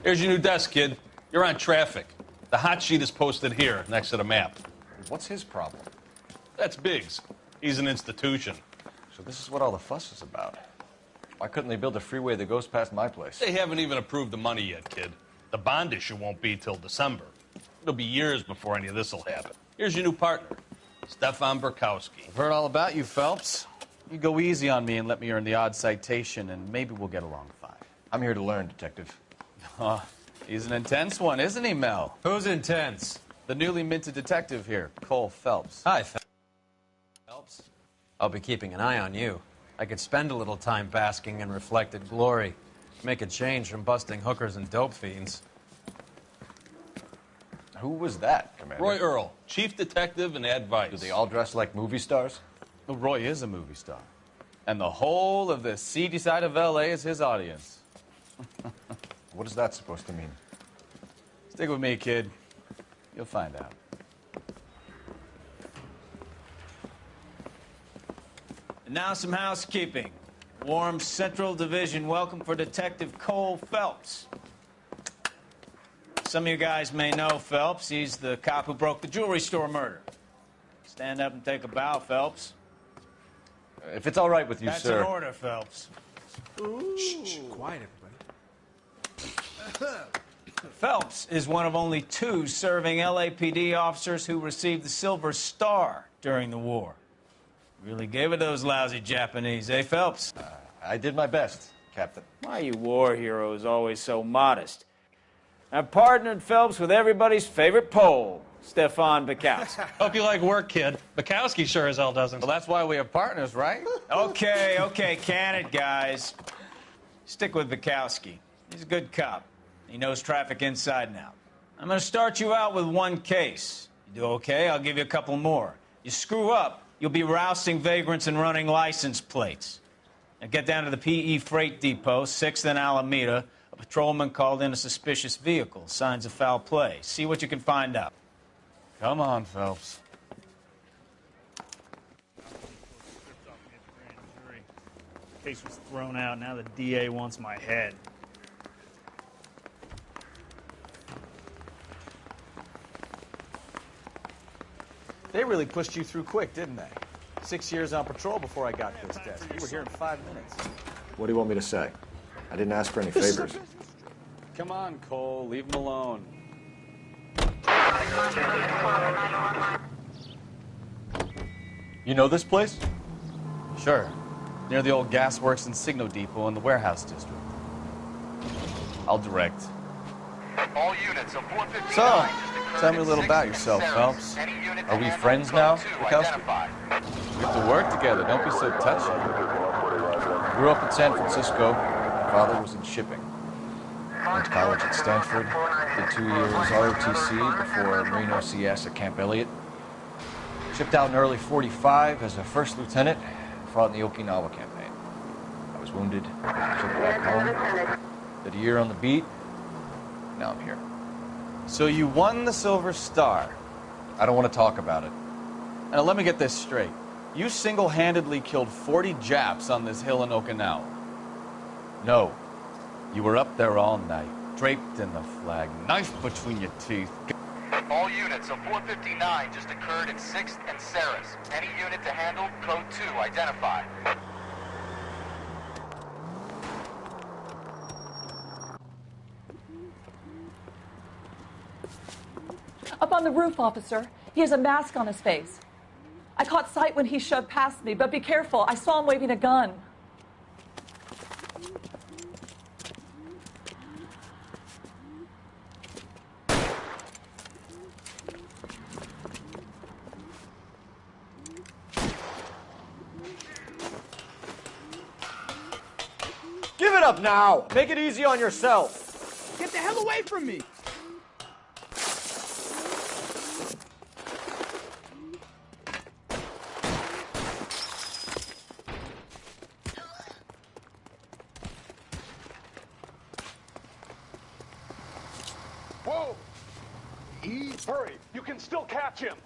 Here's your new desk, kid. You're on traffic. The hot sheet is posted here, next to the map. What's his problem? That's Biggs. He's an institution. So this is what all the fuss is about. Why couldn't they build a freeway that goes past my place? They haven't even approved the money yet, kid. The bond issue won't be till December. It'll be years before any of this will happen. Here's your new partner, Stefan Burkowski. I've heard all about you, Phelps. You go easy on me and let me earn the odd citation, and maybe we'll get along fine. I'm here to learn, Detective. Oh, he's an intense one, isn't he, Mel? Who's intense? The newly minted detective here, Cole Phelps. Hi, Phelps. I'll be keeping an eye on you. I could spend a little time basking in reflected glory. Make a change from busting hookers and dope fiends. Who was that, Commander? Roy Earl, chief detective and advice. Do they all dress like movie stars? Well, Roy is a movie star. And the whole of the seedy side of L.A. is his audience. What is that supposed to mean? Stick with me, kid. You'll find out. And now some housekeeping. Warm Central Division welcome for Detective Cole Phelps. Some of you guys may know Phelps. He's the cop who broke the jewelry store murder. Stand up and take a bow, Phelps. If it's all right with you, That's sir. an order, Phelps. Shh, quiet, everybody. Phelps is one of only 2 serving LAPD officers who received the Silver Star during the war. Really gave it those lousy Japanese, eh, Phelps? I did my best, Captain. Why are you war heroes always so modest? I've partnered Phelps with everybody's favorite Pole, Stefan Burkowski. Hope you like work, kid. Bukowski sure as hell doesn't. Well, that's why we have partners, right? Okay, can it, guys? Stick with Burkowski. He's a good cop. He knows traffic inside and out. I'm going to start you out with 1 case. You do okay, I'll give you a couple more. You screw up, you'll be rousting vagrants and running license plates. Now get down to the PE Freight Depot, 6th and Alameda. A patrolman called in a suspicious vehicle. Signs of foul play. See what you can find out. Come on, Phelps. Case was thrown out. Now the DA wants my head. They really pushed you through quick, didn't they? 6 years on patrol before I got to this desk. You were here in 5 minutes. What do you want me to say? I didn't ask for any favors. Come on, Cole. Leave him alone. You know this place? Sure. Near the old gasworks and Signo Depot in the warehouse district. I'll direct. All units of 459. So, tell me a little about yourself, Phelps. Are we friends now, Bukowski? We have to work together. Don't be so touchy. Grew up in San Francisco. Father was in shipping. Went to college at Stanford. Did 2 years ROTC before Marine OCS at Camp Elliott. Shipped out in early '45 as a first lieutenant. Fought in the Okinawa campaign. I was wounded. Shipped back home. Did a year on the beat. Now I'm here. So you won the Silver Star. I don't want to talk about it. Now let me get this straight. You single-handedly killed 40 Japs on this hill in Okinawa. No. You were up there all night, draped in the flag, knife between your teeth. All units of 459 just occurred in 6th and Saris. Any unit to handle, code 2 identified. Up on the roof, officer. He has a mask on his face. I caught sight when he shoved past me, but be careful. I saw him waving a gun. Give it up now! Make it easy on yourself! Get the hell away from me! Whoa! Hurry! You can still catch him!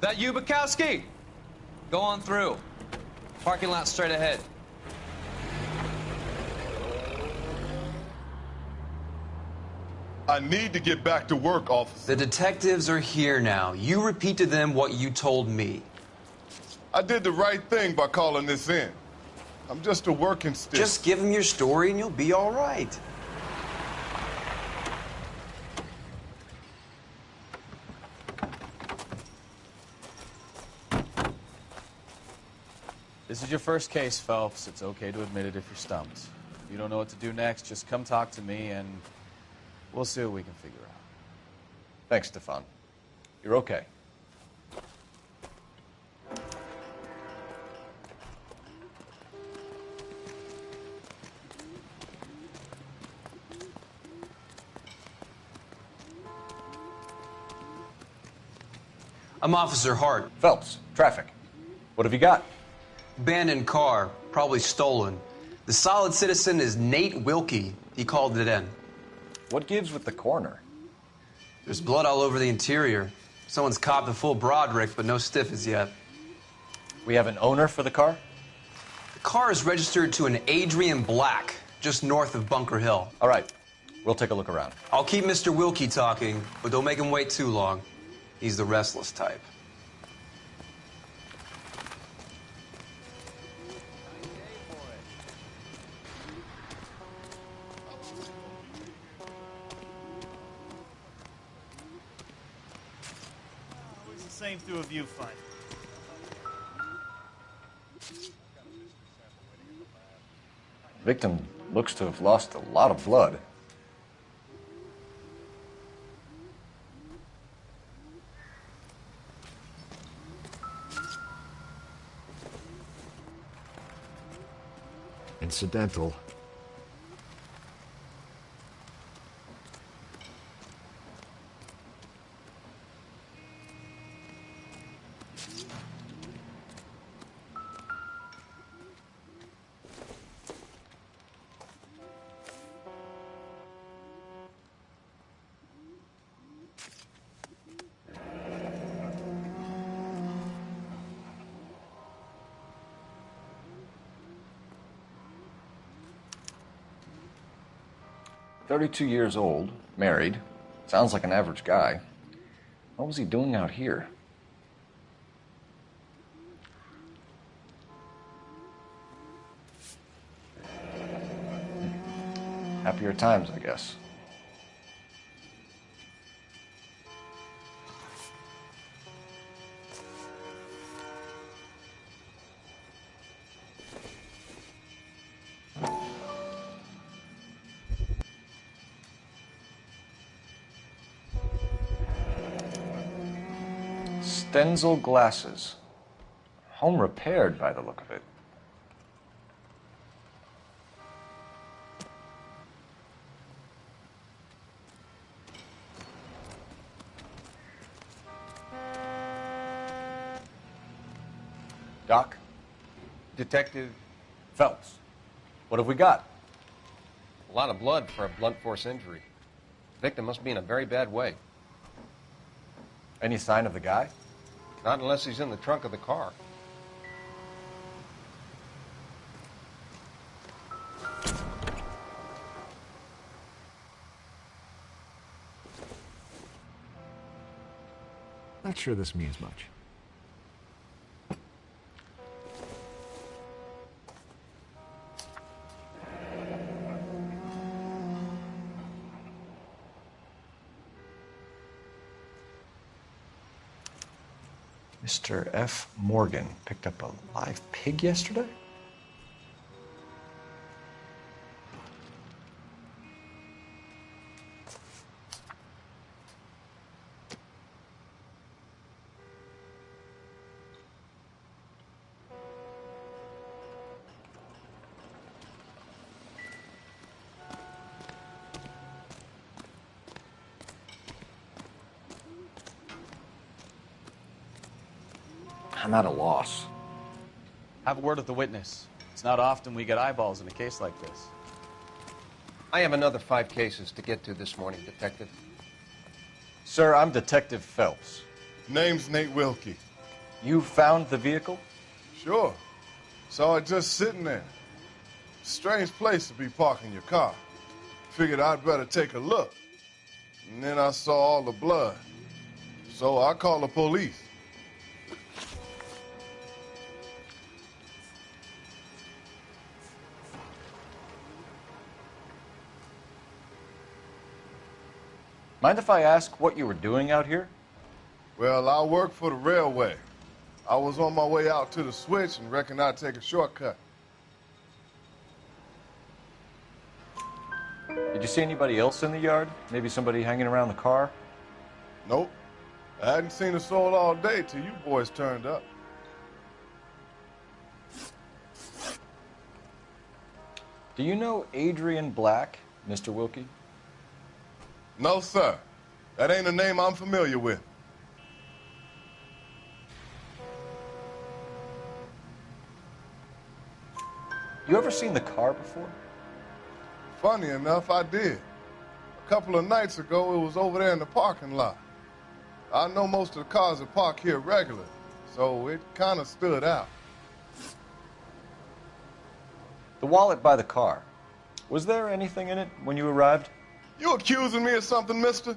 That you, Bukowski? Go on through. Parking lot straight ahead. I need to get back to work, officer. The detectives are here now. You repeat to them what you told me. I did the right thing by calling this in. I'm just a working stick. Just give them your story and you'll be all right. This is your first case, Phelps. It's okay to admit it if you're stumped. If you don't know what to do next, just come talk to me and we'll see what we can figure out. Thanks, Stefan. You're okay. I'm Officer Hart. Phelps, traffic. What have you got? Abandoned car, probably stolen. The solid citizen is Nate Wilkie. He called it in. What gives with the coroner? There's blood all over the interior. Someone's copped a full Broderick, but no stiff as yet. We have an owner for the car? The car is registered to an Adrian Black, just north of Bunker Hill. All right, we'll take a look around. I'll keep Mr. Wilkie talking, but don't make him wait too long. He's the restless type. It's the same through a viewfinder. Victim looks to have lost a lot of blood. Incidental. "32 years old, married. Sounds like an average guy. What was he doing out here?" Happier times, I guess. Stenzel glasses. Home repaired by the look of it. Doc? Detective Phelps. What have we got? A lot of blood for a blunt force injury. The victim must be in a very bad way. Any sign of the guy? Not unless he's in the trunk of the car. Not sure this means much. Mr. F. Morgan picked up a live pig yesterday? I'm at a loss. Have a word with the witness. It's not often we get eyeballs in a case like this. I have another 5 cases to get to this morning, Detective. Sir, I'm Detective Phelps. Name's Nate Wilkie. You found the vehicle? Sure. Saw it just sitting there. Strange place to be parking your car. Figured I'd better take a look. And then I saw all the blood. So I called the police. Mind if I ask what you were doing out here? Well, I work for the railway. I was on my way out to the switch and reckoned I'd take a shortcut. Did you see anybody else in the yard? Maybe somebody hanging around the car? Nope. I hadn't seen a soul all day till you boys turned up. Do you know Adrian Black, Mr. Wilkie? No, sir. That ain't a name I'm familiar with. You ever seen the car before? Funny enough, I did. A couple of nights ago, it was over there in the parking lot. I know most of the cars are parked here regularly, so it kind of stood out. The wallet by the car. Was there anything in it when you arrived? You accusing me of something, mister?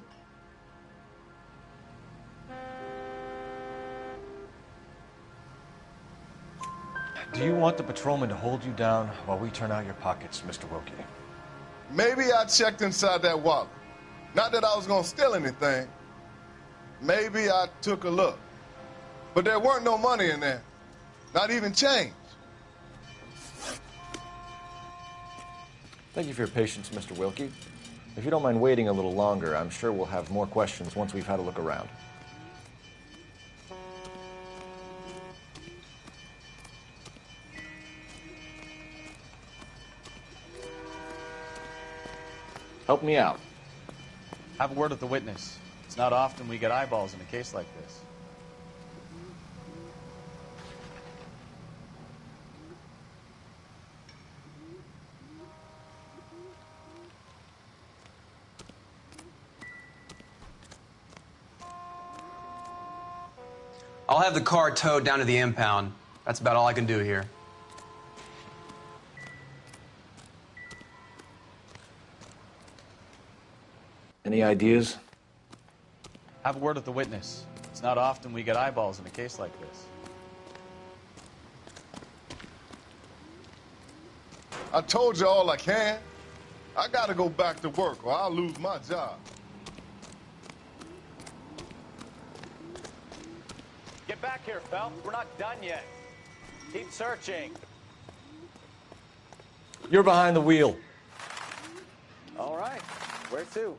Do you want the patrolman to hold you down while we turn out your pockets, Mr. Wilkie? Maybe I checked inside that wallet. Not that I was going to steal anything. Maybe I took a look. But there weren't no money in there. Not even change. Thank you for your patience, Mr. Wilkie. If you don't mind waiting a little longer, I'm sure we'll have more questions once we've had a look around. Help me out. Have a word with the witness. It's not often we get eyeballs in a case like this. I'll have the car towed down to the impound. That's about all I can do here. Any ideas? Have a word with the witness. It's not often we get eyeballs in a case like this. I told you all I can. I gotta go back to work or I'll lose my job. Get back here, Phelps. We're not done yet. Keep searching. You're behind the wheel. All right. Where to?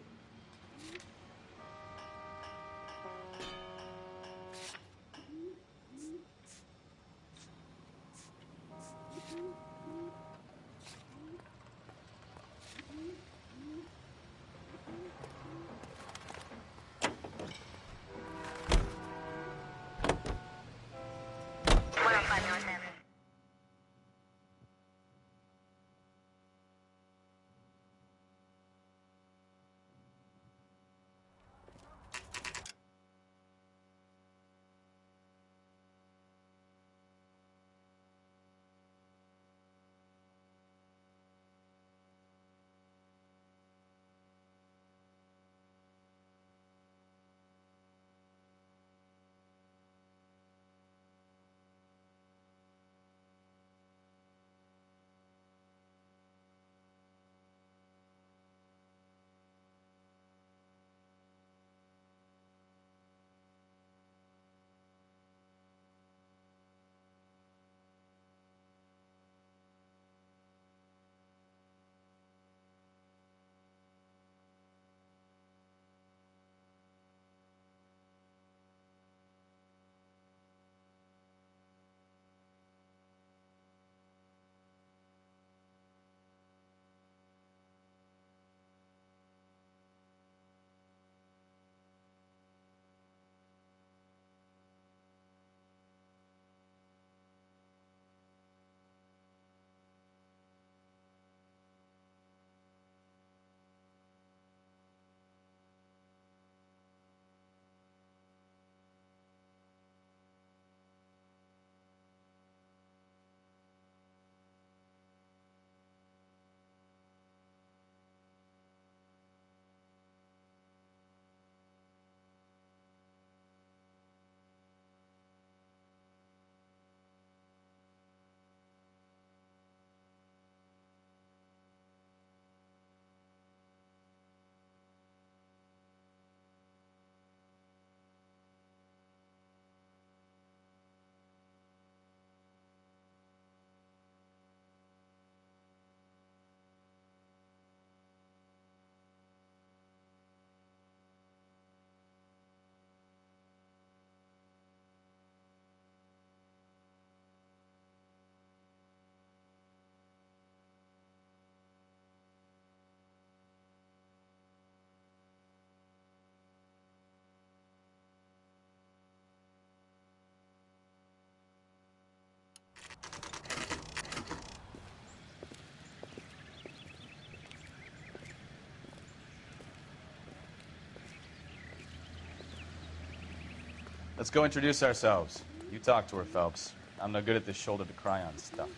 Let's go introduce ourselves. You talk to her, Phelps. I'm no good at this shoulder to cry on stuff.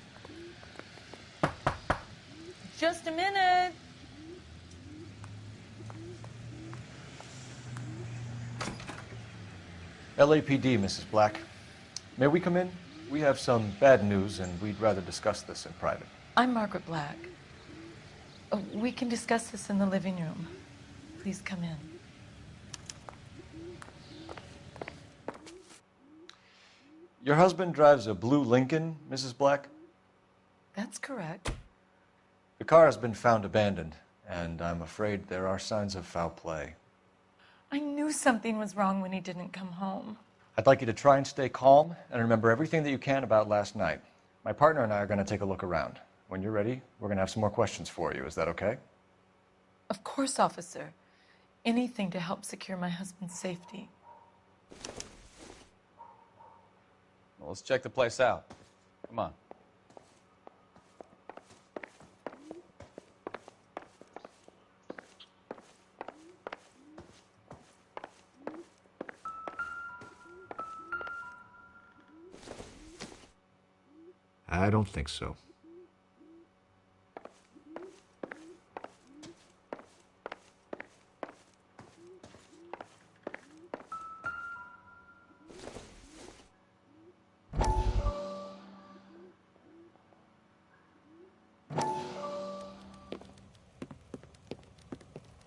Just a minute. LAPD, Mrs. Black. May we come in? We have some bad news, and we'd rather discuss this in private. I'm Margaret Black. We can discuss this in the living room. Please come in. Your husband drives a blue Lincoln, Mrs. Black? That's correct. The car has been found abandoned, and I'm afraid there are signs of foul play. I knew something was wrong when he didn't come home. I'd like you to try and stay calm and remember everything that you can about last night. My partner and I are going to take a look around. When you're ready, we're going to have some more questions for you. Is that okay? Of course, officer. Anything to help secure my husband's safety. Well, let's check the place out. Come on. I don't think so.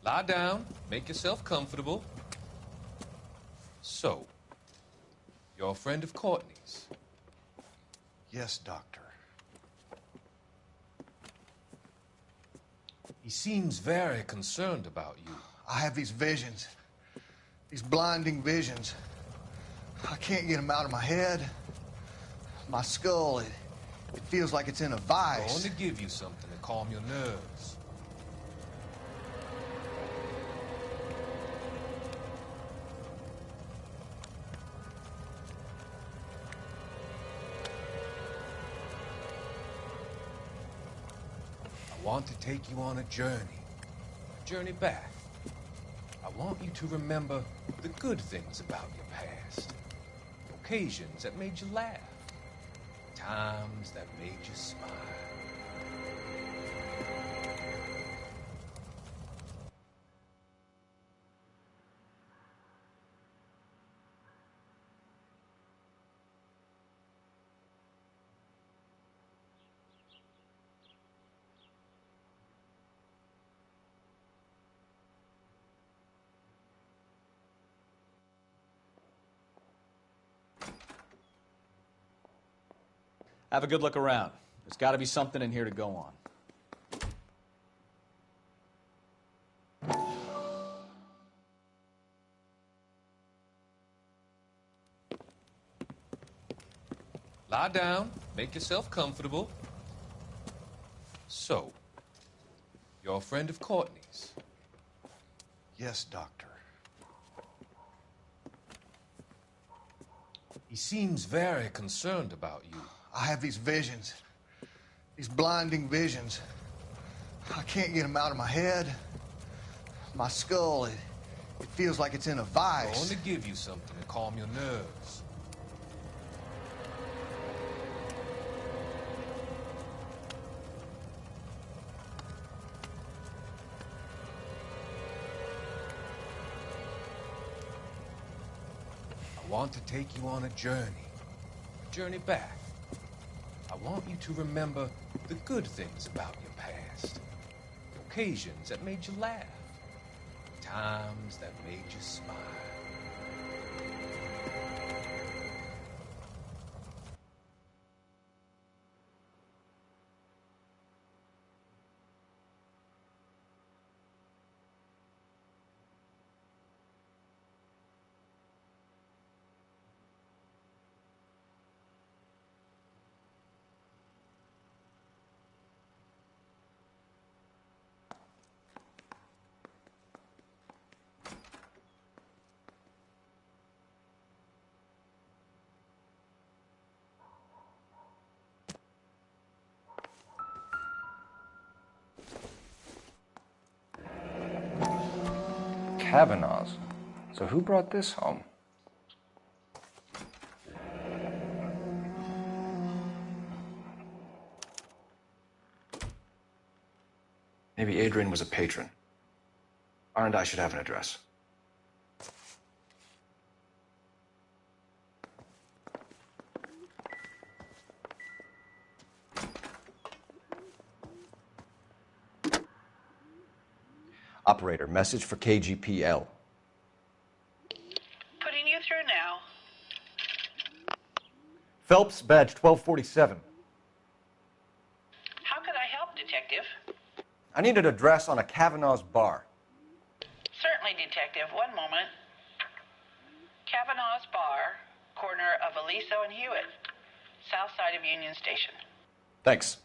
Lie down, make yourself comfortable. So, you're a friend of Courtney's? Yes, Doctor. He seems very concerned about you. I have these visions, these blinding visions. I can't get them out of my head. My skull, it feels like it's in a vice. I want to give you something to calm your nerves. I want to take you on a journey back. I want you to remember the good things about your past, occasions that made you laugh, times that made you smile. Have a good look around. There's got to be something in here to go on. Lie down, make yourself comfortable. So, you're a friend of Courtney's? Yes, Doctor. He seems very concerned about you. I have these visions, these blinding visions. I can't get them out of my head. My skull, it feels like it's in a vice. I want to give you something to calm your nerves. I want to take you on a journey back. I want you to remember the good things about your past, occasions that made you laugh, times that made you smile. Kavanaugh's. So who brought this home? Maybe Adrian was a patron. R&I should have an address. Operator, message for KGPL. Putting you through now. Phelps, badge 1247. How could I help, Detective? I need an address on a Kavanaugh's bar. Certainly, Detective. One moment. Kavanaugh's Bar, corner of Aliso and Hewitt, south side of Union Station. Thanks.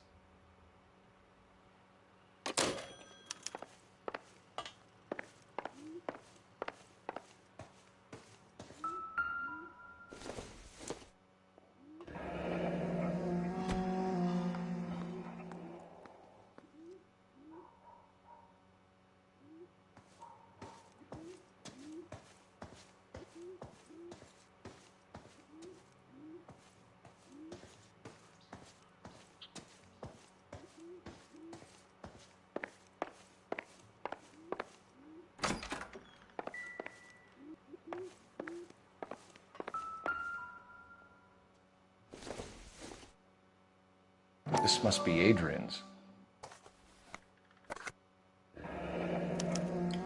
This must be Adrian's.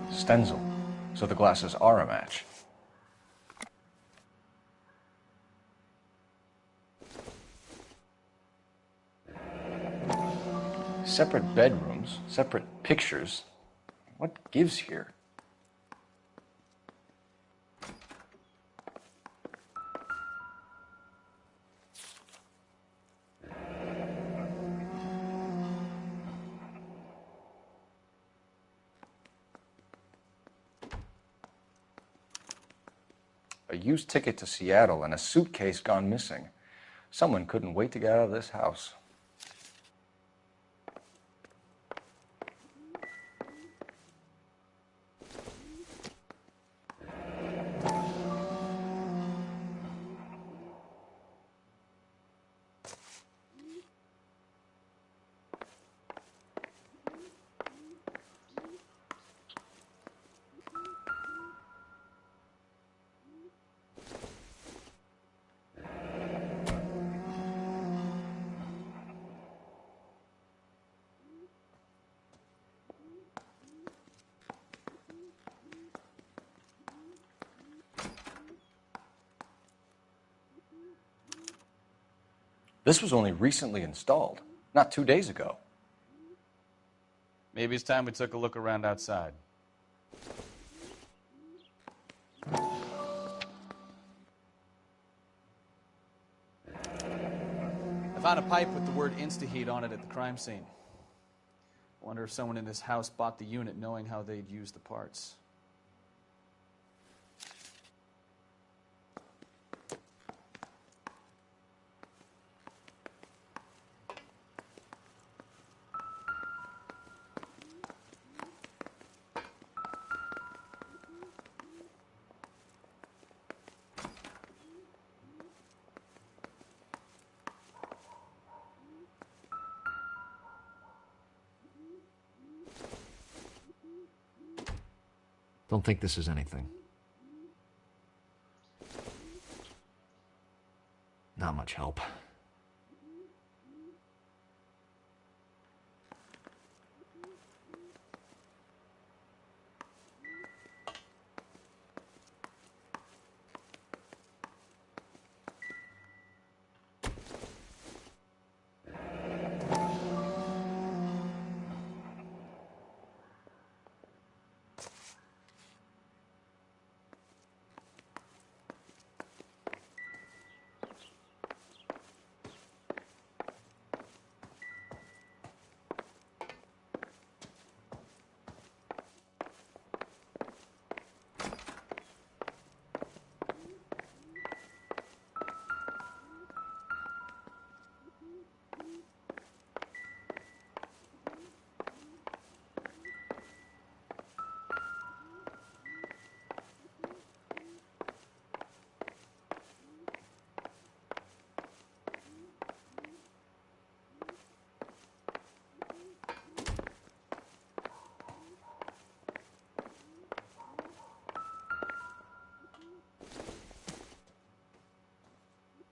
Stenzel. So the glasses are a match. Separate bedrooms, separate pictures. What gives here? A used ticket to Seattle and a suitcase gone missing. Someone couldn't wait to get out of this house. This was only recently installed, not 2 days ago. Maybe it's time we took a look around outside. I found a pipe with the word Instaheat on it at the crime scene. I wonder if someone in this house bought the unit knowing how they'd use the parts. Don't think this is anything. Not much help.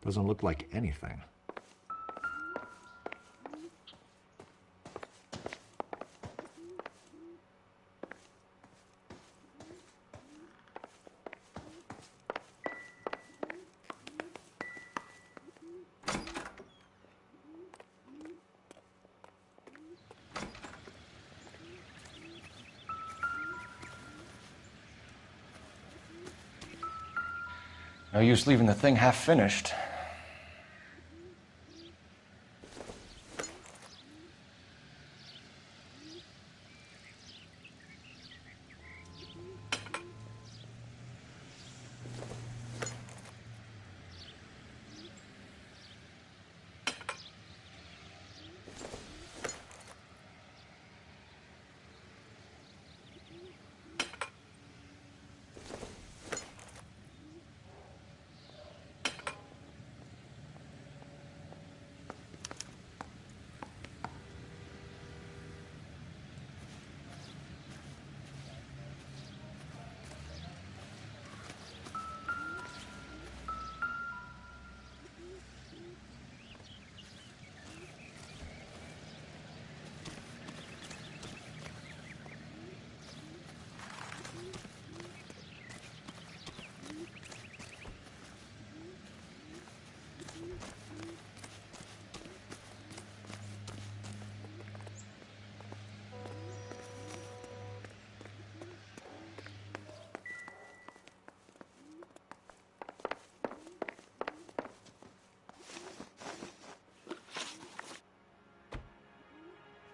Doesn't look like anything. No use leaving the thing half finished.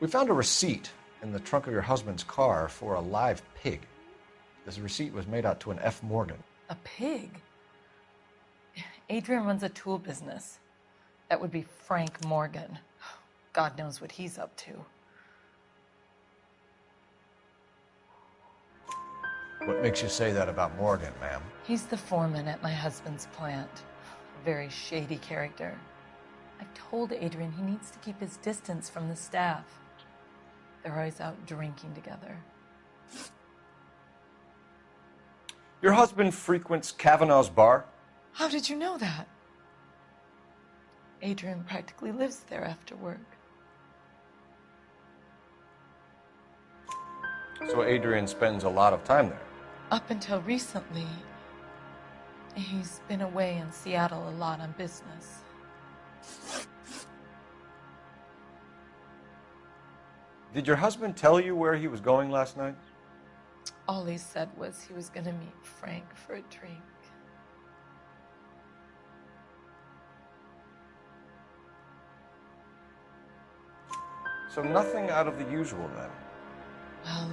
We found a receipt in the trunk of your husband's car for a live pig. This receipt was made out to an F. Morgan. A pig? Adrian runs a tool business. That would be Frank Morgan. God knows what he's up to. What makes you say that about Morgan, ma'am? He's the foreman at my husband's plant. A very shady character. I've told Adrian he needs to keep his distance from the staff. They're always out drinking together. Your husband frequents Kavanaugh's bar? How did you know that? Adrian practically lives there after work. So Adrian spends a lot of time there? Up until recently, he's been away in Seattle a lot on business. Did your husband tell you where he was going last night? All he said was he was going to meet Frank for a drink. So nothing out of the usual then? Well,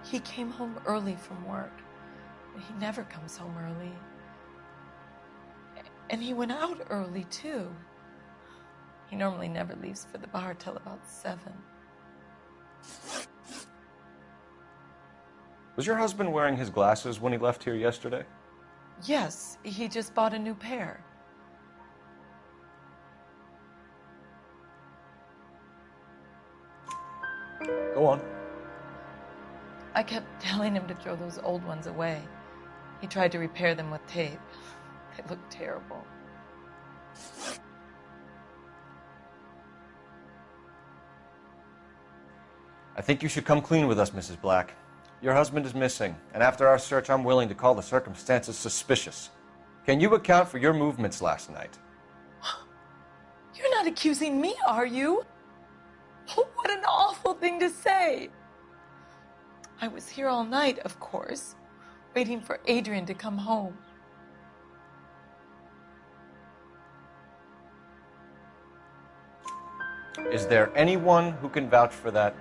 he came home early from work. He never comes home early. And he went out early, too. He normally never leaves for the bar till about 7. Was your husband wearing his glasses when he left here yesterday? Yes, he just bought a new pair. Go on. I kept telling him to throw those old ones away. He tried to repair them with tape. They looked terrible. I think you should come clean with us, Mrs. Black. Your husband is missing, and after our search, I'm willing to call the circumstances suspicious. Can you account for your movements last night? You're not accusing me, are you? What an awful thing to say. I was here all night, of course, waiting for Adrian to come home. Is there anyone who can vouch for that?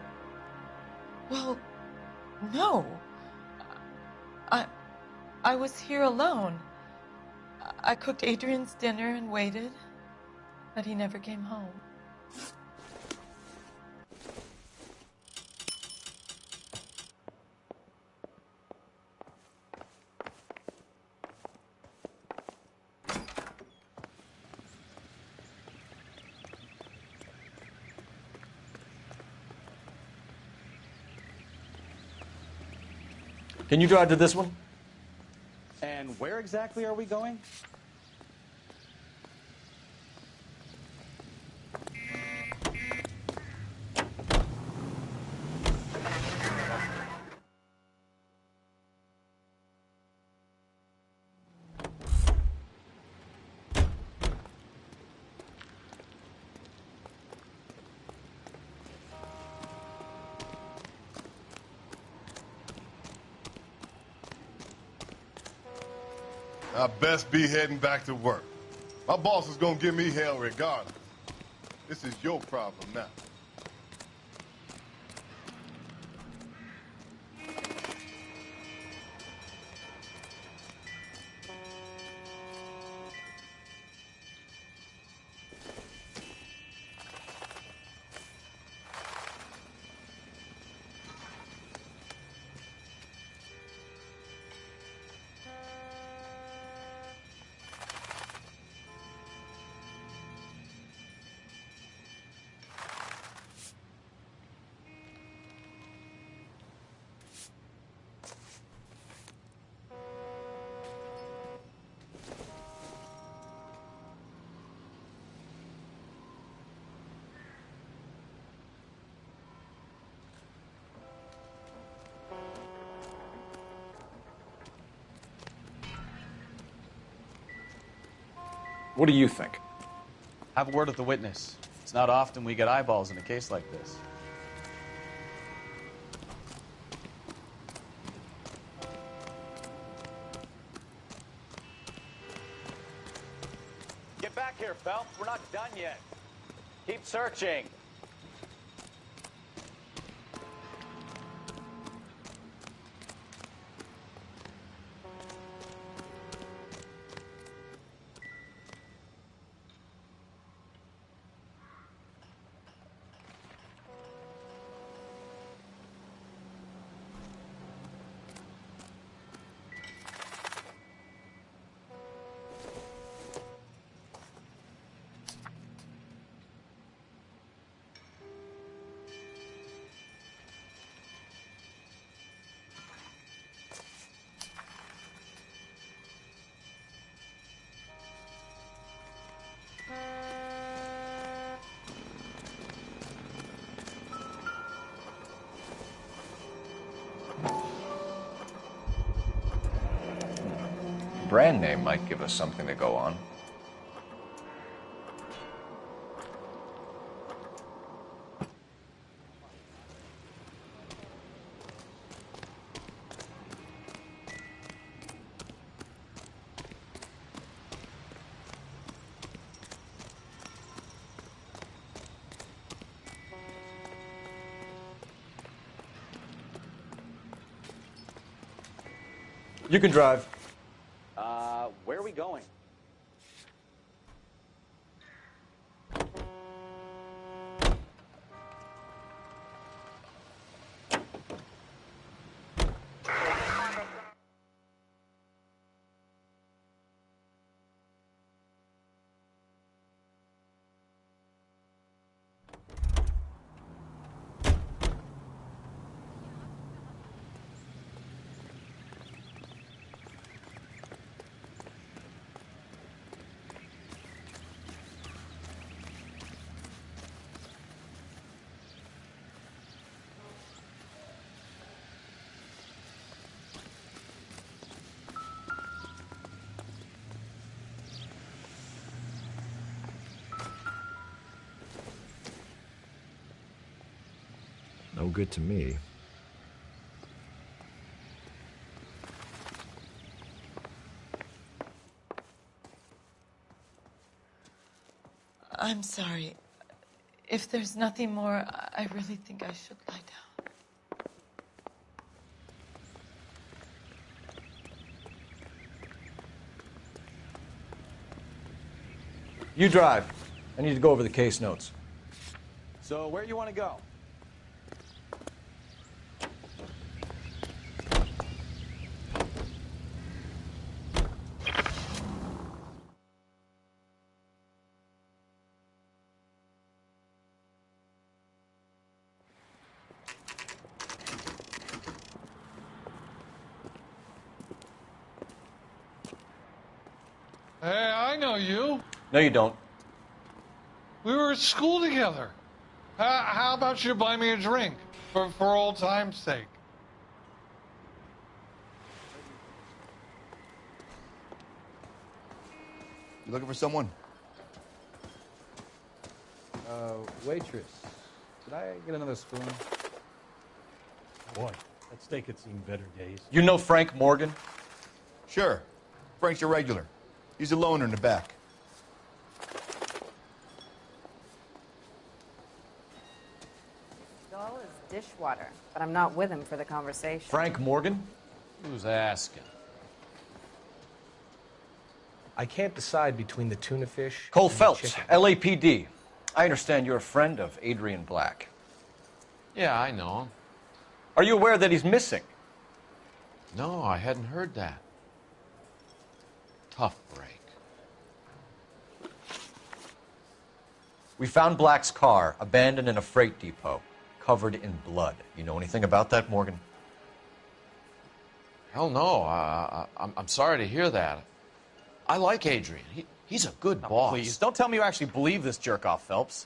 Well, no. I was here alone. I cooked Adrian's dinner and waited, but he never came home. Can you drive to this one? And where exactly are we going? I best be heading back to work. My boss is gonna give me hell regardless. This is your problem now. What do you think? Have a word with the witness. It's not often we get eyeballs in a case like this. Get back here, Phelps. We're not done yet. Keep searching. Brand name might give us something to go on. You can drive. Where are we going? No good to me. I'm sorry. If there's nothing more, I really think I should lie down. You drive. I need to go over the case notes. So, where do you want to go? Hey, I know you. No, you don't. We were at school together. How about you buy me a drink for old time's sake? You looking for someone? Waitress. Could I get another spoon? Boy, that steak had seen better days. You know Frank Morgan? Sure. Frank's a regular. He's a loner in the back. Dull as dishwater, but I'm not with him for the conversation. Frank Morgan? Who's asking? I can't decide between the tuna fish Cole and the Phelps, chicken. LAPD. I understand you're a friend of Adrian Black. Yeah, I know him. Are you aware that he's missing? No, I hadn't heard that. Tough break. We found Black's car abandoned in a freight depot, covered in blood. You know anything about that, Morgan? Hell no. I'm sorry to hear that. I like Adrian. He's a good boss. Please, don't tell me you actually believe this jerk-off, Phelps.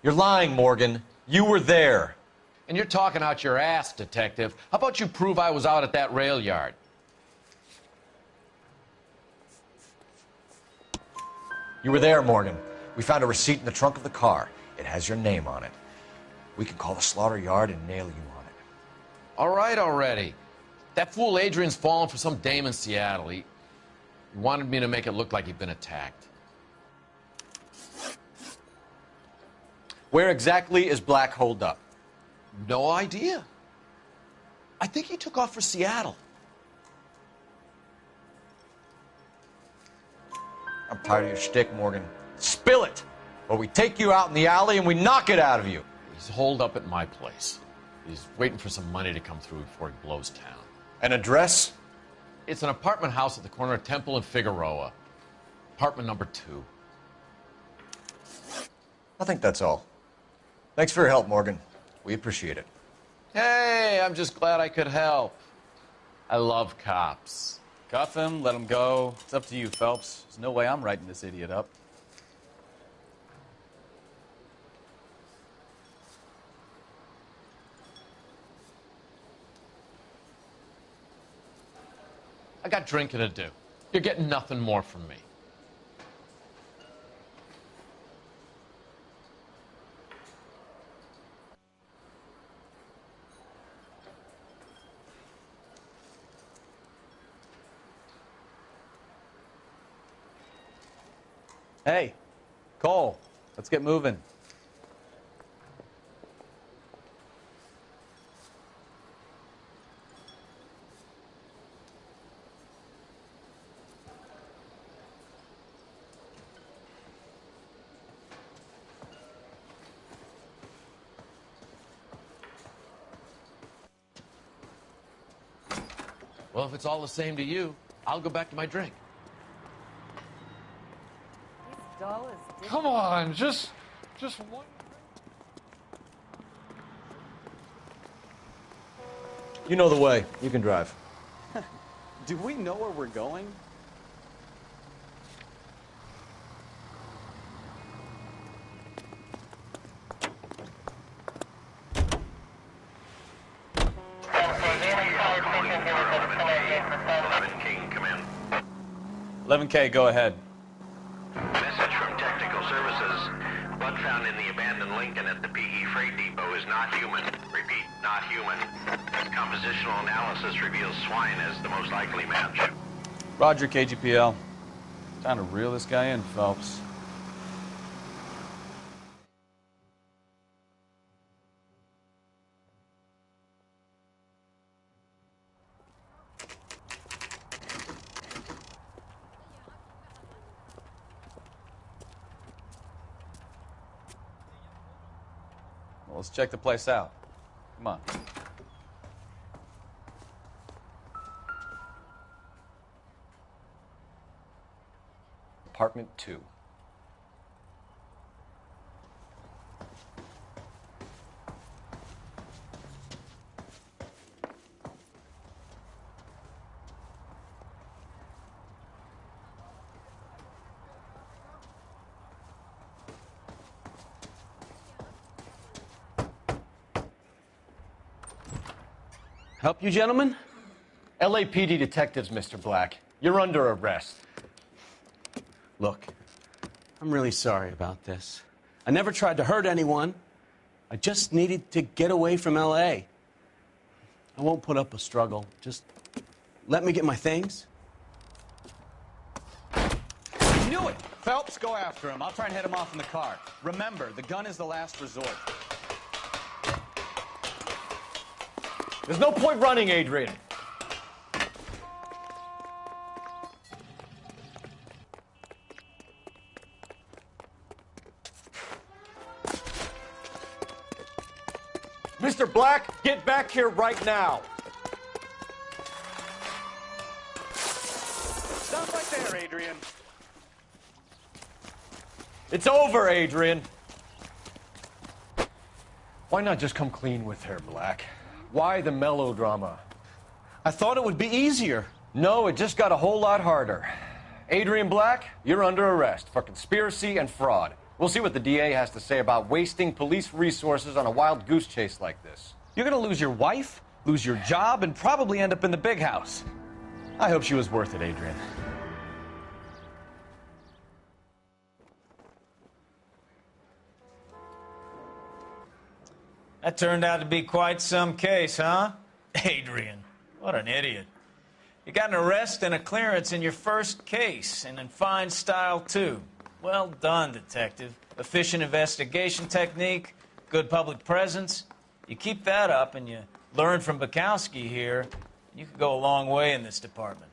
You're lying, Morgan. You were there. And you're talking out your ass, detective. How about you prove I was out at that rail yard? You were there, Morgan. We found a receipt in the trunk of the car. It has your name on it. We can call the slaughter yard and nail you on it. All right already. That fool Adrian's fallen for some dame in Seattle. He wanted me to make it look like he'd been attacked. Where exactly is Black holed up? No idea. I think he took off for Seattle. I'm tired of your shtick, Morgan. Spill it, or we take you out in the alley and we knock it out of you. He's holed up at my place. He's waiting for some money to come through before he blows town. An address? It's an apartment house at the corner of Temple and Figueroa. Apartment number 2. I think that's all. Thanks for your help, Morgan. We appreciate it. Hey, I'm just glad I could help. I love cops. Cuff him, let him go. It's up to you, Phelps. There's no way I'm writing this idiot up. I got drinking to do. You're getting nothing more from me. Hey, Cole, let's get moving. Well, if it's all the same to you, I'll go back to my drink. Dull as Come on, just one. You know the way. You can drive. Do we know where we're going? King, come in. 11K, go ahead. Message from Technical Services. Blood found in the abandoned Lincoln at the PE Freight Depot is not human. Repeat, not human. Compositional analysis reveals swine as the most likely match. Roger, KGPL. Time to reel this guy in, Phelps. Well, let's check the place out. Come on. Apartment 2. Help you, gentlemen? LAPD detectives, Mr. Black. You're under arrest. Look, I'm really sorry about this. I never tried to hurt anyone. I just needed to get away from L.A. I won't put up a struggle. Just let me get my things. I knew it! Phelps, go after him. I'll try and head him off in the car. Remember, the gun is the last resort. There's no point running, Adrian. Mr. Black, get back here right now. Stop right there, Adrian. It's over, Adrian. Why not just come clean with her, Black? Why the melodrama? I thought it would be easier. No, it just got a whole lot harder. Adrian Black, you're under arrest for conspiracy and fraud. We'll see what the DA has to say about wasting police resources on a wild goose chase like this. You're gonna lose your wife, lose your job, and probably end up in the big house. I hope she was worth it, Adrian. That turned out to be quite some case, huh? Adrian, what an idiot. You got an arrest and a clearance in your first case, and in fine style, too. Well done, detective. Efficient investigation technique, good public presence. You keep that up and you learn from Bukowski here, you could go a long way in this department.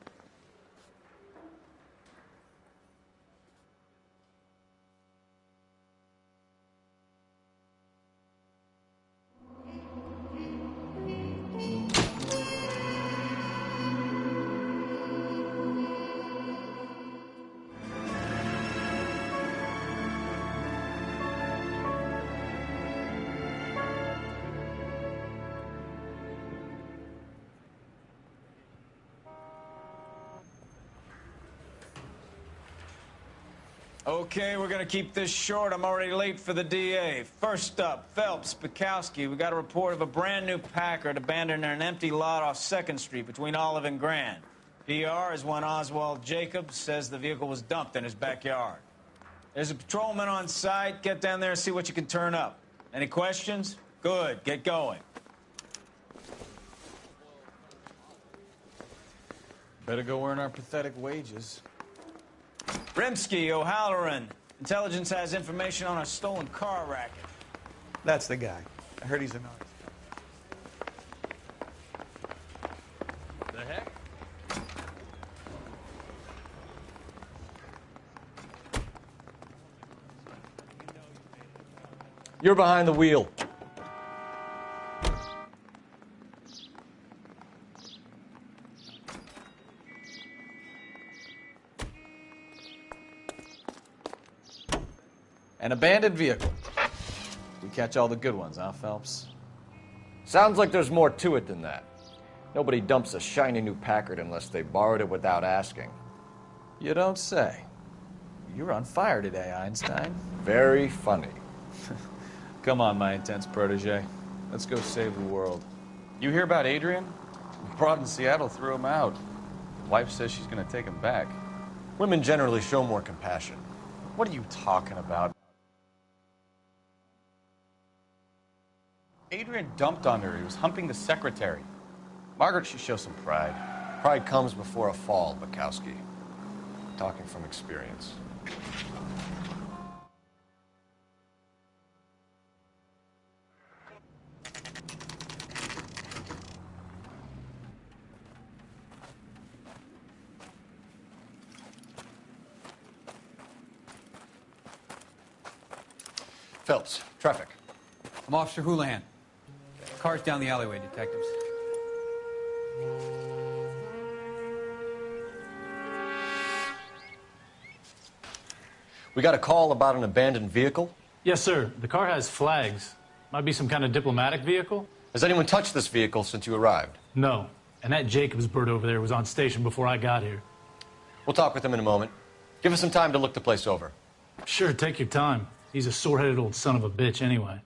Okay, we're gonna keep this short. I'm already late for the DA. First up, Phelps, Bukowski. We got a report of a brand new Packard abandoned in an empty lot off 2nd Street between Olive and Grand. PR is one Oswald Jacobs says the vehicle was dumped in his backyard. There's a patrolman on site. Get down there and see what you can turn up. Any questions? Good, get going. Better go earn our pathetic wages. Rimsky, O'Halloran. Intelligence has information on a stolen car racket. That's the guy. I heard he's an artist. The heck? You're behind the wheel. An abandoned vehicle. We catch all the good ones, huh, Phelps? Sounds like there's more to it than that. Nobody dumps a shiny new Packard unless they borrowed it without asking. You don't say. You're on fire today, Einstein. Very funny. Come on, my intense protege. Let's go save the world. You hear about Adrian? Broad in Seattle threw him out. Wife says she's gonna take him back. Women generally show more compassion. What are you talking about? Adrian dumped on her. He was humping the secretary. Margaret should show some pride. Pride comes before a fall, Bukowski. Talking from experience. Phelps, traffic. I'm Officer Houlihan. Car's down the alleyway, detectives. We got a call about an abandoned vehicle? Yes, sir. The car has flags. Might be some kind of diplomatic vehicle. Has anyone touched this vehicle since you arrived? No. And that Jacobs bird over there was on station before I got here. We'll talk with him in a moment. Give us some time to look the place over. Sure, take your time. He's a sore-headed old son of a bitch anyway.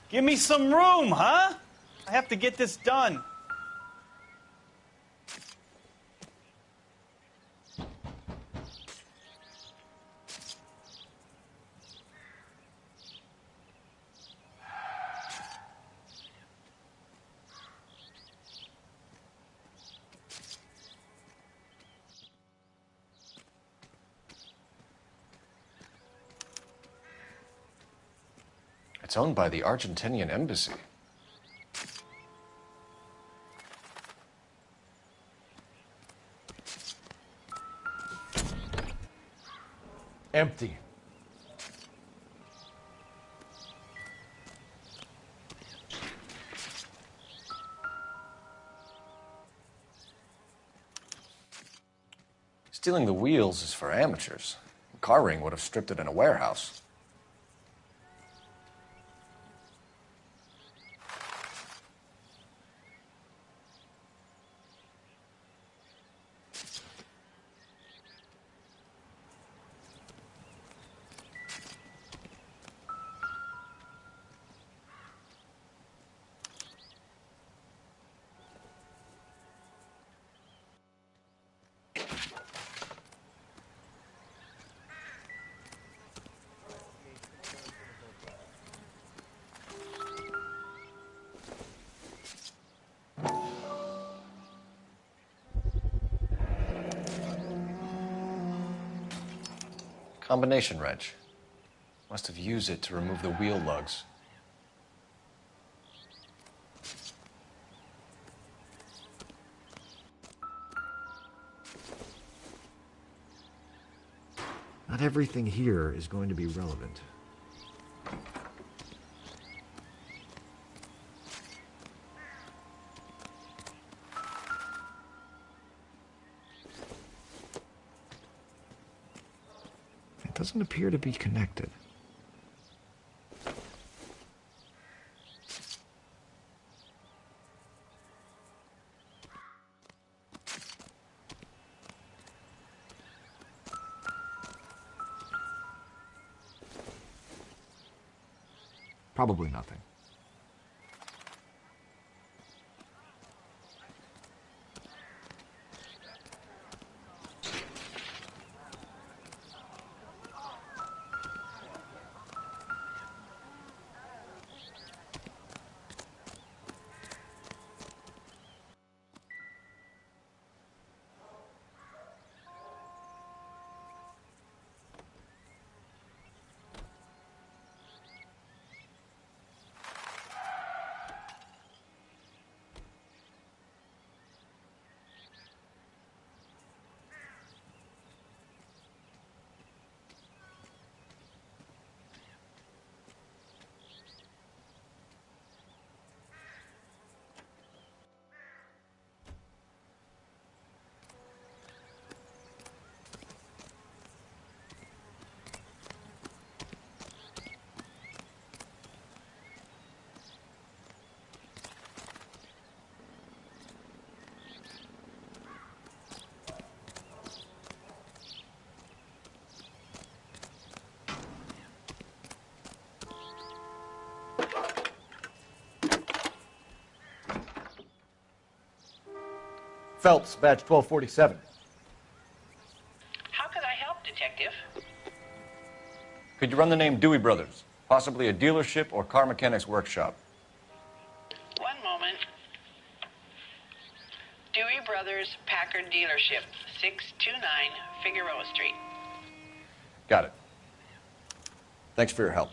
Give me some room, huh? I have to get this done. It's owned by the Argentinian embassy. Empty. Stealing the wheels is for amateurs. A car ring would have stripped it in a warehouse. Combination wrench. Must have used it to remove the wheel lugs. Not everything here is going to be relevant. It doesn't appear to be connected. Probably nothing. Phelps, badge 1247. How could I help, Detective? Could you run the name Dewey Brothers? Possibly a dealership or car mechanics workshop. One moment. Dewey Brothers Packard Dealership, 629 Figueroa Street. Got it. Thanks for your help.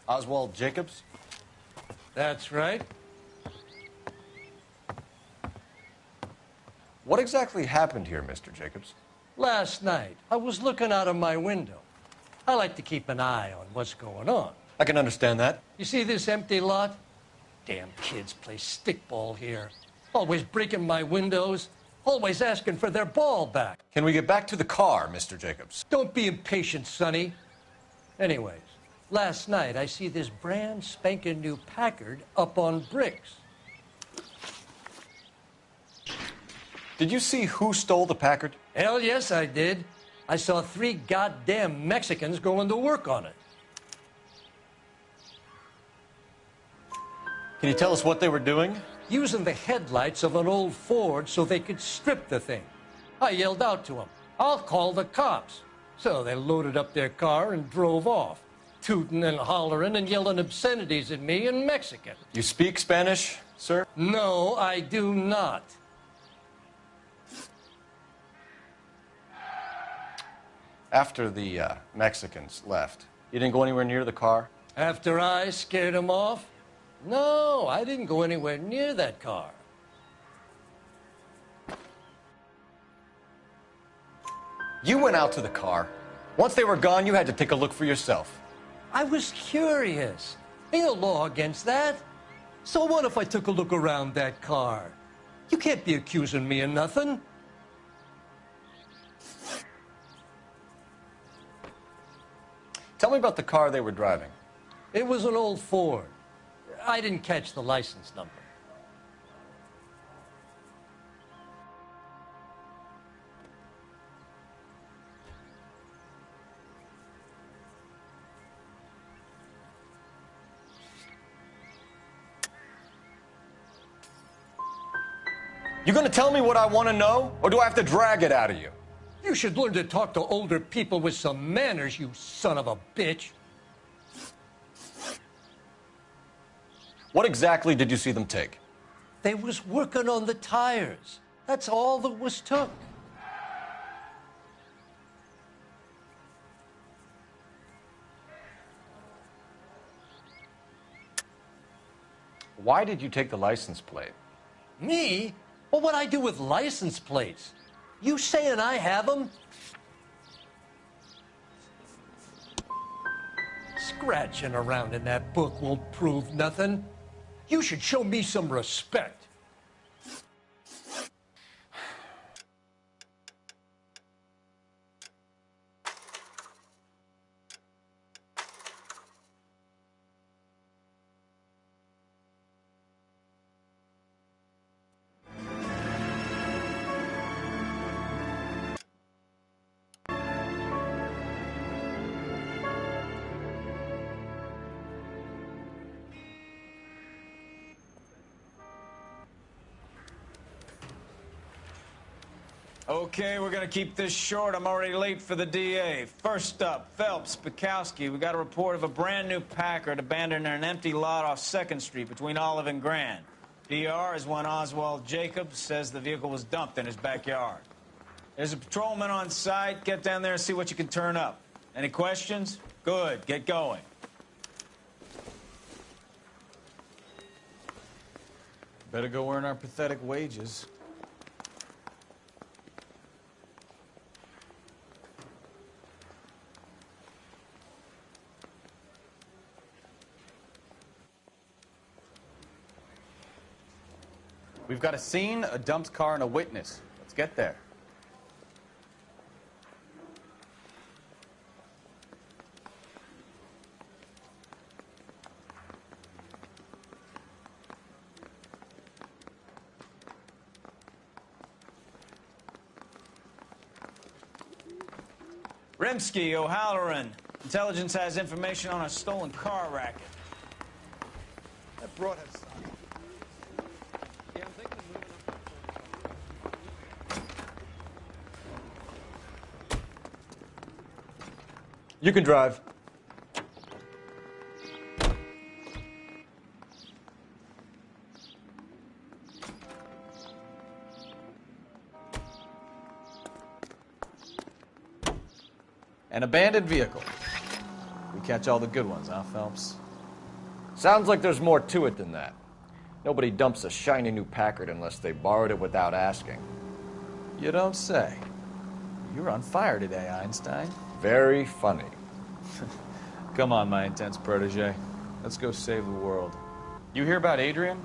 Oswald Jacobs? That's right. What exactly happened here, Mr. Jacobs? Last night, I was looking out of my window. I like to keep an eye on what's going on. I can understand that. You see this empty lot? Damn kids play stickball here. Always breaking my windows. Always asking for their ball back. Can we get back to the car, Mr. Jacobs? Don't be impatient, Sonny. Anyways, last night I see this brand spanking new Packard up on bricks. Did you see who stole the Packard? Hell yes, I did. I saw 3 goddamn Mexicans going to work on it. Can you tell us what they were doing? Using the headlights of an old Ford so they could strip the thing. I yelled out to them, "I'll call the cops." So they loaded up their car and drove off, tooting and hollering and yelling obscenities at me in Mexican. You speak Spanish, sir? No, I do not. After the Mexicans left, you didn't go anywhere near the car? After I scared him off? No, I didn't go anywhere near that car. You went out to the car. Once they were gone, you had to take a look for yourself. I was curious. Ain't no law against that. So what if I took a look around that car? You can't be accusing me of nothing. Tell me about the car they were driving. It was an old Ford. I didn't catch the license number. You gonna tell me what I want to know, or do I have to drag it out of you? You should learn to talk to older people with some manners, you son of a bitch. What exactly did you see them take? They was working on the tires. That's all that was took. Why did you take the license plate? Me? Well, what'd I do with license plates? You saying I have them? Scratching around in that book won't prove nothing. You should show me some respect. Okay, we're gonna keep this short. I'm already late for the DA. First up, Phelps, Bukowski. We got a report of a brand new Packard abandoned in an empty lot off 2nd Street between Olive and Grand. PR is one Oswald Jacobs says the vehicle was dumped in his backyard. There's a patrolman on site. Get down there and see what you can turn up. Any questions? Good, get going. Better go earn our pathetic wages. We've got a scene, a dumped car, and a witness. Let's get there. Rimsky, O'Halloran. Intelligence has information on a stolen car racket. That brought us. You can drive. An abandoned vehicle. We catch all the good ones, huh, Phelps? Sounds like there's more to it than that. Nobody dumps a shiny new Packard unless they borrowed it without asking. You don't say. You're on fire today, Einstein. Very funny. Come on, my intense protege. Let's go save the world. You hear about Adrian?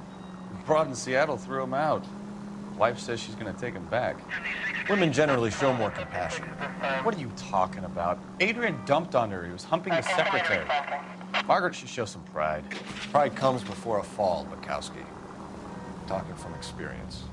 Broad in Seattle threw him out. Wife says she's going to take him back. Women generally show more compassion. What are you talking about? Adrian dumped on her. He was humping the secretary. Margaret should show some pride. Pride comes before a fall, Bukowski. Talking from experience.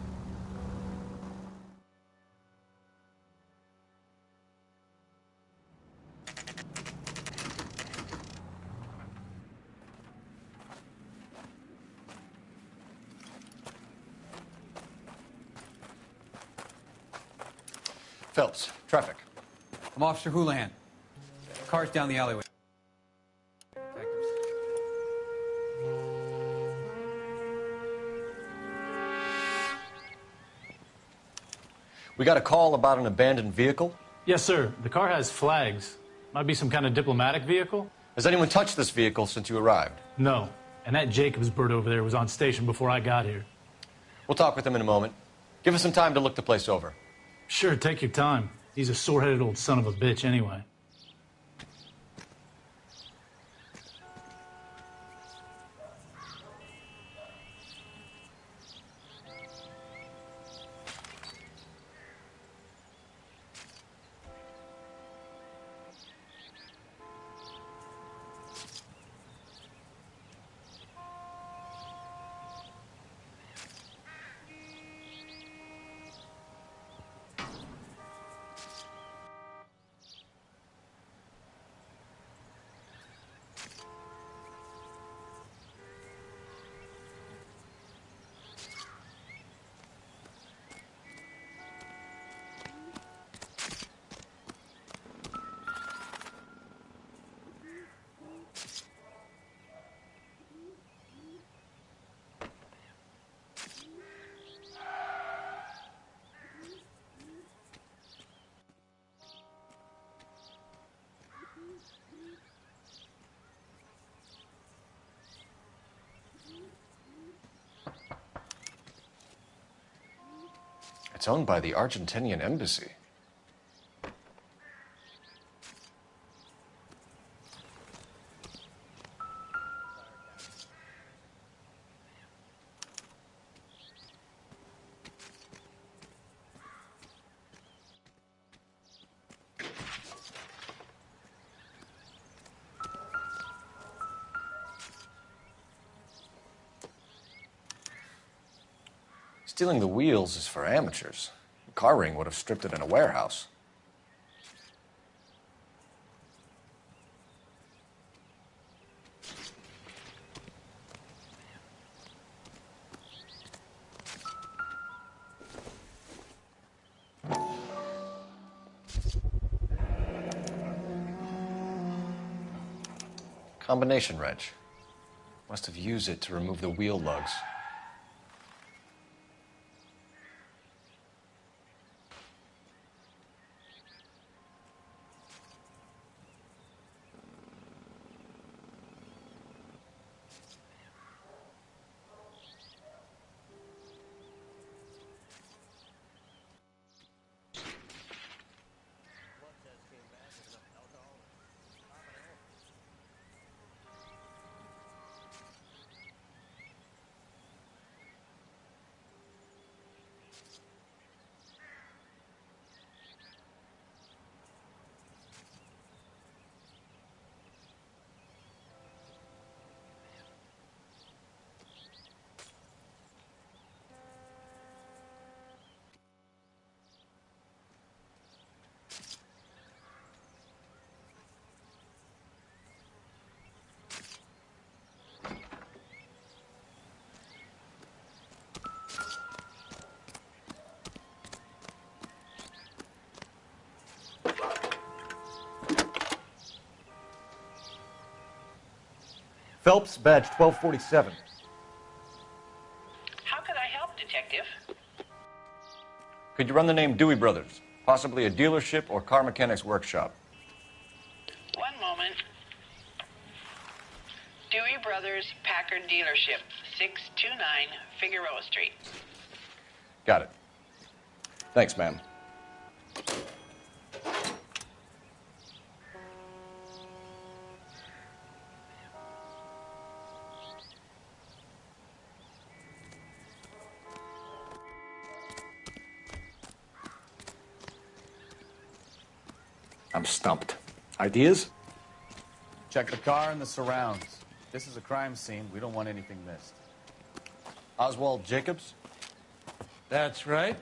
Phelps, traffic. I'm Officer Houlihan. Car's down the alleyway. We got a call about an abandoned vehicle? Yes, sir. The car has flags. Might be some kind of diplomatic vehicle. Has anyone touched this vehicle since you arrived? No. And that Jacobs bird over there was on station before I got here. We'll talk with him in a moment. Give us some time to look the place over. Sure, take your time. He's a sore-headed old son of a bitch anyway. It's owned by the Argentinian embassy. Stealing the wheels is for amateurs. The car ring would have stripped it in a warehouse. Combination wrench. Must have used it to remove the wheel lugs. Phelps, badge 1247. How could I help, Detective? Could you run the name Dewey Brothers? Possibly a dealership or car mechanic's workshop. One moment. Dewey Brothers Packard Dealership, 629 Figueroa Street. Got it. Thanks, ma'am. I'm stumped. Ideas? Check the car and the surrounds. This is a crime scene. We don't want anything missed. Oswald Jacobs? That's right.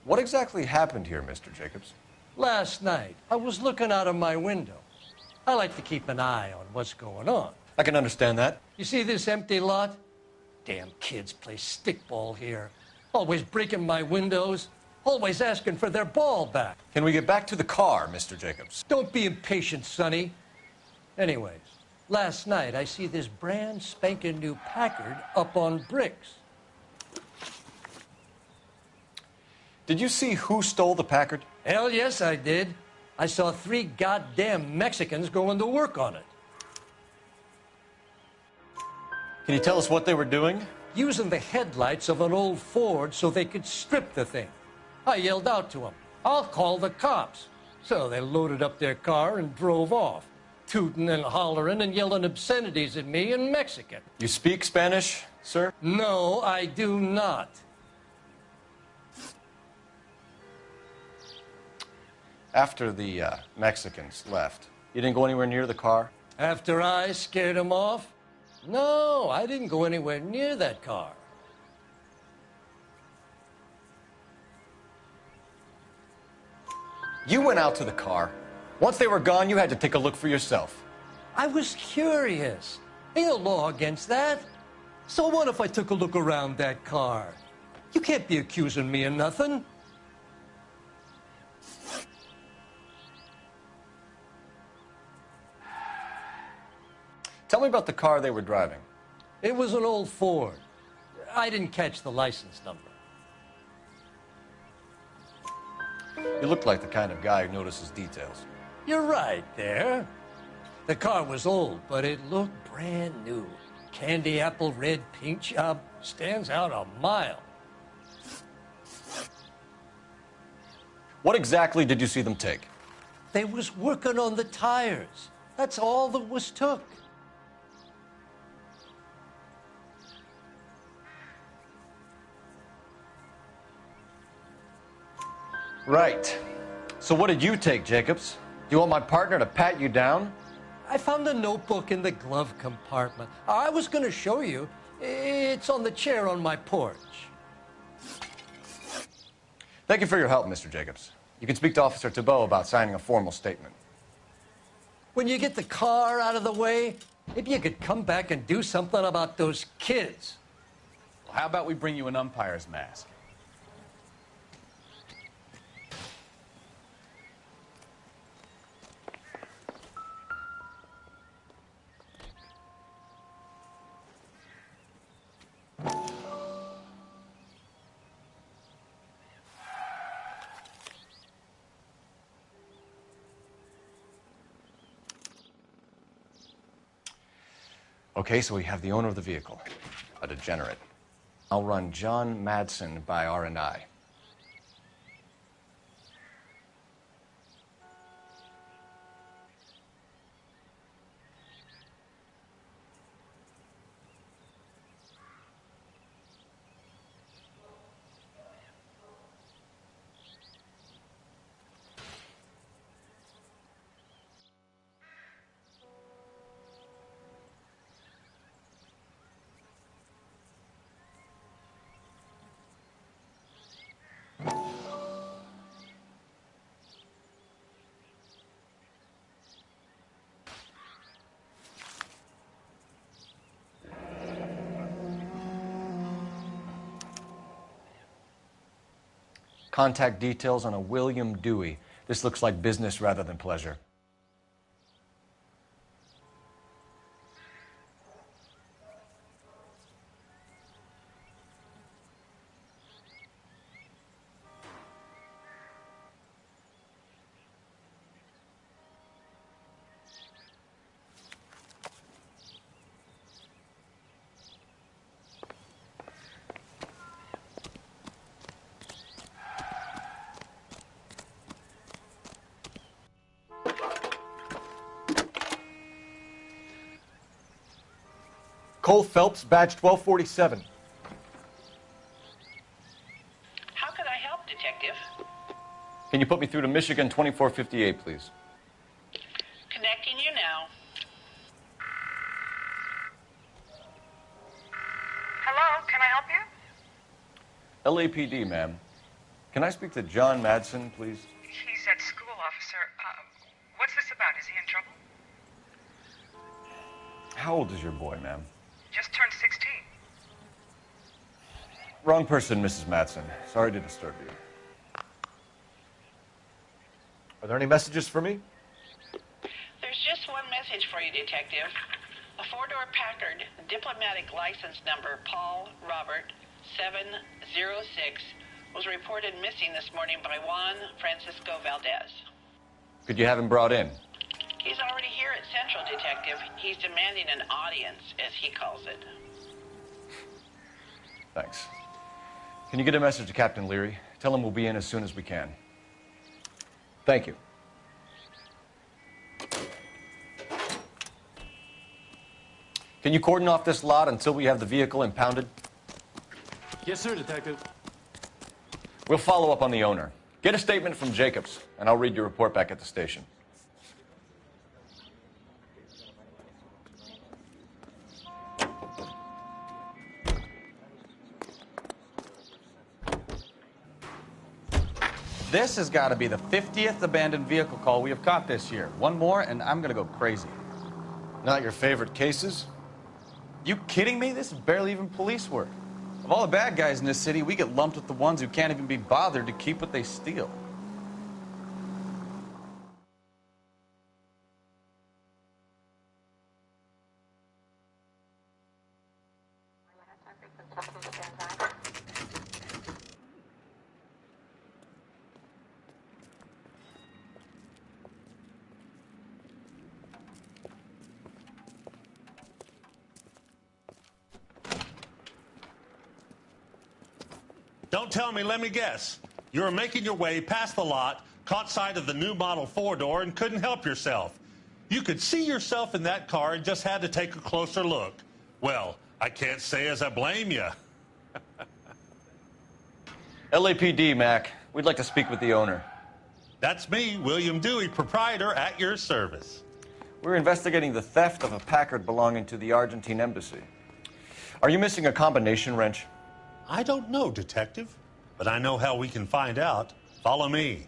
What exactly happened here, Mr. Jacobs? Last night, I was looking out of my window. I like to keep an eye on what's going on. I can understand that. You see this empty lot? Damn kids play stickball here. Always breaking my windows. Always asking for their ball back. Can we get back to the car, Mr. Jacobs? Don't be impatient, Sonny. Anyways, last night I see this brand spanking new Packard up on bricks. Did you see who stole the Packard? Hell yes, I did. I saw 3 goddamn Mexicans going to work on it. Can you tell us what they were doing? Using the headlights of an old Ford so they could strip the thing. I yelled out to them, "I'll call the cops." So they loaded up their car and drove off, tooting and hollering and yelling obscenities at me in Mexican. You speak Spanish, sir? No, I do not. After the Mexicans left, you didn't go anywhere near the car? After I scared them off? No, I didn't go anywhere near that car. You went out to the car. Once they were gone, you had to take a look for yourself. I was curious. Ain't no law against that. So what if I took a look around that car? You can't be accusing me of nothing. Tell me about the car they were driving. It was an old Ford. I didn't catch the license number. You look like the kind of guy who notices details. You're right there. The car was old, but it looked brand new. Candy apple red paint job stands out a mile. What exactly did you see them take? They was working on the tires. That's all that was took. Right. So what did you take, Jacobs? Do you want my partner to pat you down? I found a notebook in the glove compartment. I was going to show you. It's on the chair on my porch. Thank you for your help, Mr. Jacobs. You can speak to Officer Thibault about signing a formal statement. When you get the car out of the way, maybe you could come back and do something about those kids. Well, how about we bring you an umpire's mask? Okay, so we have the owner of the vehicle, a degenerate. I'll run John Madsen by R&I. Contact details on a William Dewey. This looks like business rather than pleasure. Cole Phelps, badge 1247. How can I help, Detective? Can you put me through to Michigan 2458, please? Connecting you now. Hello, can I help you? LAPD, ma'am. Can I speak to John Madsen, please? He's at school, officer. What's this about? Is he in trouble? How old is your boy, ma'am? Just turned 16. Wrong person, Mrs. Madsen. Sorry to disturb you. Are there any messages for me? There's just one message for you, Detective. A four-door Packard, diplomatic license number Paul Robert 706, was reported missing this morning by Juan Francisco Valdez. Could you have him brought in? He's already here at Central, Detective. He's demanding an audience, as he calls it. Thanks. Can you get a message to Captain Leary? Tell him we'll be in as soon as we can. Thank you. Can you cordon off this lot until we have the vehicle impounded? Yes, sir, Detective. We'll follow up on the owner. Get a statement from Jacobs, and I'll read your report back at the station. This has got to be the 50th abandoned vehicle call we have caught this year. One more, and I'm going to go crazy. Not your favorite cases? You kidding me? This is barely even police work. Of all the bad guys in this city, we get lumped with the ones who can't even be bothered to keep what they steal. Don't tell me, let me guess. You were making your way past the lot, caught sight of the new Model 4-door, and couldn't help yourself. You could see yourself in that car and just had to take a closer look. Well, I can't say as I blame you. LAPD, Mac. We'd like to speak with the owner. That's me, William Dewey, proprietor, at your service. We're investigating the theft of a Packard belonging to the Argentine embassy. Are you missing a combination wrench? I don't know, Detective, but I know how we can find out. Follow me.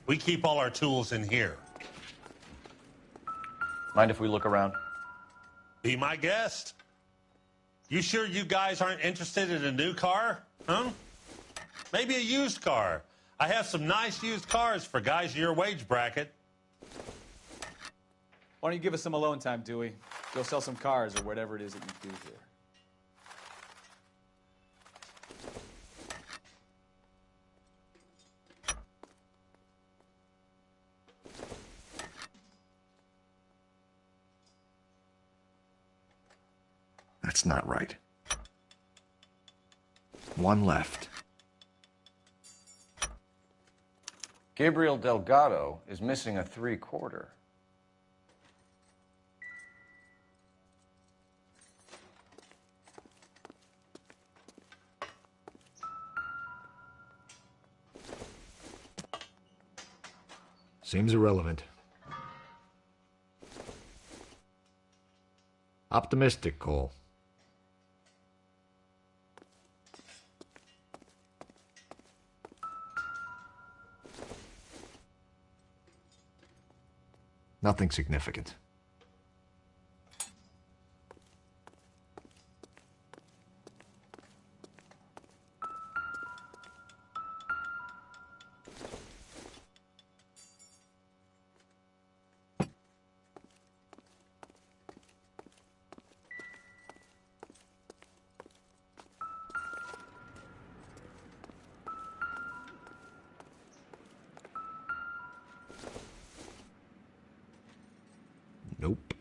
We keep all our tools in here. Mind if we look around? Be my guest. You sure you guys aren't interested in a new car? Huh? Maybe a used car. I have some nice used cars for guys in your wage bracket. Why don't you give us some alone time, Dewey? Go sell some cars or whatever it is that you do here. That's not right. One left. Gabriel Delgado is missing a 3/4. Seems irrelevant. Optimistic, Cole. Nothing significant. Nope.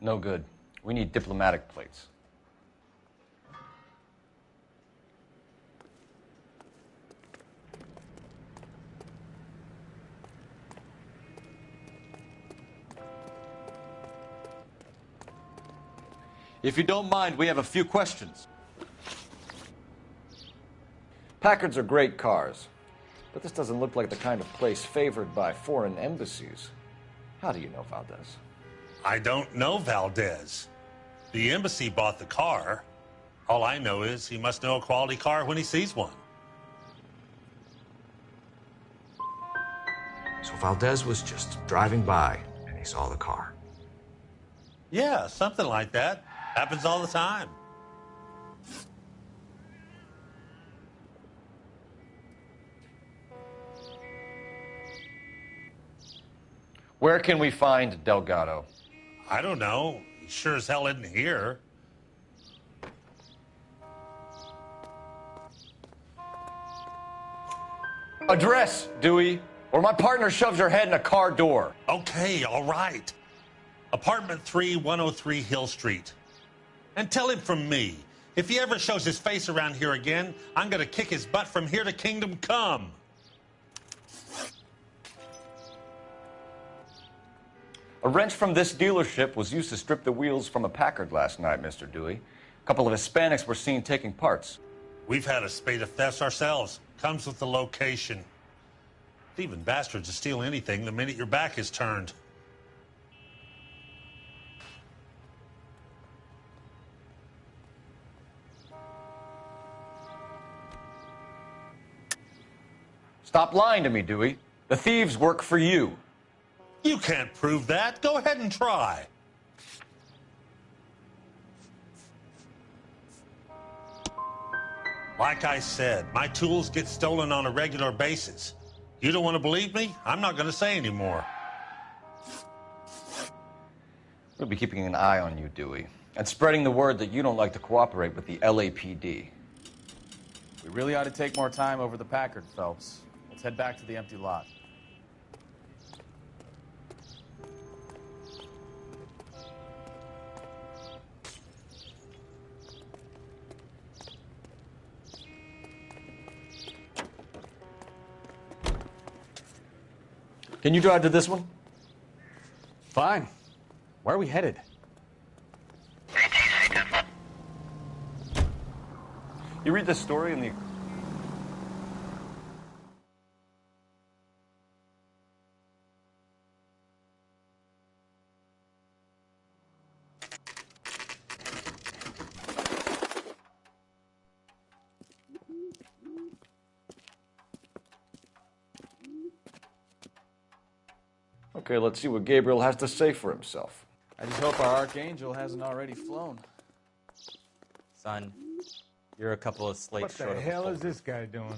No good. We need diplomatic plates. If you don't mind, we have a few questions. Packards are great cars, but this doesn't look like the kind of place favored by foreign embassies. How do you know Valdez? I don't know Valdez. The embassy bought the car. All I know is he must know a quality car when he sees one. So Valdez was just driving by and he saw the car. Yeah, something like that. Happens all the time. Where can we find Delgado? I don't know. He sure as hell isn't here. Address, Dewey, or my partner shoves her head in a car door. Okay, all right. Apartment 3, 103 Hill Street. And tell him from me, if he ever shows his face around here again, I'm gonna kick his butt from here to Kingdom Come. A wrench from this dealership was used to strip the wheels from a Packard last night, Mr. Dewey. A couple of Hispanics were seen taking parts. We've had a spate of thefts ourselves. Comes with the location. Thieving bastards will steal anything the minute your back is turned. Stop lying to me, Dewey. The thieves work for you. You can't prove that. Go ahead and try. Like I said, my tools get stolen on a regular basis. You don't want to believe me? I'm not going to say anymore. We'll be keeping an eye on you, Dewey, and spreading the word that you don't like to cooperate with the LAPD. We really ought to take more time over the Packard, Phelps. Let's head back to the empty lot. Can you drive to this one? Fine. Where are we headed? You read this story in the... Okay, let's see what Gabriel has to say for himself. I just hope our Archangel hasn't already flown. Son, you're a couple of slates short of What the hell is this guy doing?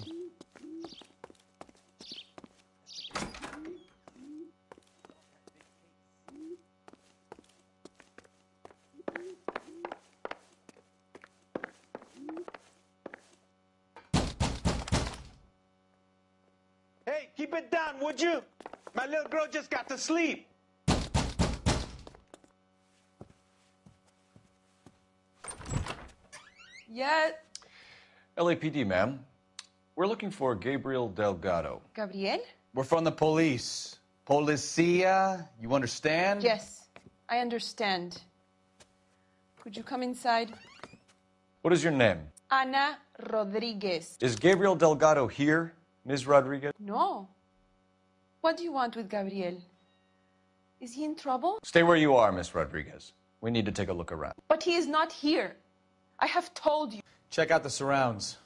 Hey, keep it down, would you? My little girl just got to sleep. Yet. LAPD, ma'am. We're looking for Gabriel Delgado. Gabriel? We're from the police. Policia, you understand? Yes, I understand. Could you come inside? What is your name? Ana Rodriguez. Is Gabriel Delgado here, Ms. Rodriguez? No. What do you want with Gabriel? Is he in trouble? Stay where you are, Ms. Rodriguez. We need to take a look around. But he is not here. I have told you. Check out the surrounds.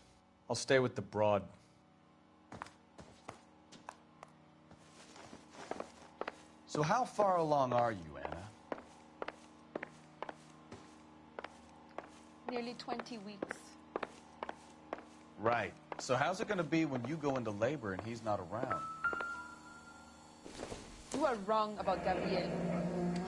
I'll stay with the broad. So how far along are you, Anna? Nearly 20 weeks. Right. So how's it going to be when you go into labor and he's not around? You are wrong about Gabriel.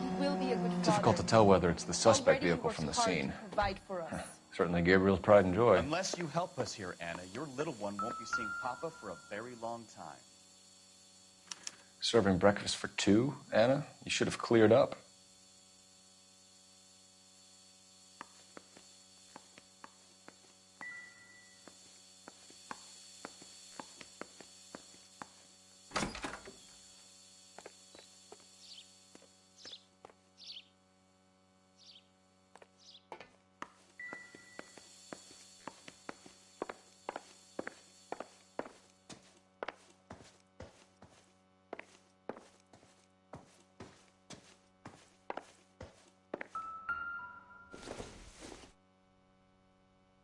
He will be a good father. Difficult to tell whether it's the suspect Already he vehicle works from the hard scene. to provide for us. Certainly Gabriel's pride and joy. Unless you help us here, Anna, your little one won't be seeing Papa for a very long time. Serving breakfast for two, Anna? You should have cleared up.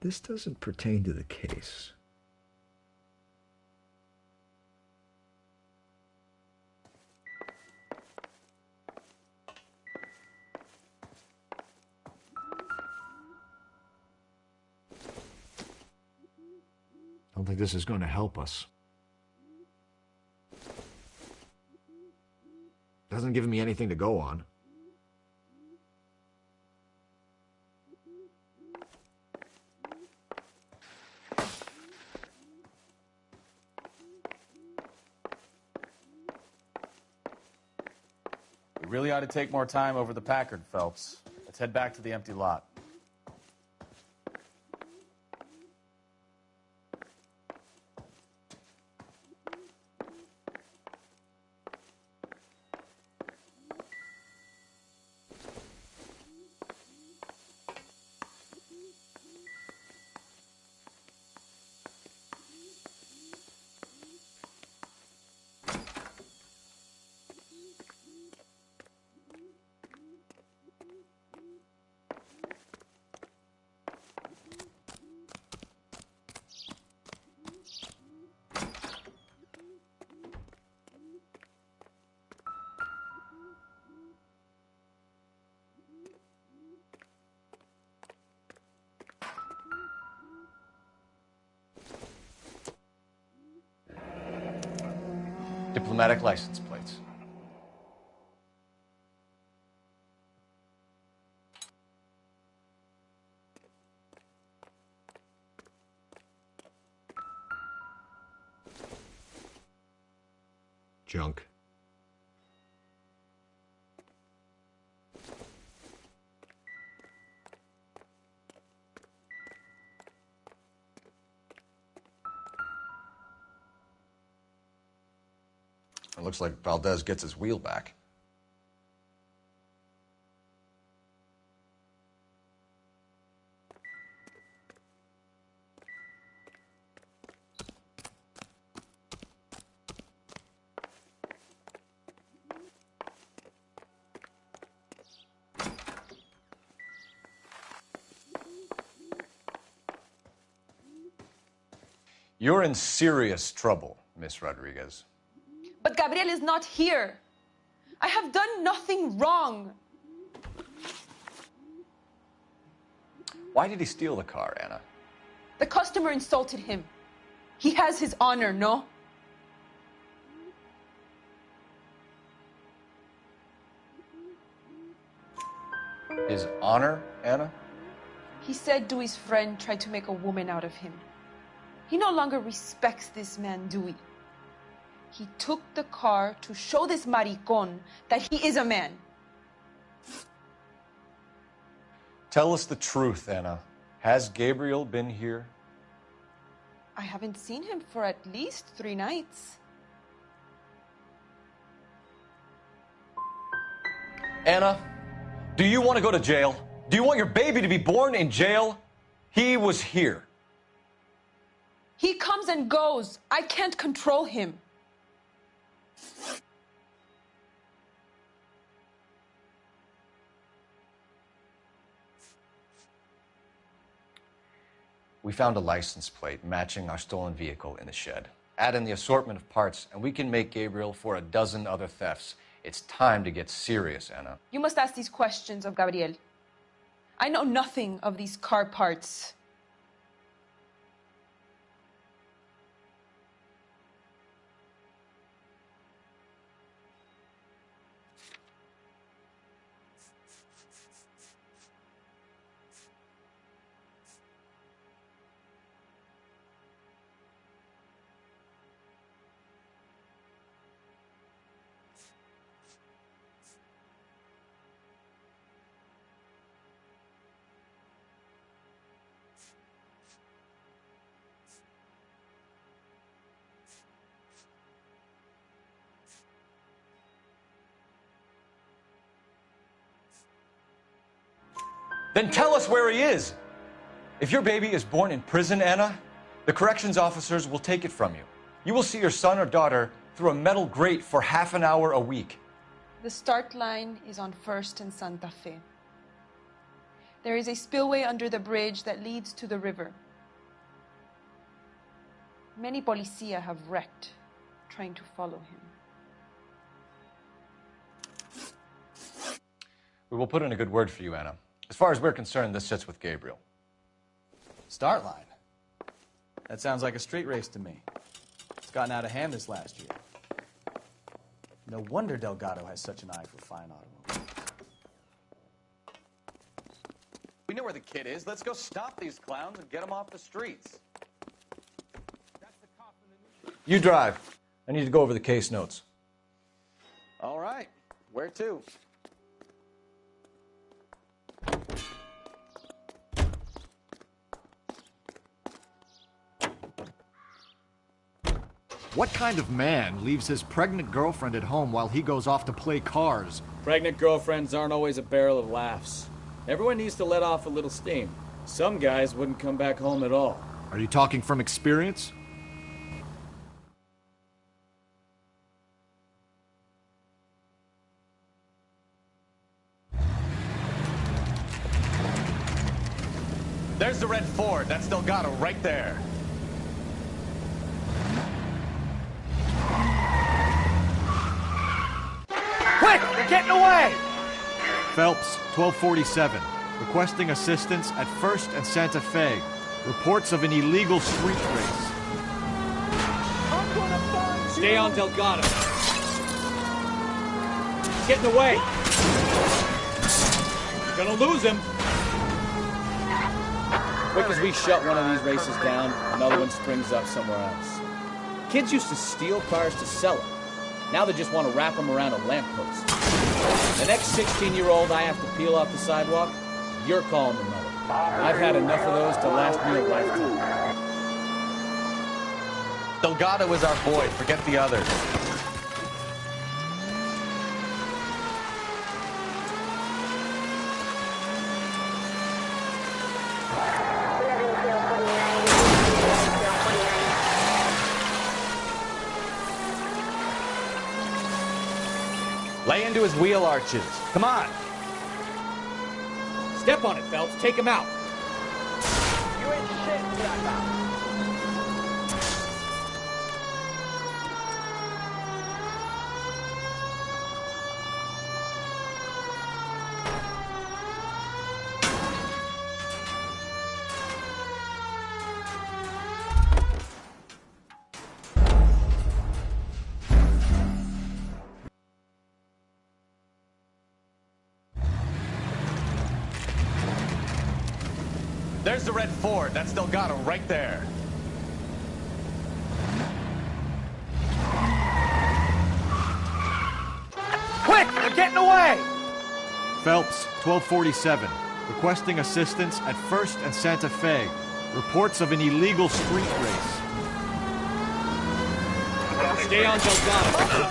This doesn't pertain to the case. don't think this is going to help us. Doesn't give me anything to go on. We really ought to take more time over the Packard, Phelps. Let's head back to the empty lot. Diplomatic license plates. Junk. It looks like Valdez gets his wheel back. You're in serious trouble, Miss Rodriguez. But Gabriel is not here. I have done nothing wrong. Why did he steal the car, Anna? The customer insulted him. He has his honor, no? His honor, Anna? He said Dewey's friend tried to make a woman out of him. He no longer respects this man, Dewey. He took the car to show this maricon that he is a man. Tell us the truth, Anna. Has Gabriel been here? I haven't seen him for at least 3 nights. Anna, do you want to go to jail? Do you want your baby to be born in jail? He was here. He comes and goes. I can't control him. We found a license plate matching our stolen vehicle in the shed. Add in the assortment of parts, and we can make Gabriel for a dozen other thefts. It's time to get serious, Anna. You must ask these questions of Gabriel. I know nothing of these car parts. Then tell us where he is. If your baby is born in prison, Anna, the corrections officers will take it from you. You will see your son or daughter through a metal grate for half an hour a week. The start line is on 1st and Santa Fe. There is a spillway under the bridge that leads to the river. Many policia have wrecked trying to follow him. We will put in a good word for you, Anna. As far as we're concerned, this sits with Gabriel. Start line. That sounds like a street race to me. It's gotten out of hand this last year. No wonder Delgado has such an eye for fine automobiles. We know where the kid is. Let's go stop these clowns and get them off the streets. You drive. I need to go over the case notes. All right. Where to? What kind of man leaves his pregnant girlfriend at home while he goes off to play cars? Pregnant girlfriends aren't always a barrel of laughs. Everyone needs to let off a little steam. Some guys wouldn't come back home at all. Are you talking from experience? There's the red Ford. That's Delgado right there. Quick! They're getting away! Phelps, 1247. Requesting assistance at 1st and Santa Fe. Reports of an illegal street race. Stay on Delgado. Getting away. Gonna lose him. Quick as we shut one of these races down, another one springs up somewhere else. Kids used to steal cars to sell them. Now they just want to wrap them around a lamppost. The next 16-year-old I have to peel off the sidewalk, you're calling the mother. I've had enough of those to last me a lifetime. Delgado is our boy. Forget the others. Lay into his wheel arches. Come on. Step on it, Phelps. Take him out. You ain't shit, Blackout. There's the red Ford. That's Delgado right there. Quick! They're getting away! Phelps, 1247. Requesting assistance at 1st and Santa Fe. Reports of an illegal street race. Stay on Delgado.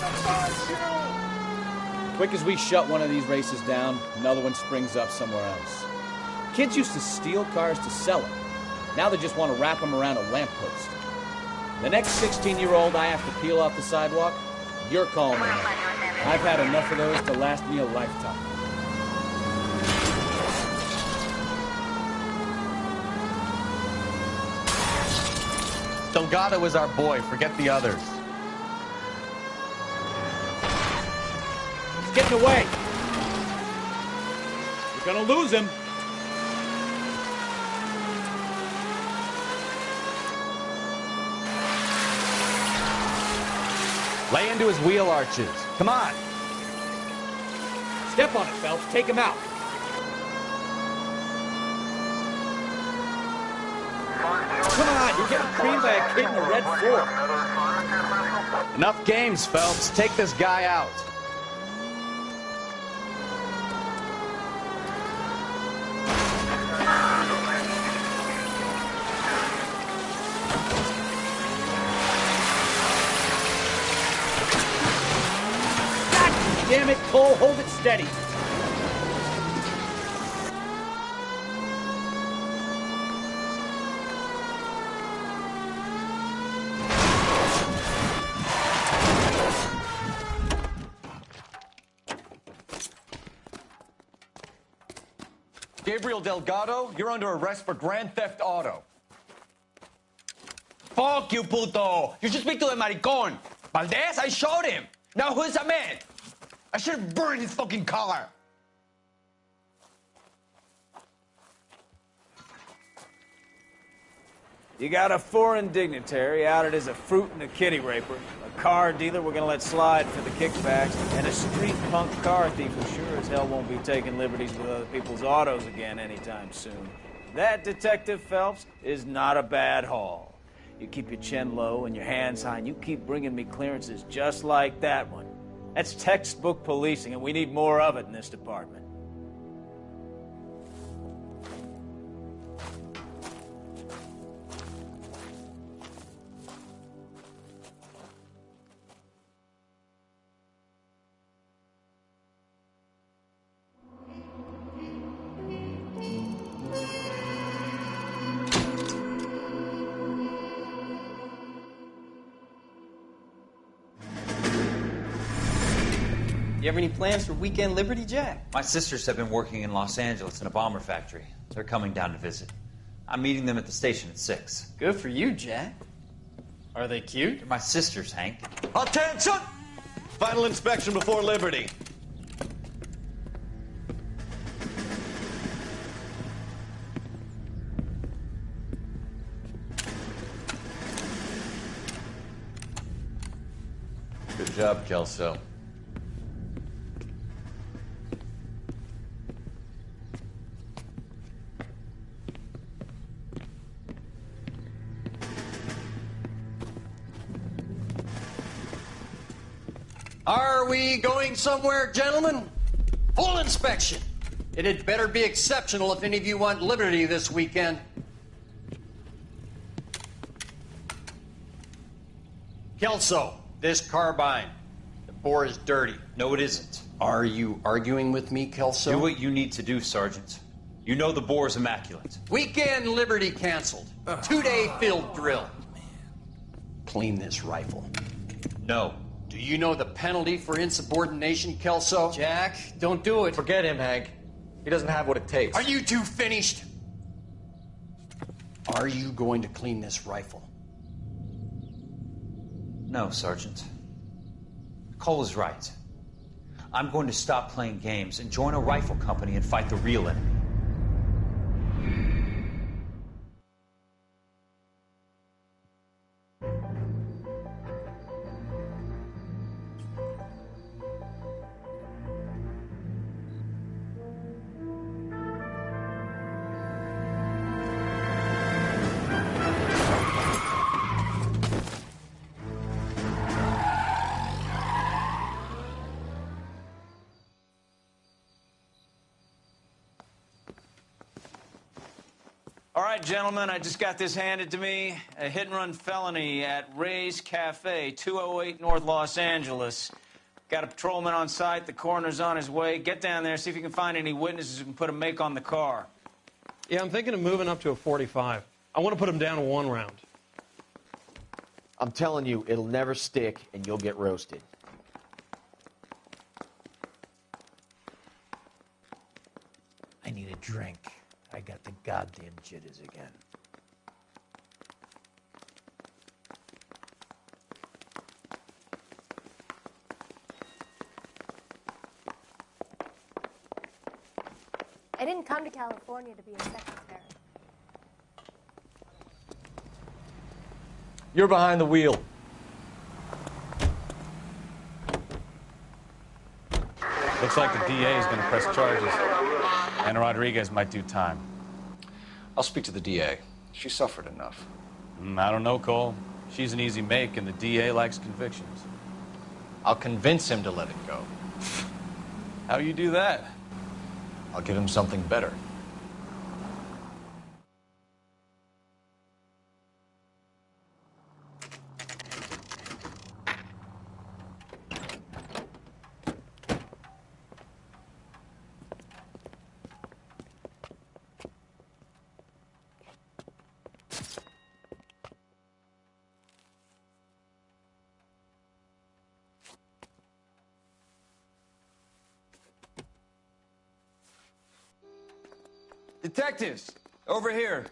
Quick as we shut one of these races down, another one springs up somewhere else. Kids used to steal cars to sell them. Now they just want to wrap them around a lamppost. The next 16-year-old I have to peel off the sidewalk, you're calling me. I've had enough of those to last me a lifetime. Delgado is our boy. Forget the others. He's getting away. You're gonna lose him. Lay into his wheel arches. Come on. Step on it, Phelps. Take him out. Come on, you're getting creamed by a kid in a red Ford. Enough games, Phelps. Take this guy out. Damn it, Cole, hold it steady. Gabriel Delgado, you're under arrest for Grand Theft Auto. Fuck you, puto! You should speak to the maricón. Valdez, I showed him. Now who's a man? I should have burned his fucking car. You got a foreign dignitary outed as a fruit and a kitty raper, a car dealer we're gonna let slide for the kickbacks, and a street punk car thief who sure as hell won't be taking liberties with other people's autos again anytime soon. That, Detective Phelps, is not a bad haul. You keep your chin low and your hands high, and you keep bringing me clearances just like that one. That's textbook policing, and we need more of it in this department. You have any plans for weekend Liberty, Jack? My sisters have been working in Los Angeles in a bomber factory. They're coming down to visit. I'm meeting them at the station at 6. Good for you, Jack. Are they cute? They're my sisters, Hank. Attention! Final inspection before Liberty. Good job, Kelso. Are we going somewhere, gentlemen? Full inspection. It had better be exceptional if any of you want liberty this weekend. Kelso, this carbine. The bore is dirty. No, it isn't. Are you arguing with me, Kelso? Do what you need to do, Sergeant. You know the bore's immaculate. Weekend liberty canceled. 2-day field drill. Clean this rifle. No. Do you know the penalty for insubordination, Kelso? Jack, don't do it. Forget him, Hank. He doesn't have what it takes. Are you two finished? Are you going to clean this rifle? No, Sergeant. Cole is right. I'm going to stop playing games and join a rifle company and fight the real enemy. All right, gentlemen, I just got this handed to me. A hit-and-run felony at Ray's Cafe, 208 North Los Angeles. Got a patrolman on site. The coroner's on his way. Get down there, see if you can find any witnesses who can put a make on the car. Yeah, I'm thinking of moving up to a 45. I want to put him down to 1 round. I'm telling you, it'll never stick, and you'll get roasted. I need a drink. I got the goddamn jitters again. I didn't come to California to be a secretary. You're behind the wheel. Looks like the DA is going to press charges. And Rodriguez might do time. I'll speak to the DA. She suffered enough. I don't know, Cole. She's an easy make, and the DA likes convictions. I'll convince him to let it go. How do you do that? I'll give him something better. Detectives, over here.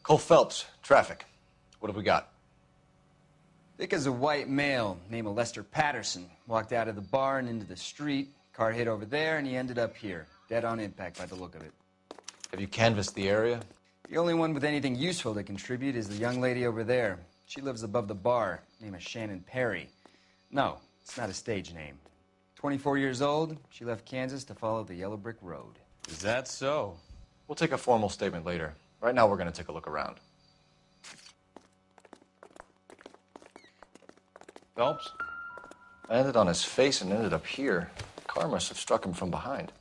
Cole Phelps, traffic. What have we got? Thick as a white male, name of Lester Patterson. Walked out of the bar and into the street. Car hit over there, and he ended up here. Dead on impact by the look of it. Have you canvassed the area? The only one with anything useful to contribute is the young lady over there. She lives above the bar. Name is Shannon Perry. No, it's not a stage name. 24 years old, she left Kansas to follow the Yellow Brick Road. Is that so? We'll take a formal statement later. Right now, we're going to take a look around. Phelps? Landed on his face and ended up here. The car must have struck him from behind.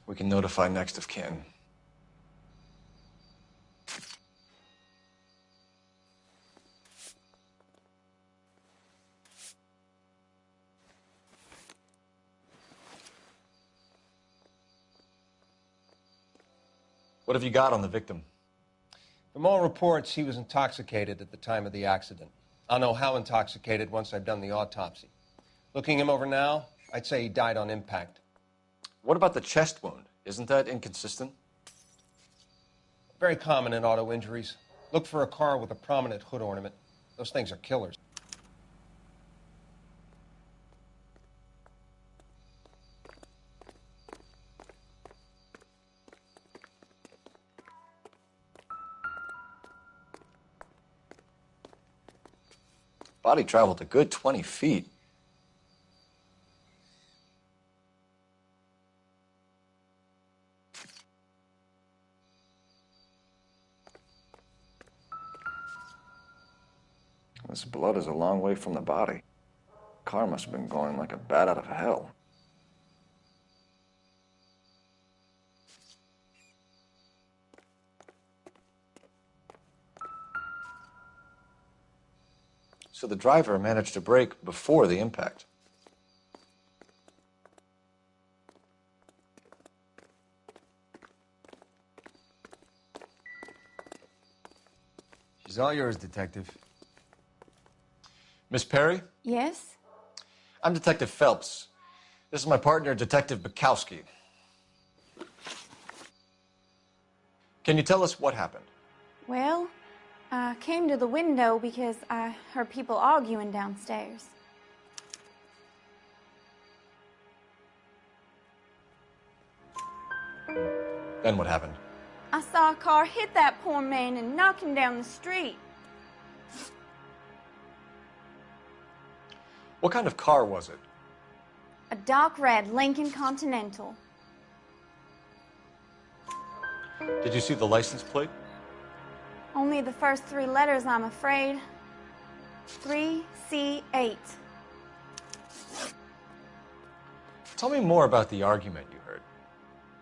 We can notify next of kin. What have you got on the victim? From all reports, he was intoxicated at the time of the accident. I'll know how intoxicated once I've done the autopsy. Looking him over now, I'd say he died on impact. What about the chest wound? Isn't that inconsistent? Very common in auto injuries. Look for a car with a prominent hood ornament. Those things are killers. Body traveled a good 20 feet. This blood is a long way from the body. Car must have been going like a bat out of hell. So the driver managed to brake before the impact. She's all yours, Detective. Miss Perry? Yes? I'm Detective Phelps. This is my partner, Detective Bukowski. Can you tell us what happened? Well, I came to the window because I heard people arguing downstairs. Then what happened? I saw a car hit that poor man and knock him down the street. What kind of car was it? A dark red Lincoln Continental. Did you see the license plate? Only the first 3 letters, I'm afraid. 3C8. Tell me more about the argument you heard.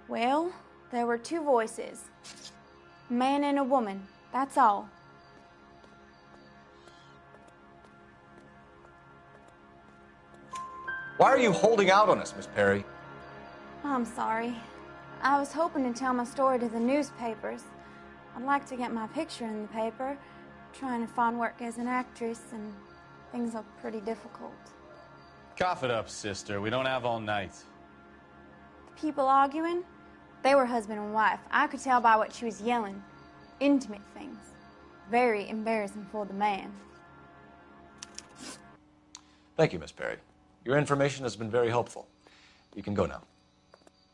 Well, there were 2 voices. A man and a woman, that's all. Why are you holding out on us, Miss Perry? I'm sorry. I was hoping to tell my story to the newspapers. I'd like to get my picture in the paper. Trying to find work as an actress, and things are pretty difficult. Cough it up, sister. We don't have all night. The people arguing, they were husband and wife. I could tell by what she was yelling. Intimate things. Very embarrassing for the man. Thank you, Miss Perry. Your information has been very helpful. You can go now.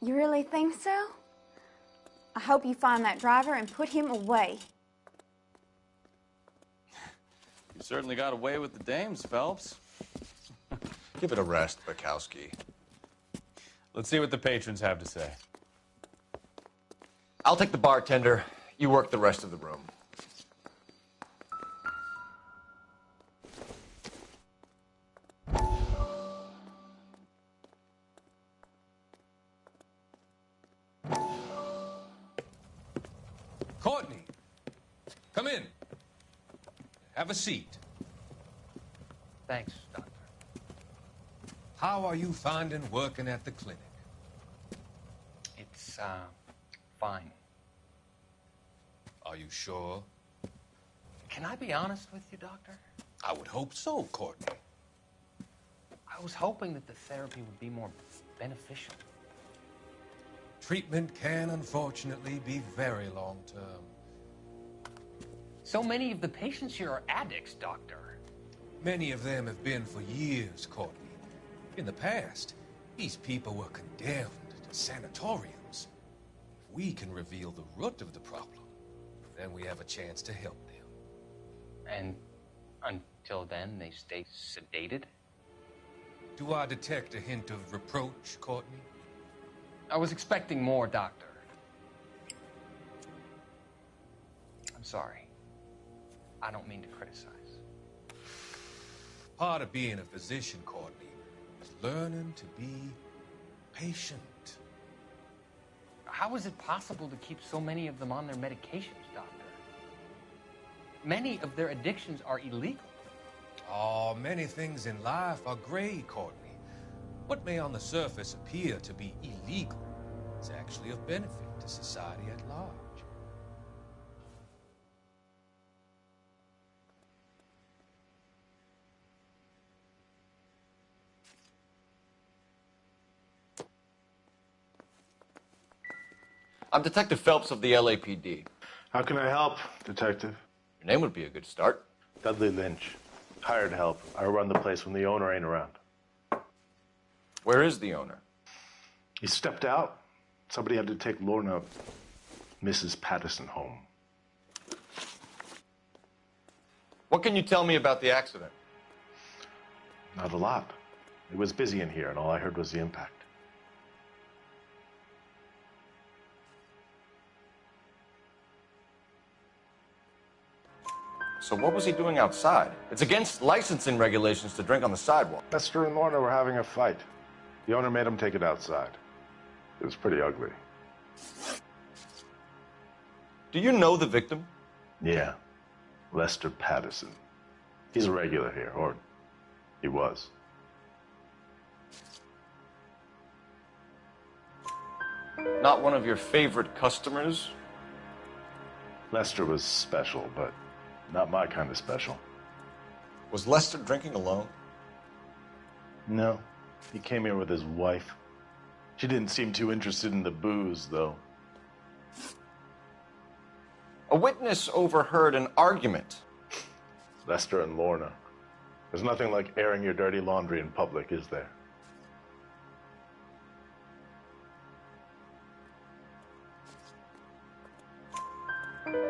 You really think so? I hope you find that driver and put him away. You certainly got away with the dames, Phelps. Give it a rest, Bukowski. Let's see what the patrons have to say. I'll take the bartender. You work the rest of the room. Courtney, come in. Have a seat. Thanks, Doctor. How are you finding working at the clinic? It's, fine. Are you sure? Can I be honest with you, Doctor? I would hope so, Courtney. I was hoping that the therapy would be more beneficial. Treatment can, unfortunately, be very long-term. So many of the patients here are addicts, Doctor. Many of them have been for years, Courtney. In the past, these people were condemned to sanatoriums. If we can reveal the root of the problem, then we have a chance to help them. And until then, they stay sedated? Do I detect a hint of reproach, Courtney? I was expecting more, Doctor. I'm sorry. I don't mean to criticize. Part of being a physician, Courtney, is learning to be patient. How is it possible to keep so many of them on their medications, Doctor? Many of their addictions are illegal. Oh, many things in life are gray, Courtney. What may on the surface appear to be illegal is actually of benefit to society at large. I'm Detective Phelps of the LAPD. How can I help, Detective? Your name would be a good start. Dudley Lynch. Hired help. I run the place when the owner ain't around. Where is the owner? He stepped out. Somebody had to take Lorna, Mrs. Patterson, home. What can you tell me about the accident? Not a lot. It was busy in here, and all I heard was the impact. So what was he doing outside? It's against licensing regulations to drink on the sidewalk. Lester and Lorna were having a fight. The owner made him take it outside. It was pretty ugly. Do you know the victim? Yeah. Lester Patterson. He's a regular here, or he was. Not one of your favorite customers? Lester was special, but not my kind of special. Was Lester drinking alone? No. He came here with his wife. She didn't seem too interested in the booze, though. A witness overheard an argument. Lester and Lorna. There's nothing like airing your dirty laundry in public, is there?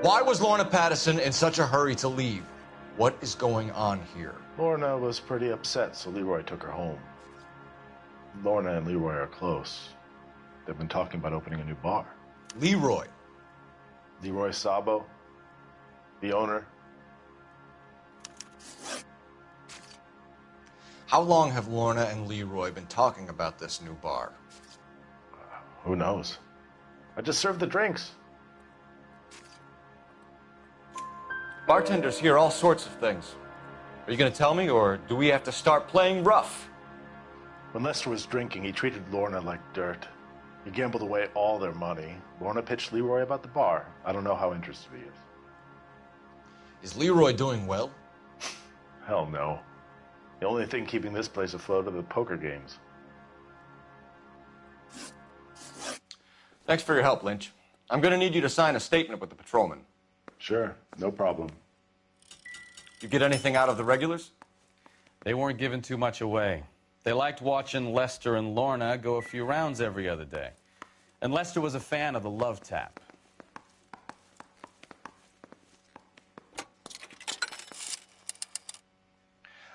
Why was Lorna Patterson in such a hurry to leave? What is going on here? Lorna was pretty upset, so Leroy took her home. Lorna and Leroy are close. They've been talking about opening a new bar. Leroy? Leroy Sabo, the owner. How long have Lorna and Leroy been talking about this new bar? Who knows? I just served the drinks. Bartenders hear all sorts of things. Are you going to tell me, or do we have to start playing rough? When Lester was drinking, he treated Lorna like dirt. He gambled away all their money. Lorna pitched Leroy about the bar. I don't know how interested he is. Is Leroy doing well? Hell no. The only thing keeping this place afloat are the poker games. Thanks for your help, Lynch. I'm going to need you to sign a statement with the patrolman. Sure, no problem. You get anything out of the regulars? They weren't giving too much away. They liked watching Lester and Lorna go a few rounds every other day. And Lester was a fan of the love tap.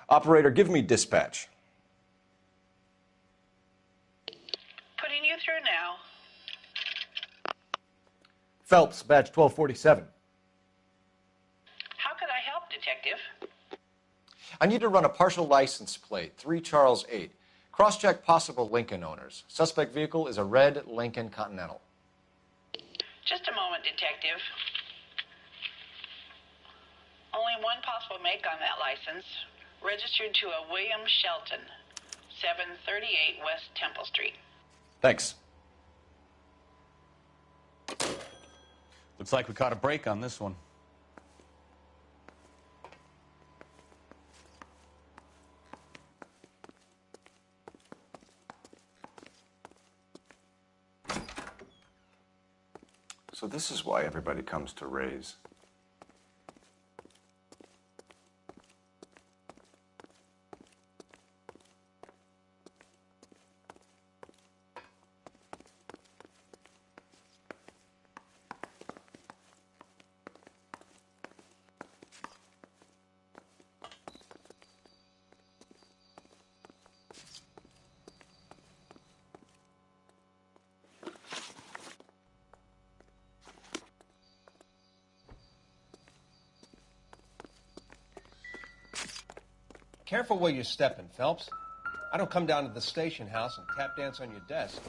Operator, give me dispatch. Putting you through now. Phelps, badge 1247. How could I help, Detective? I need to run a partial license plate, 3 Charles 8. Cross-check possible Lincoln owners. Suspect vehicle is a red Lincoln Continental. Just a moment, Detective. Only one possible make on that license. Registered to a William Shelton, 738 West Temple Street. Thanks. Looks like we caught a break on this one. So this is why everybody comes to Ray's. Careful where you're stepping, Phelps. I don't come down to the station house and tap dance on your desk.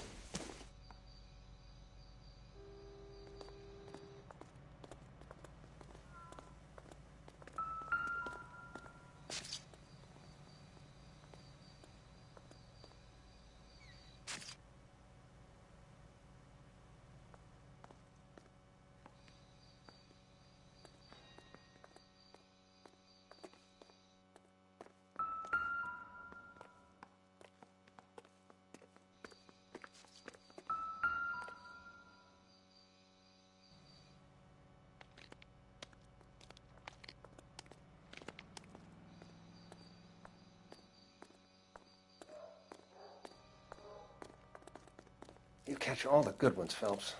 You catch all the good ones, Phelps.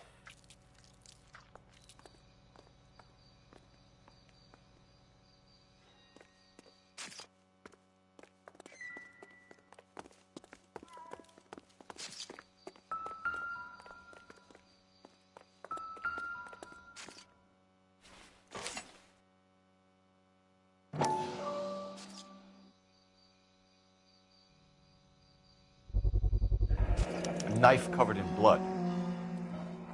A knife covered in blood.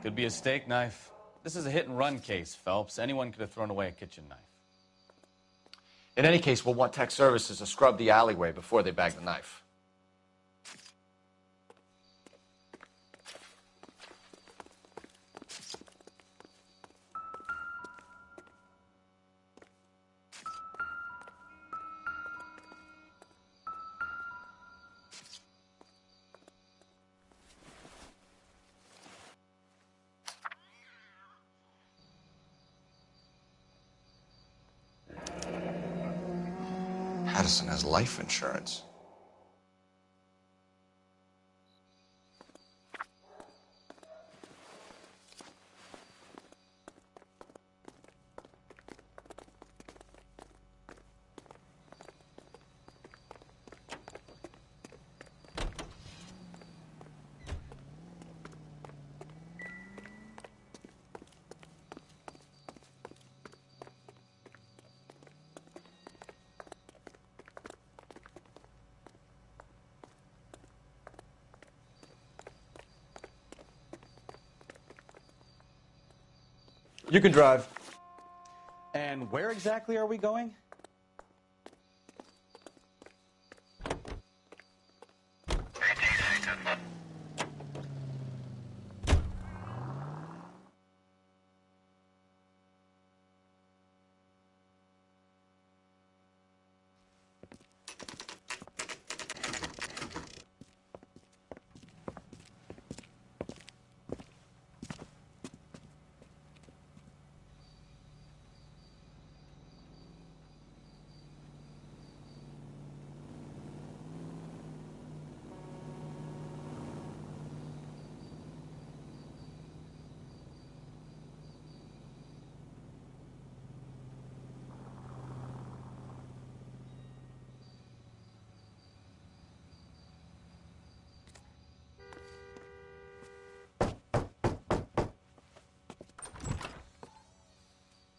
Could be a steak knife. This is a hit-and-run case, Phelps. Anyone could have thrown away a kitchen knife. In any case, we'll want tech services to scrub the alleyway before they bag the knife. Addison has life insurance. You can drive. And where exactly are we going?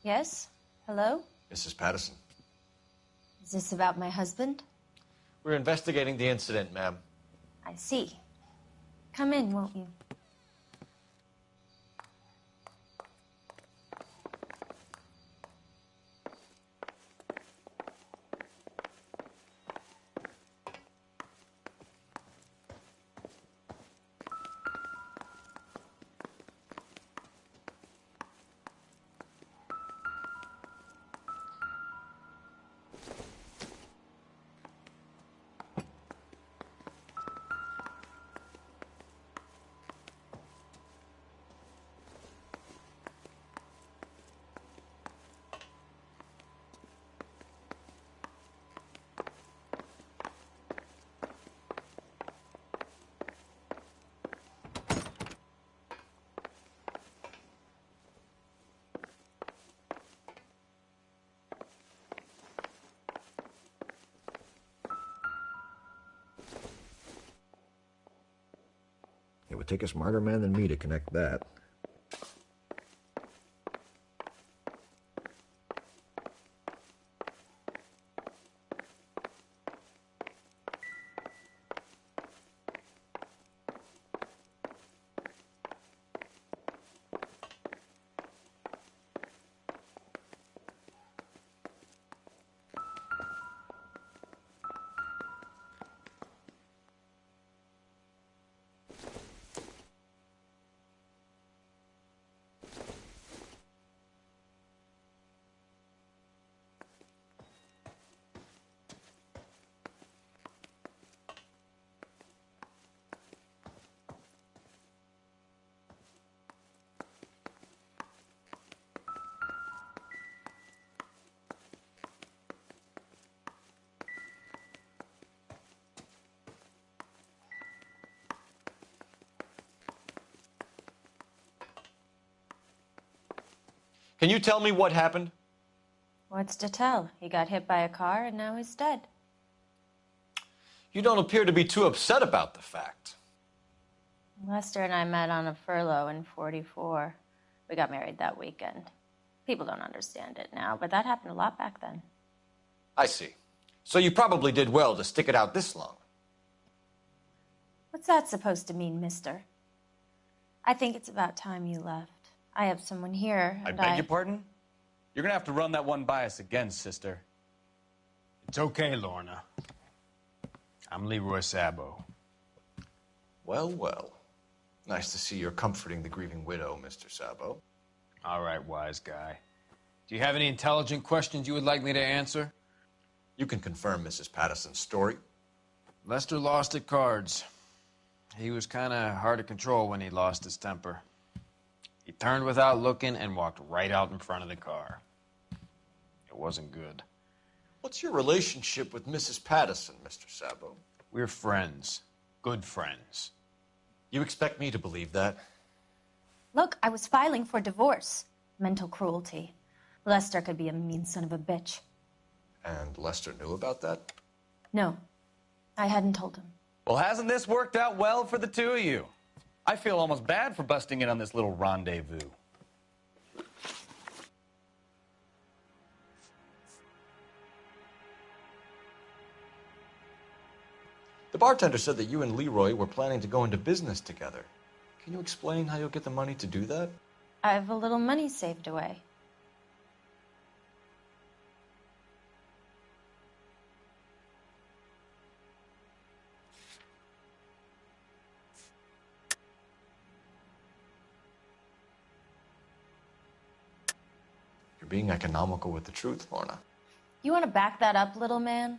Yes? Hello? Mrs. Patterson. Is this about my husband? We're investigating the incident, ma'am. I see. Come in, won't you? It would take a smarter man than me to connect that. Can you tell me what happened? What's to tell? He got hit by a car and now he's dead. You don't appear to be too upset about the fact. Lester and I met on a furlough in '44. We got married that weekend. People don't understand it now, but that happened a lot back then. I see. So you probably did well to stick it out this long. What's that supposed to mean, mister? I think it's about time you left. I have someone here, I and beg your pardon? You're gonna have to run that one by us again, sister. It's okay, Lorna. I'm Leroy Sabo. Well, well. Nice to see you're comforting the grieving widow, Mr. Sabo. All right, wise guy. Do you have any intelligent questions you would like me to answer? You can confirm Mrs. Patterson's story. Lester lost at cards. He was kind of hard to control when he lost his temper. He turned without looking and walked right out in front of the car. It wasn't good. What's your relationship with Mrs. Patterson, Mr. Sabo? We're friends. Good friends. You expect me to believe that? Look, I was filing for divorce. Mental cruelty. Lester could be a mean son of a bitch. And Lester knew about that? No, I hadn't told him. Well, hasn't this worked out well for the two of you? I feel almost bad for busting in on this little rendezvous. The bartender said that you and Leroy were planning to go into business together. Can you explain how you'll get the money to do that? I have a little money saved away. You're being economical with the truth, Lorna. You want to back that up, little man?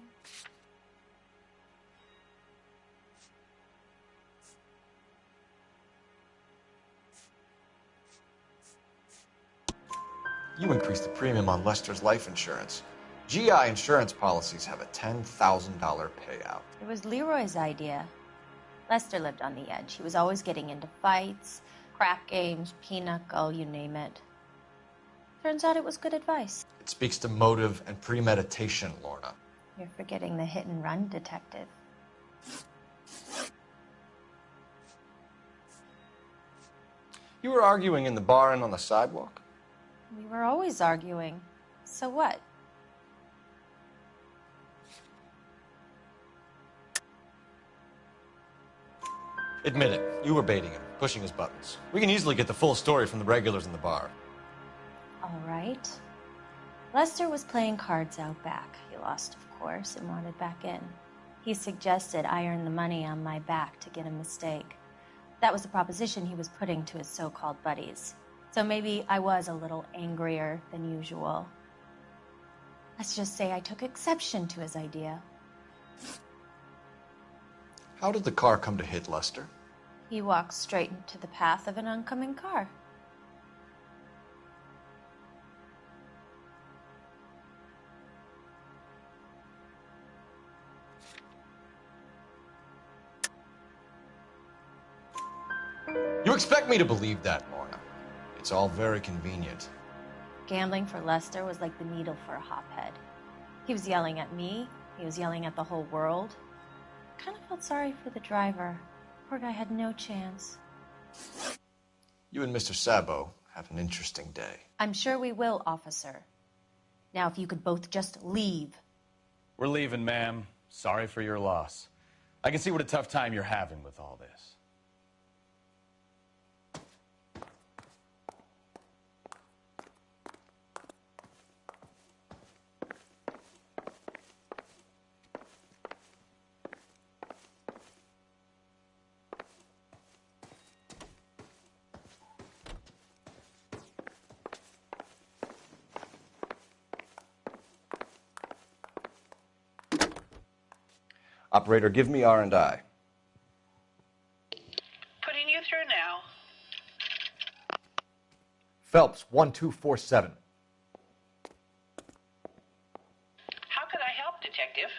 You increased the premium on Lester's life insurance. GI insurance policies have a $10,000 payout. It was Leroy's idea. Lester lived on the edge. He was always getting into fights, crack games, pinochle, you name it. Turns out it was good advice. It speaks to motive and premeditation, Lorna. You're forgetting the hit and run detective. You were arguing in the bar and on the sidewalk? We were always arguing. So what? Admit it, you were baiting him, pushing his buttons. We can easily get the full story from the regulars in the bar. All right. Lester was playing cards out back. He lost, of course, and wanted back in. He suggested I earn the money on my back to get a mistake. That was the proposition he was putting to his so-called buddies. So maybe I was a little angrier than usual. Let's just say I took exception to his idea. How did the car come to hit Lester? He walked straight into the path of an oncoming car. You expect me to believe that, Lorna? It's all very convenient. Gambling for Lester was like the needle for a hophead. He was yelling at me. He was yelling at the whole world. I kind of felt sorry for the driver. Poor guy had no chance. You and Mr. Sabo have an interesting day. I'm sure we will, officer. Now, if you could both just leave. We're leaving, ma'am. Sorry for your loss. I can see what a tough time you're having with all this. Operator, give me R&I. Putting you through now. Phelps, 1247. How could I help, Detective?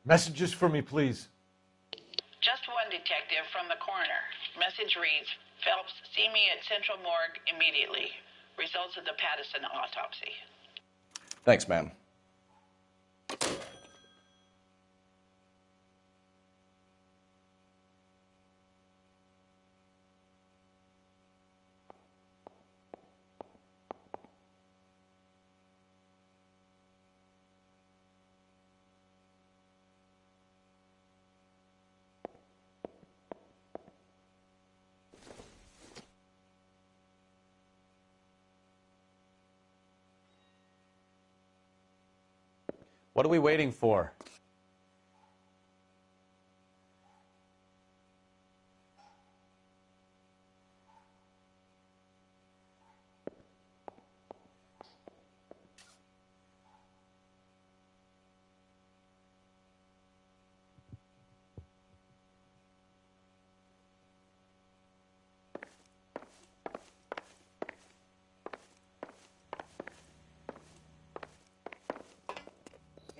Messages for me, please. Just one detective from the coroner. Message reads, Phelps, see me at Central Morgue immediately. Results of the Pattison autopsy. Thanks, ma'am. What are we waiting for?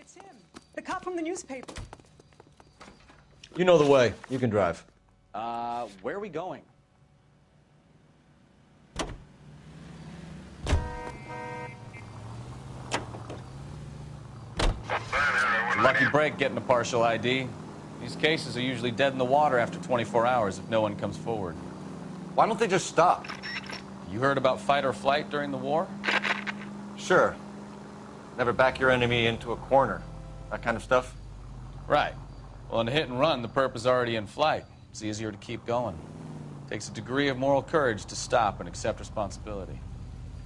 It's him, the cop from the newspaper. You know the way. You can drive. Where are we going? Lucky break getting a partial ID. These cases are usually dead in the water after 24 hours if no one comes forward. Why don't they just stop? You heard about fight or flight during the war? Sure. Never back your enemy into a corner. That kind of stuff? Right. Well, in a hit and run, the perp is already in flight. It's easier to keep going. Takes a degree of moral courage to stop and accept responsibility.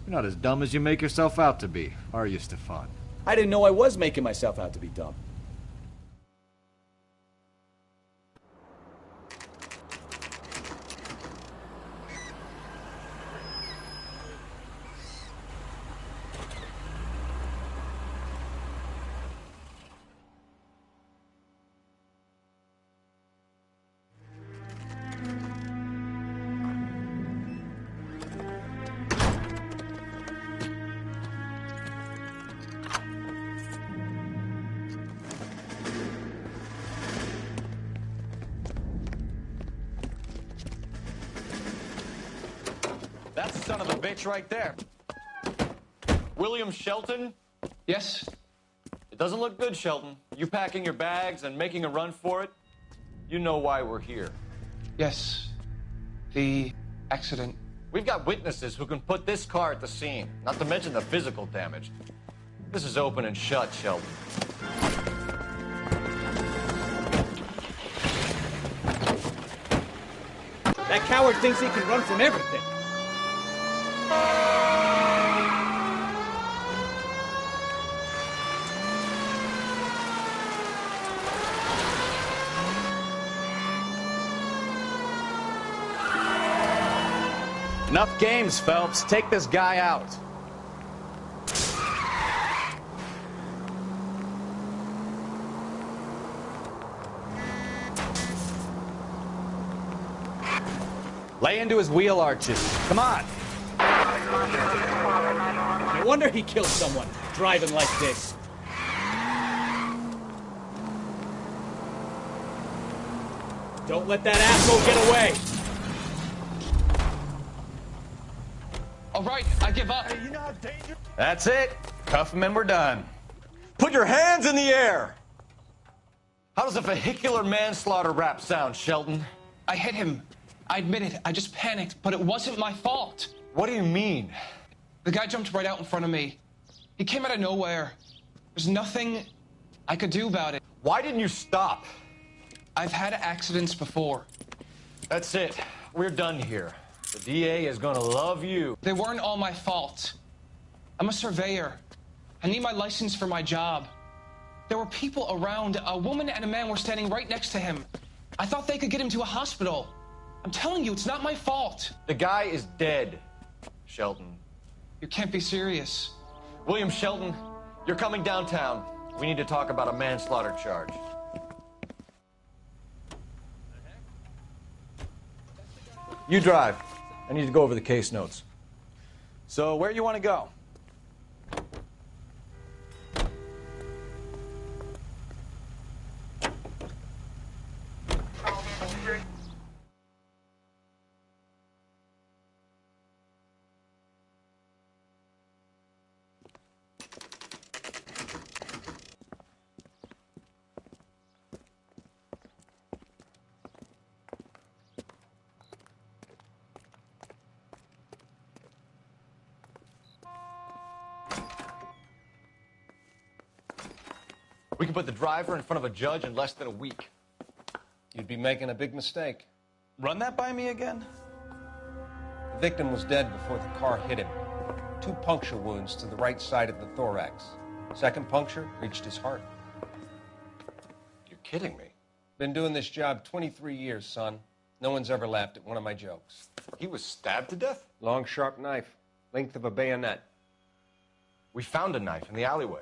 You're not as dumb as you make yourself out to be, are you, Stefan? I didn't know I was making myself out to be dumb. That's the son of a bitch right there. William Shelton? Yes? It doesn't look good, Shelton. You packing your bags and making a run for it? You know why we're here. Yes. The accident. We've got witnesses who can put this car at the scene, not to mention the physical damage. This is open and shut, Shelton. That coward thinks he can run from everything. Enough games, Phelps. Take this guy out. Lay into his wheel arches. Come on. No wonder he killed someone, driving like this. Don't let that asshole get away. All right, I give up. Hey, you know how dangerous... That's it. Cuff him and we're done. Put your hands in the air. How does a vehicular manslaughter rap sound, Shelton? I hit him. I admit it. I just panicked, but it wasn't my fault. What do you mean? The guy jumped right out in front of me. He came out of nowhere. There's nothing I could do about it. Why didn't you stop? I've had accidents before. That's it. We're done here. The DA is gonna love you. They weren't all my fault. I'm a surveyor. I need my license for my job. There were people around. A woman and a man were standing right next to him. I thought they could get him to a hospital. I'm telling you, it's not my fault. The guy is dead, Shelton. You can't be serious. William Shelton, you're coming downtown. We need to talk about a manslaughter charge. You drive. I need to go over the case notes. So, where you want to go? We can put the driver in front of a judge in less than a week. You'd be making a big mistake. Run that by me again? The victim was dead before the car hit him. 2 puncture wounds to the right side of the thorax. Second puncture reached his heart. You're kidding me. Been doing this job 23 years, son. No one's ever laughed at one of my jokes. He was stabbed to death? Long, sharp knife. Length of a bayonet. We found a knife in the alleyway.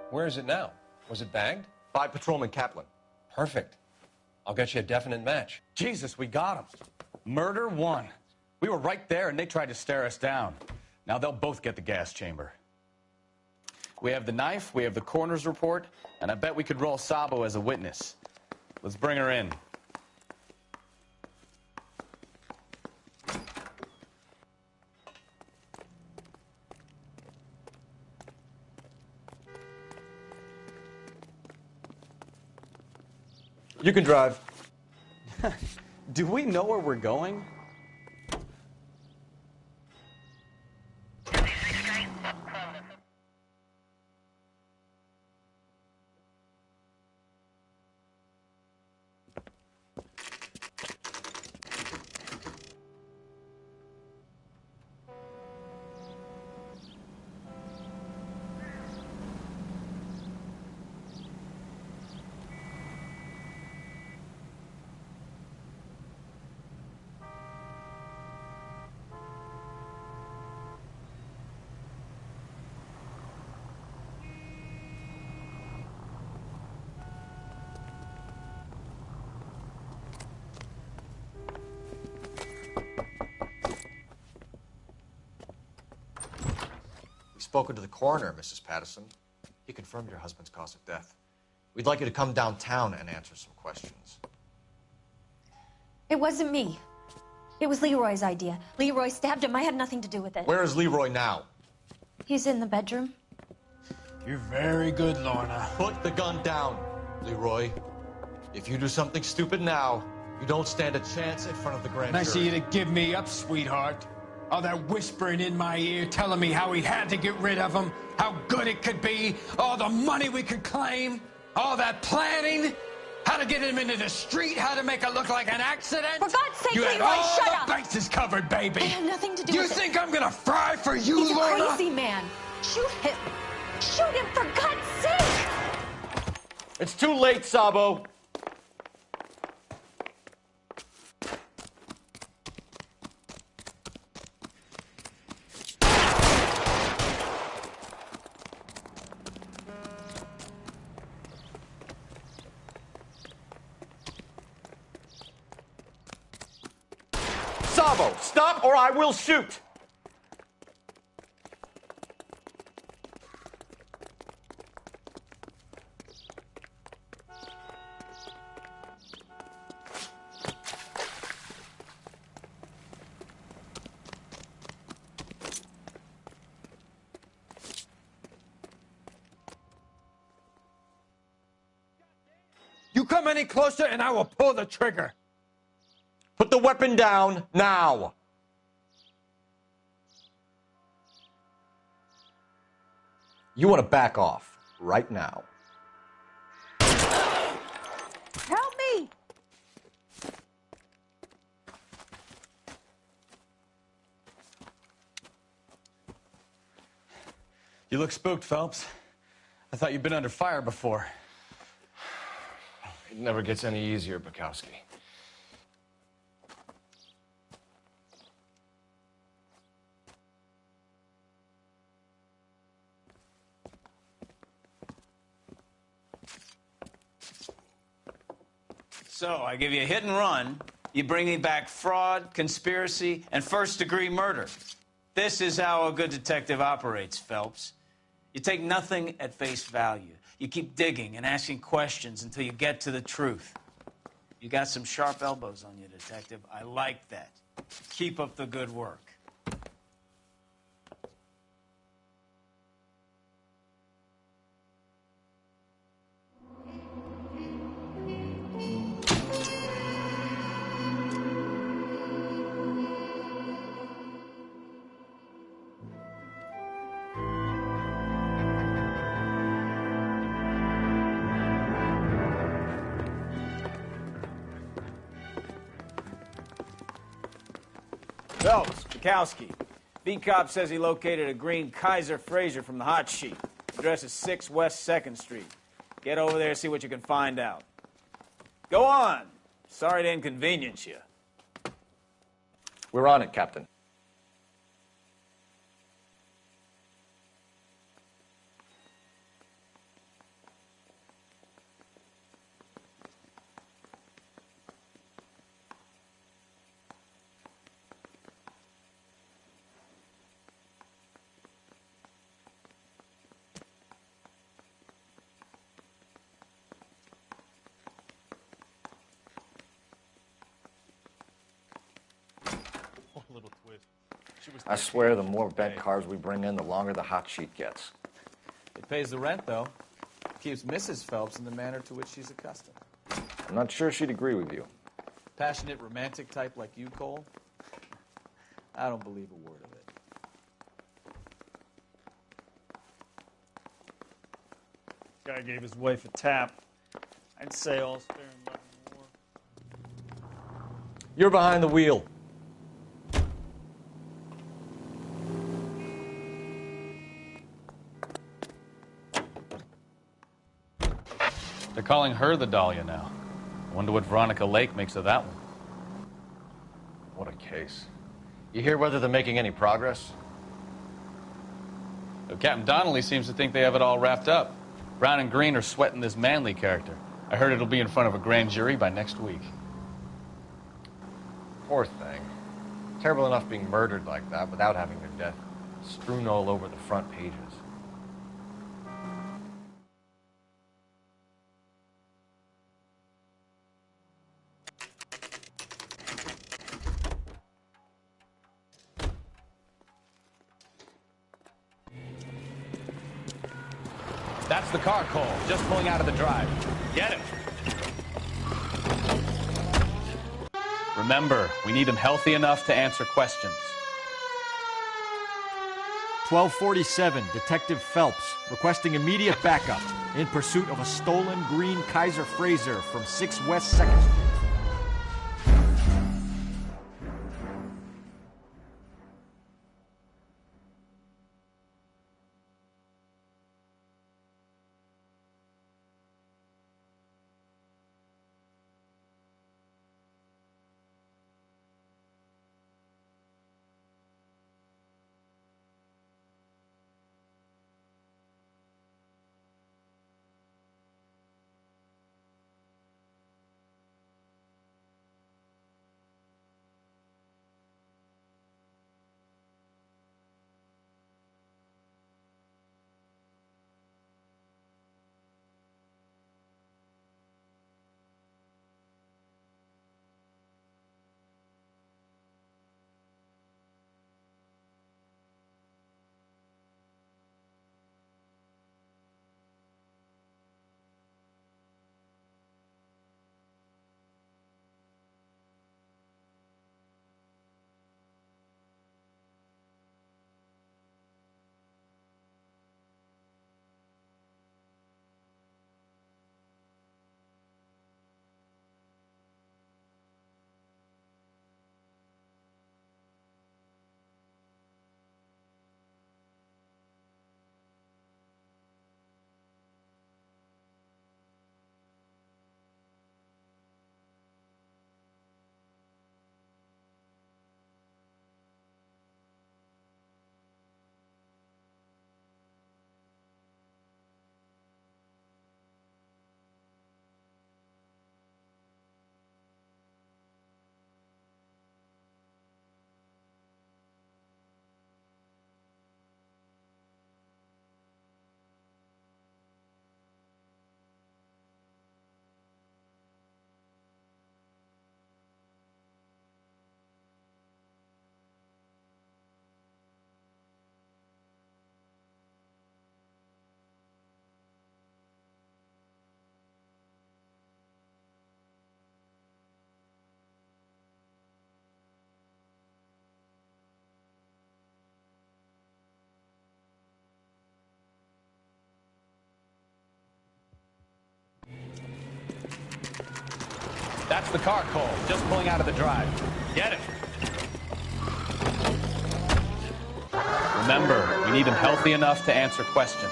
Where is it now? Was it bagged? By Patrolman Kaplan. Perfect. I'll get you a definite match. Jesus, we got him. Murder 1. We were right there and they tried to stare us down. Now they'll both get the gas chamber. We have the knife, we have the coroner's report, and I bet we could roll Sabo as a witness. Let's bring her in. You can drive. Do we know where we're going? spoken to the coroner, Mrs. Patterson. He confirmed your husband's cause of death. We'd like you to come downtown and answer some questions. It wasn't me. It was Leroy's idea. Leroy stabbed him. I had nothing to do with it. Where is Leroy now? He's in the bedroom. You're very good, Lorna. Put the gun down, Leroy. If you do something stupid now, you don't stand a chance in front of the grand Nice of jury. you to give me up, sweetheart. All that whispering in my ear telling me how we had to get rid of him, how good it could be, all the money we could claim, all that planning, how to get him into the street, how to make it look like an accident. For God's sake, you Leroy, had all shut the up! bases covered, baby. I had nothing to do You with it. think I'm gonna fry for you, He's Lorna? a crazy man. Shoot him. Shoot him, for God's sake! It's too late, Sabo. Sabo, stop or I will shoot! You come any closer and I will pull the trigger. Put the weapon down now. You want to back off right now. Help me! You look spooked, Phelps. I thought you'd been under fire before. It never gets any easier, Bukowski. So, I give you a hit and run. You bring me back fraud, conspiracy, and first-degree murder. This is how a good detective operates, Phelps. You take nothing at face value. You keep digging and asking questions until you get to the truth. You got some sharp elbows on you, detective. I like that. Keep up the good work. Phelps, Bukowski. Beat cop says he located a green Kaiser Fraser from the hot sheet. Address is 6 West 2nd Street. Get over there, see what you can find out. Go on. Sorry to inconvenience you. We're on it, Captain. I swear the more bent cars we bring in, the longer the hot sheet gets. It pays the rent, though. Keeps Mrs. Phelps in the manner to which she's accustomed. I'm not sure she'd agree with you. Passionate, romantic type like you, Cole? I don't believe a word of it. Guy gave his wife a tap. I'd say all's fair in love and war. You're behind the wheel. They're calling her the Dahlia now. I wonder what Veronica Lake makes of that one. What a case. You hear whether they're making any progress? Well, Captain Donnelly seems to think they have it all wrapped up. Brown and Green are sweating this Manley character. I heard it'll be in front of a grand jury by next week. Poor thing. Terrible enough being murdered like that without having their death strewn all over the front pages. That's the car, Cole. Just pulling out of the drive. Get him. Remember, we need him healthy enough to answer questions. 1247, Detective Phelps, requesting immediate backup in pursuit of a stolen green Kaiser Frazer from 6 West 2nd Street. That's the car, Cole. Just pulling out of the drive. Get him. Remember, we need him healthy enough to answer questions.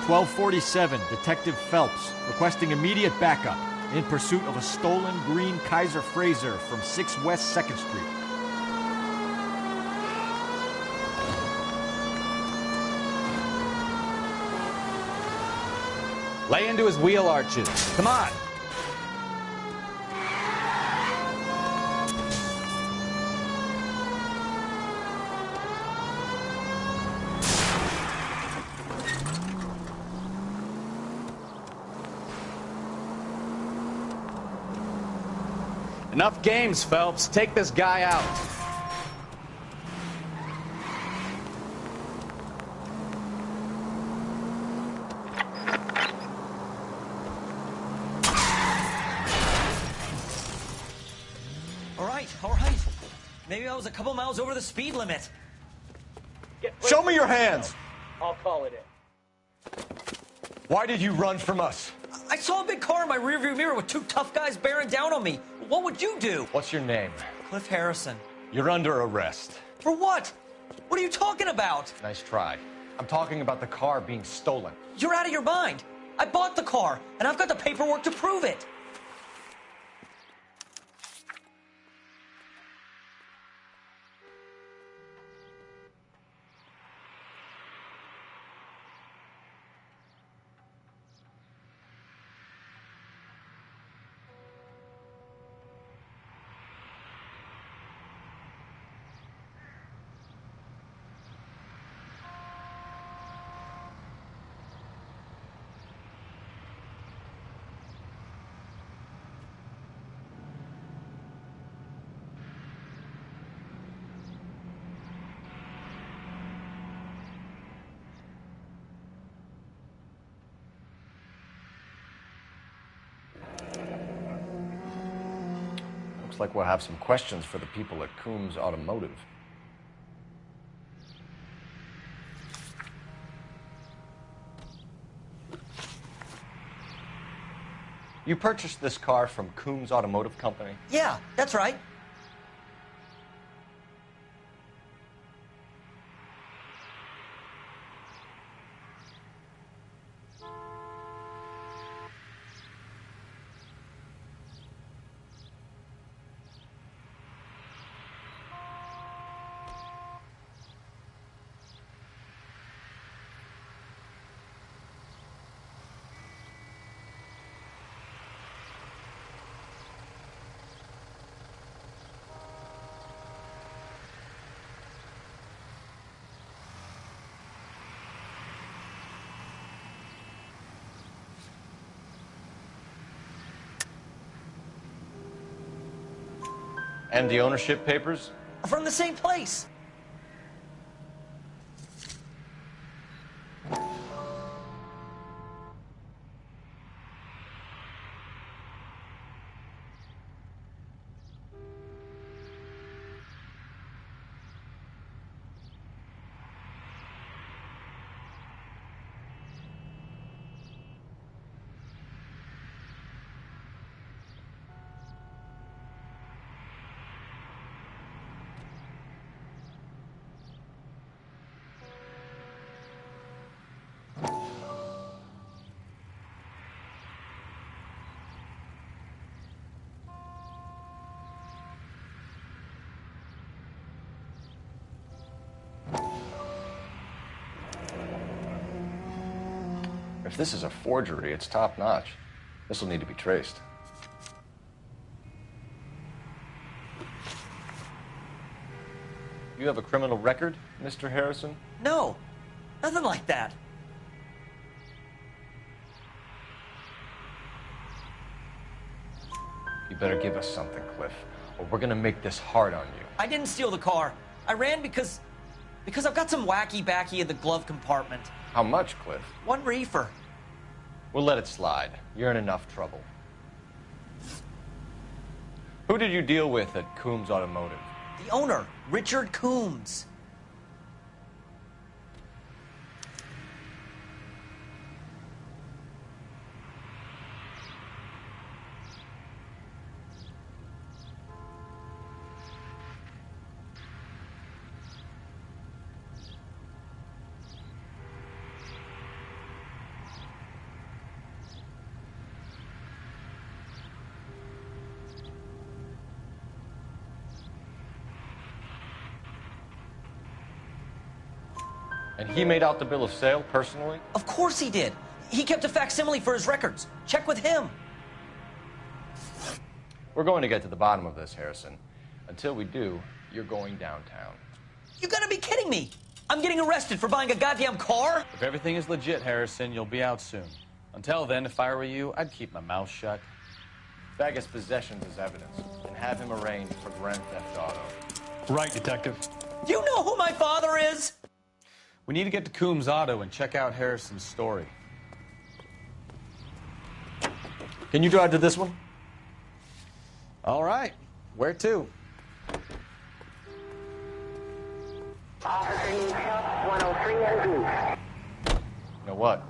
1247, Detective Phelps, requesting immediate backup in pursuit of a stolen green Kaiser Frazer from 6 West 2nd Street. Lay into his wheel arches. Come on. Enough games, Phelps. Take this guy out. All right. Maybe I was a couple miles over the speed limit. Show me your hands. I'll call it in. Why did you run from us? I saw a big car in my rearview mirror with two tough guys bearing down on me. What would you do? What's your name? Cliff Harrison. You're under arrest. For what? What are you talking about? Nice try. I'm talking about the car being stolen. You're out of your mind. I bought the car, and I've got the paperwork to prove it. Looks like we'll have some questions for the people at Coombs Automotive. You purchased this car from Coombs Automotive Company? Yeah, that's right. And the ownership papers? From the same place. If this is a forgery, it's top-notch. This will need to be traced. You have a criminal record, Mr. Harrison? No, nothing like that. You better give us something, Cliff, or we're gonna make this hard on you. I didn't steal the car. I ran because I've got some wacky backy in the glove compartment. How much, Cliff? 1 reefer. We'll let it slide. You're in enough trouble. Who did you deal with at Coombs Automotive? The owner, Richard Coombs. And he made out the bill of sale personally? Of course he did. He kept a facsimile for his records. Check with him. We're going to get to the bottom of this, Harrison. Until we do, you're going downtown. You gotta be kidding me. I'm getting arrested for buying a goddamn car? If everything is legit, Harrison, you'll be out soon. Until then, if I were you, I'd keep my mouth shut. Bag his possessions as evidence and have him arraigned for grand theft auto. Right, Detective. Do you know who my father is? We need to get to Coombs Auto and check out Harrison's story. Can you drive to this one? All right. Where to? Officer needs help, 103 and Blue. You know what?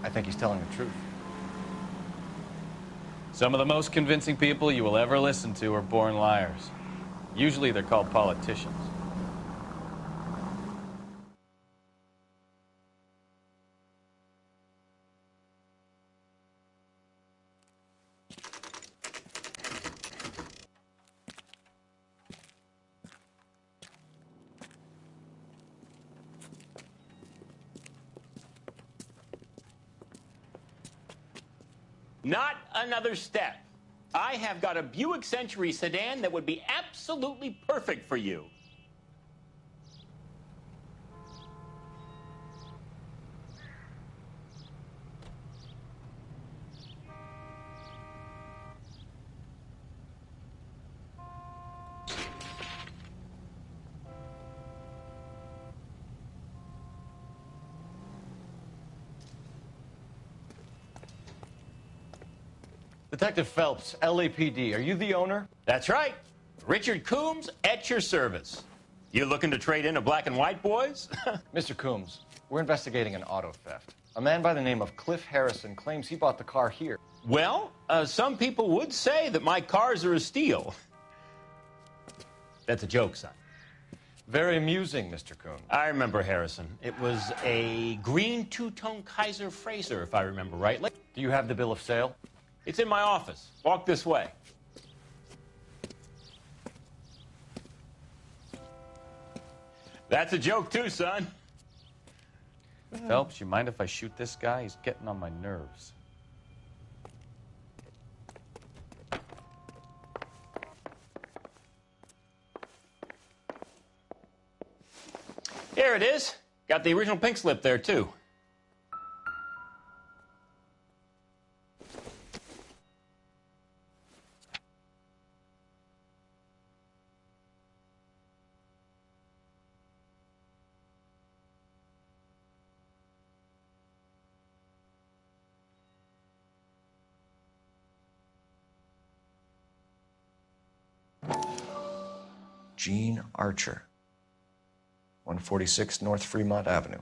I think he's telling the truth. Some of the most convincing people you will ever listen to are born liars. Usually they're called politicians. Not another step. I have got a Buick Century sedan that would be absolutely perfect for you. Detective Phelps, LAPD, are you the owner? That's right. Richard Coombs at your service. You looking to trade in a black and white, boys? Mr. Coombs, we're investigating an auto theft. A man by the name of Cliff Harrison claims he bought the car here. Well, some people would say that my cars are a steal. That's a joke, son. Very amusing, Mr. Coombs. I remember Harrison. It was a green two-tone Kaiser Frazer, if I remember rightly. Do you have the bill of sale? It's in my office. Walk this way. That's a joke, too, son. Phelps, you mind if I shoot this guy? He's getting on my nerves. Here it is. Got the original pink slip there, too. Gene Archer, 146 North Fremont Avenue.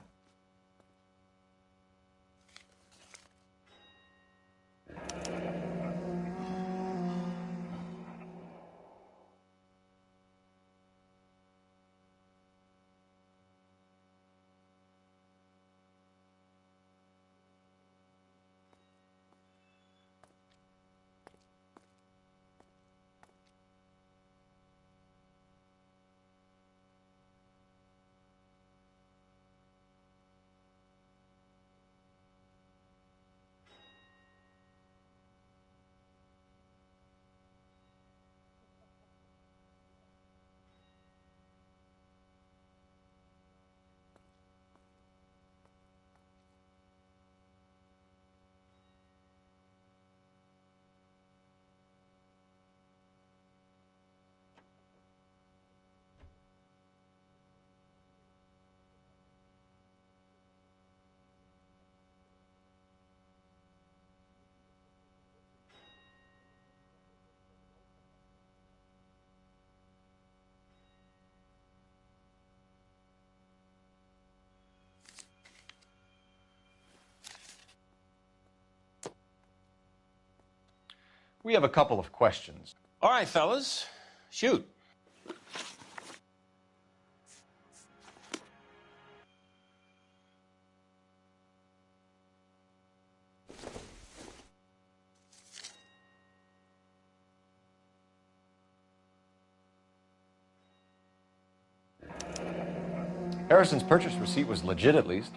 We have a couple of questions. All right, fellas. Shoot. Harrison's purchase receipt was legit, at least.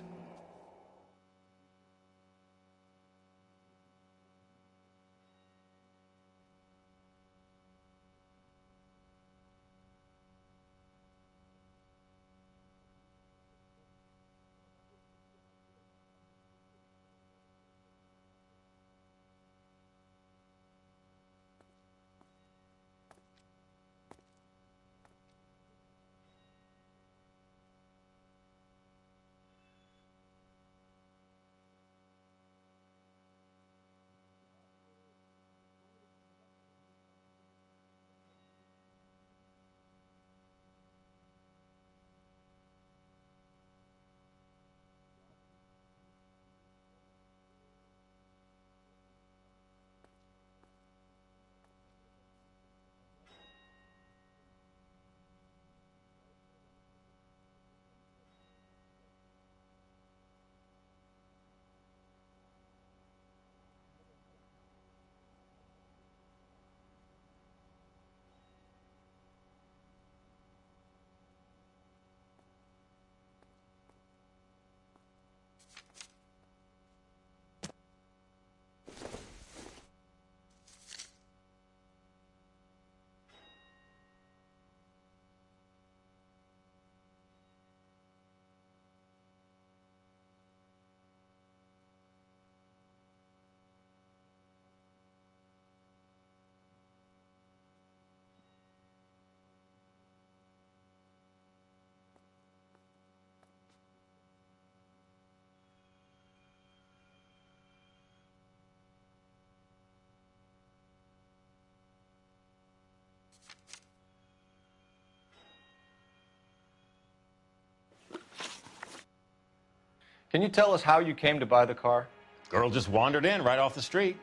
Can you tell us how you came to buy the car? Girl just wandered in right off the street.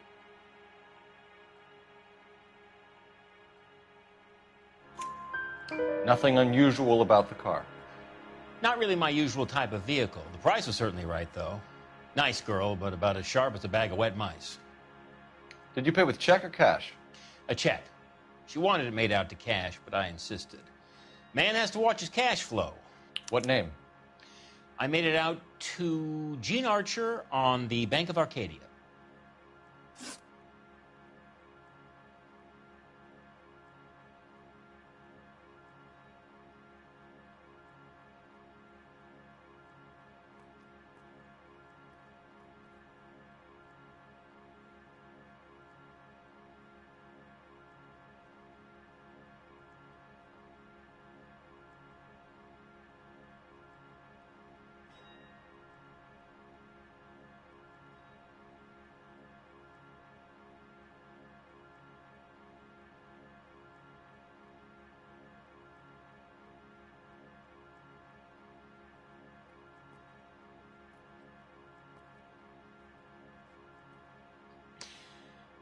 Nothing unusual about the car. Not really my usual type of vehicle. The price was certainly right, though. Nice girl, but about as sharp as a bag of wet mice. Did you pay with check or cash? A check. She wanted it made out to cash, but I insisted. Man has to watch his cash flow. What name? I made it out to Gene Archer on the Bank of Arcadia.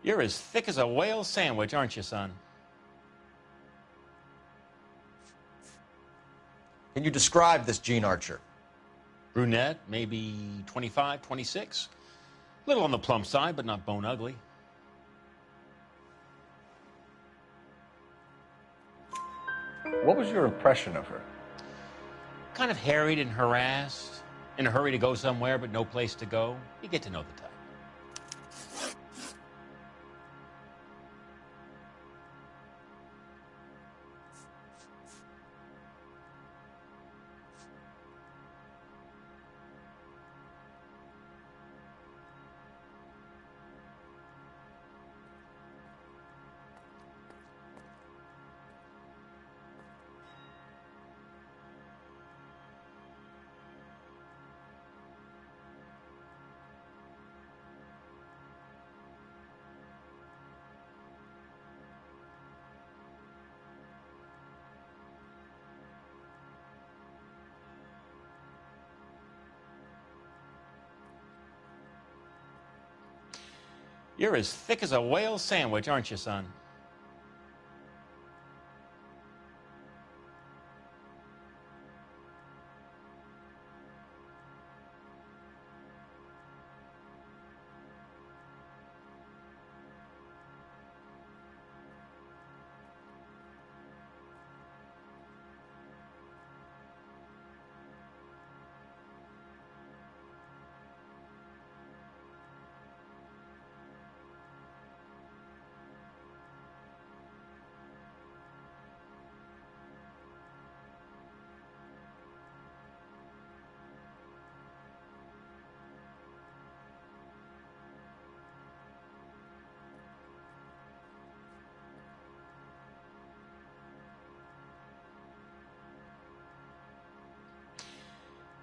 You're as thick as a whale sandwich, aren't you, son? Can you describe this Gene Archer? Brunette, maybe 25, 26. Little on the plump side, but not bone ugly. What was your impression of her? Kind of harried and harassed. In a hurry to go somewhere, but no place to go. You get to know the type. You're as thick as a whale sandwich, aren't you, son?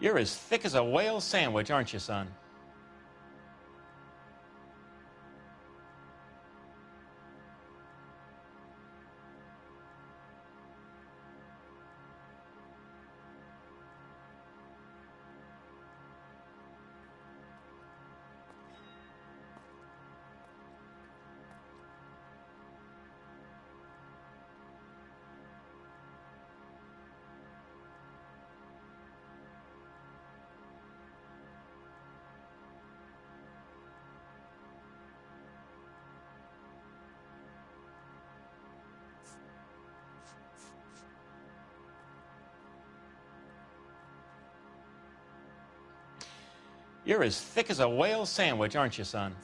You're as thick as a whale sandwich, aren't you, son? You're as thick as a whale sandwich, aren't you, son?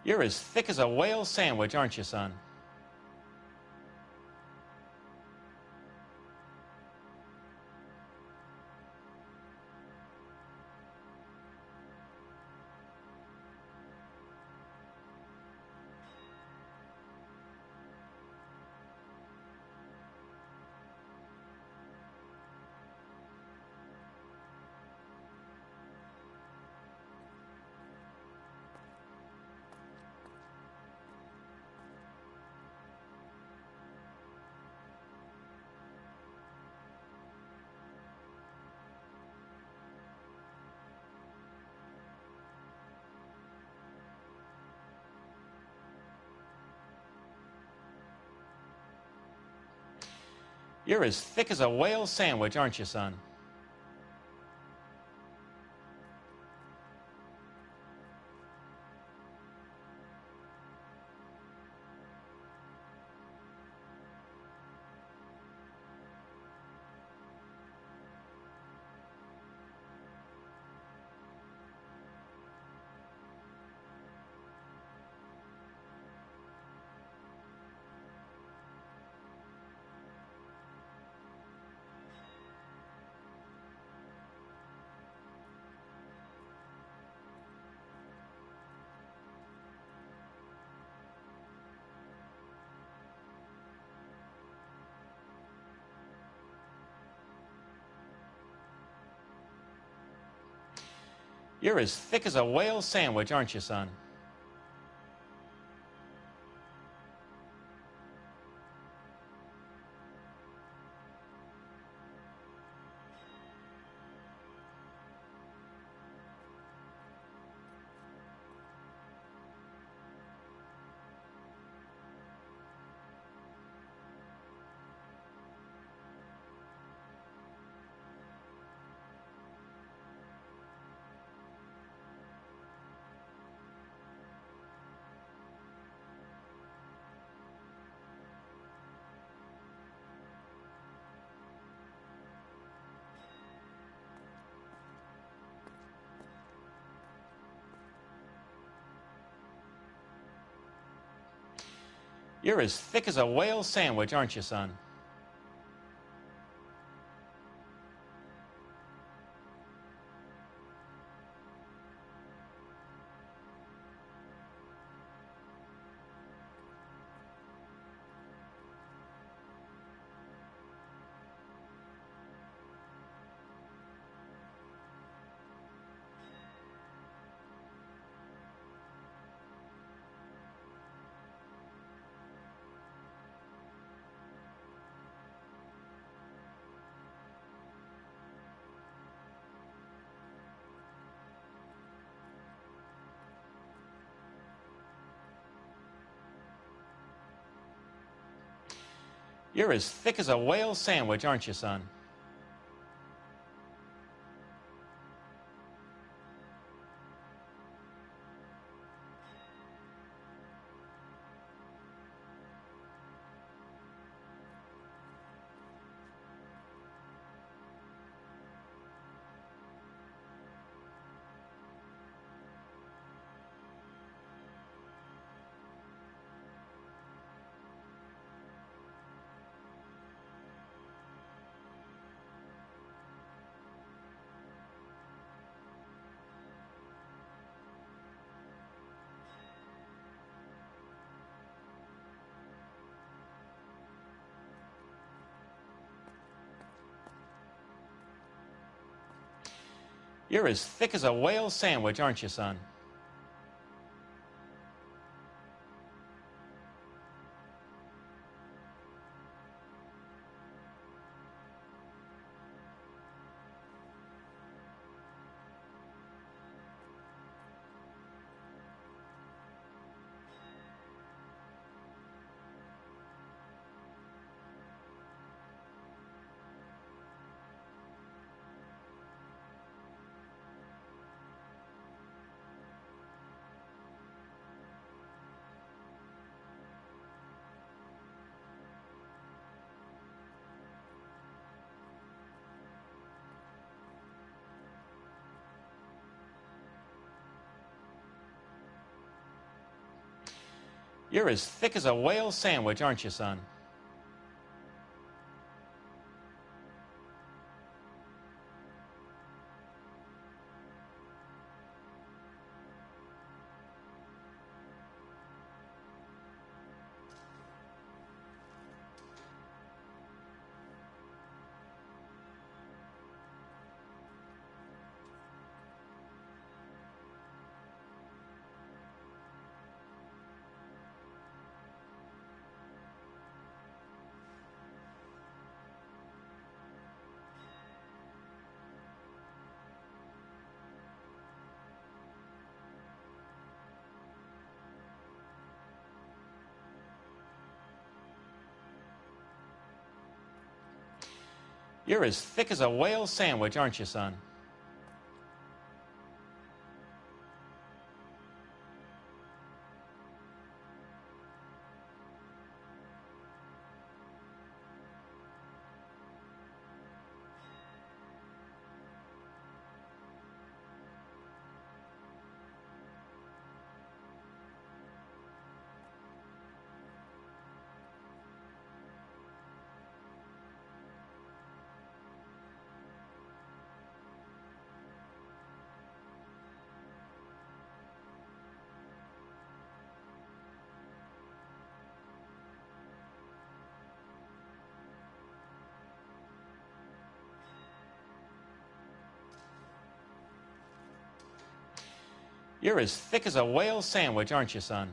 You're as thick as a whale sandwich, aren't you, son? You're as thick as a whale sandwich, aren't you, son? You're as thick as a whale sandwich, aren't you, son? You're as thick as a whale sandwich, aren't you, son? You're as thick as a whale sandwich, aren't you, son? You're as thick as a whale sandwich, aren't you, son? You're as thick as a whale sandwich, aren't you, son? You're as thick as a whale sandwich, aren't you, son? You're as thick as a whale sandwich, aren't you, son?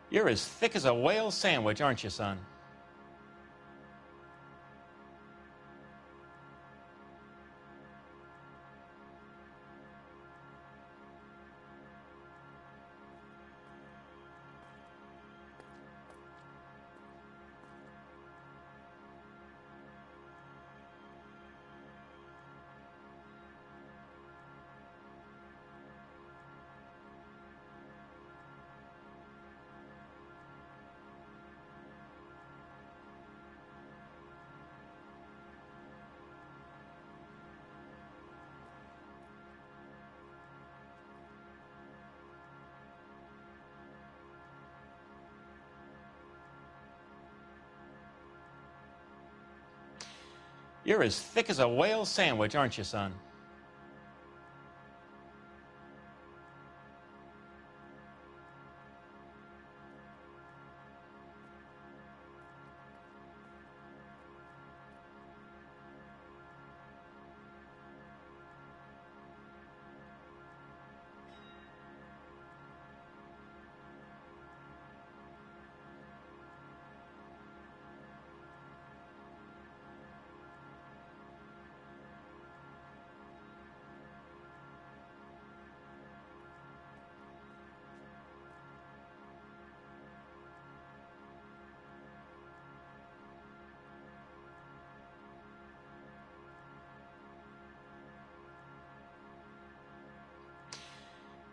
You're as thick as a whale sandwich, aren't you, son? You're as thick as a whale sandwich, aren't you, son?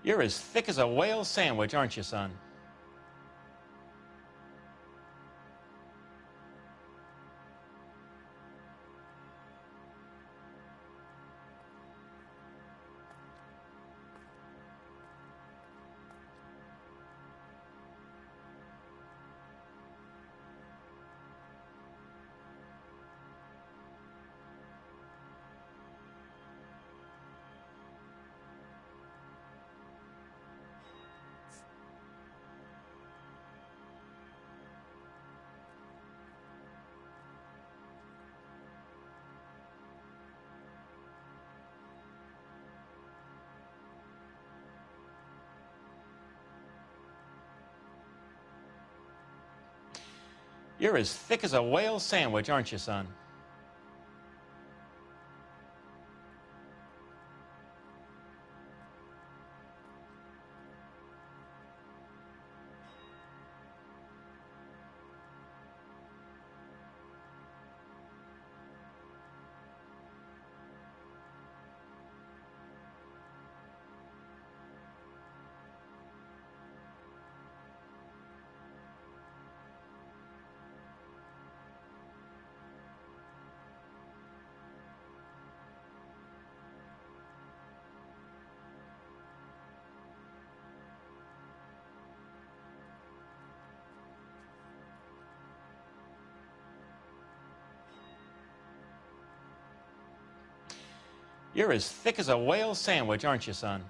You're as thick as a whale sandwich, aren't you, son? You're as thick as a whale sandwich, aren't you, son? You're as thick as a whale sandwich, aren't you, son?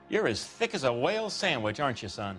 You're as thick as a whale sandwich, aren't you, son?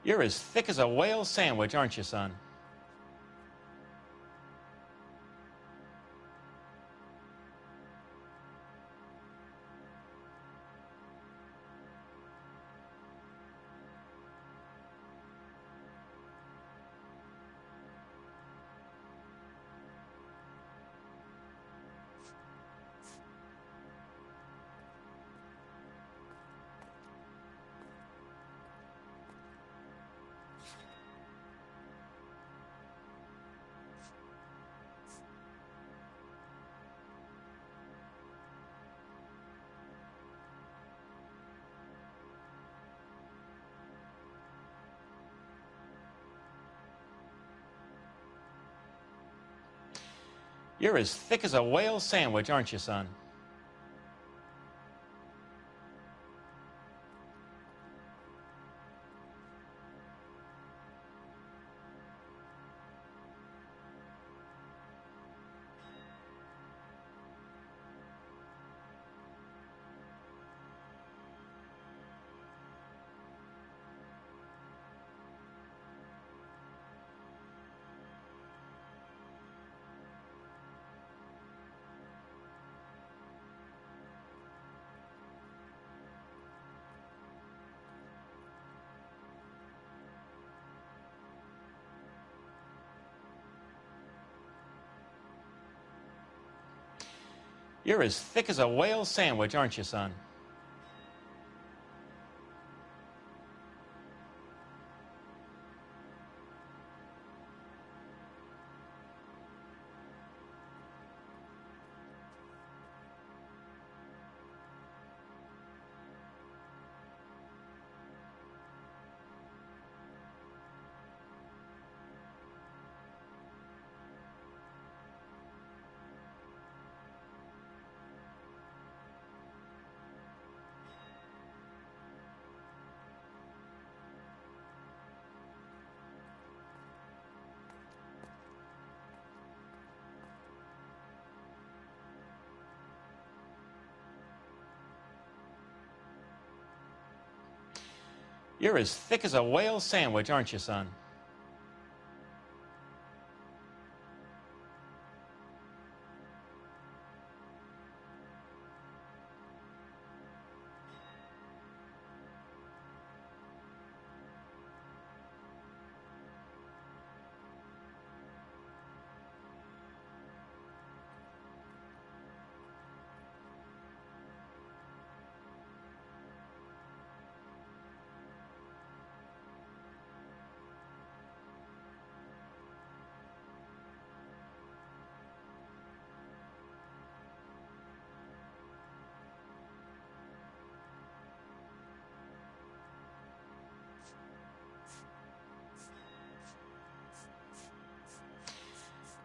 You're as thick as a whale sandwich, aren't you, son? You're as thick as a whale sandwich, aren't you, son? You're as thick as a whale sandwich, aren't you, son? You're as thick as a whale sandwich, aren't you, son?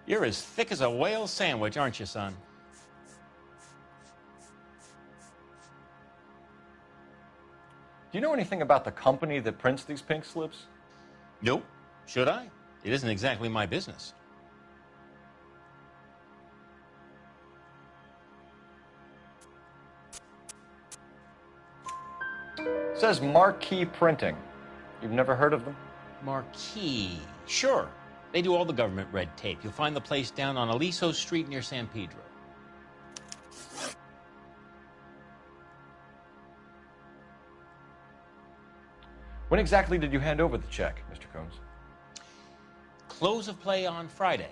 You're as thick as a whale sandwich, aren't you, son? Do you know anything about the company that prints these pink slips? Nope. Should I? It isn't exactly my business. It says Marquee Printing. You've never heard of them? Marquee. Sure. They do all the government red tape. You'll find the place down on Aliso Street near San Pedro. When exactly did you hand over the check, Mr. Combs? Close of play on Friday.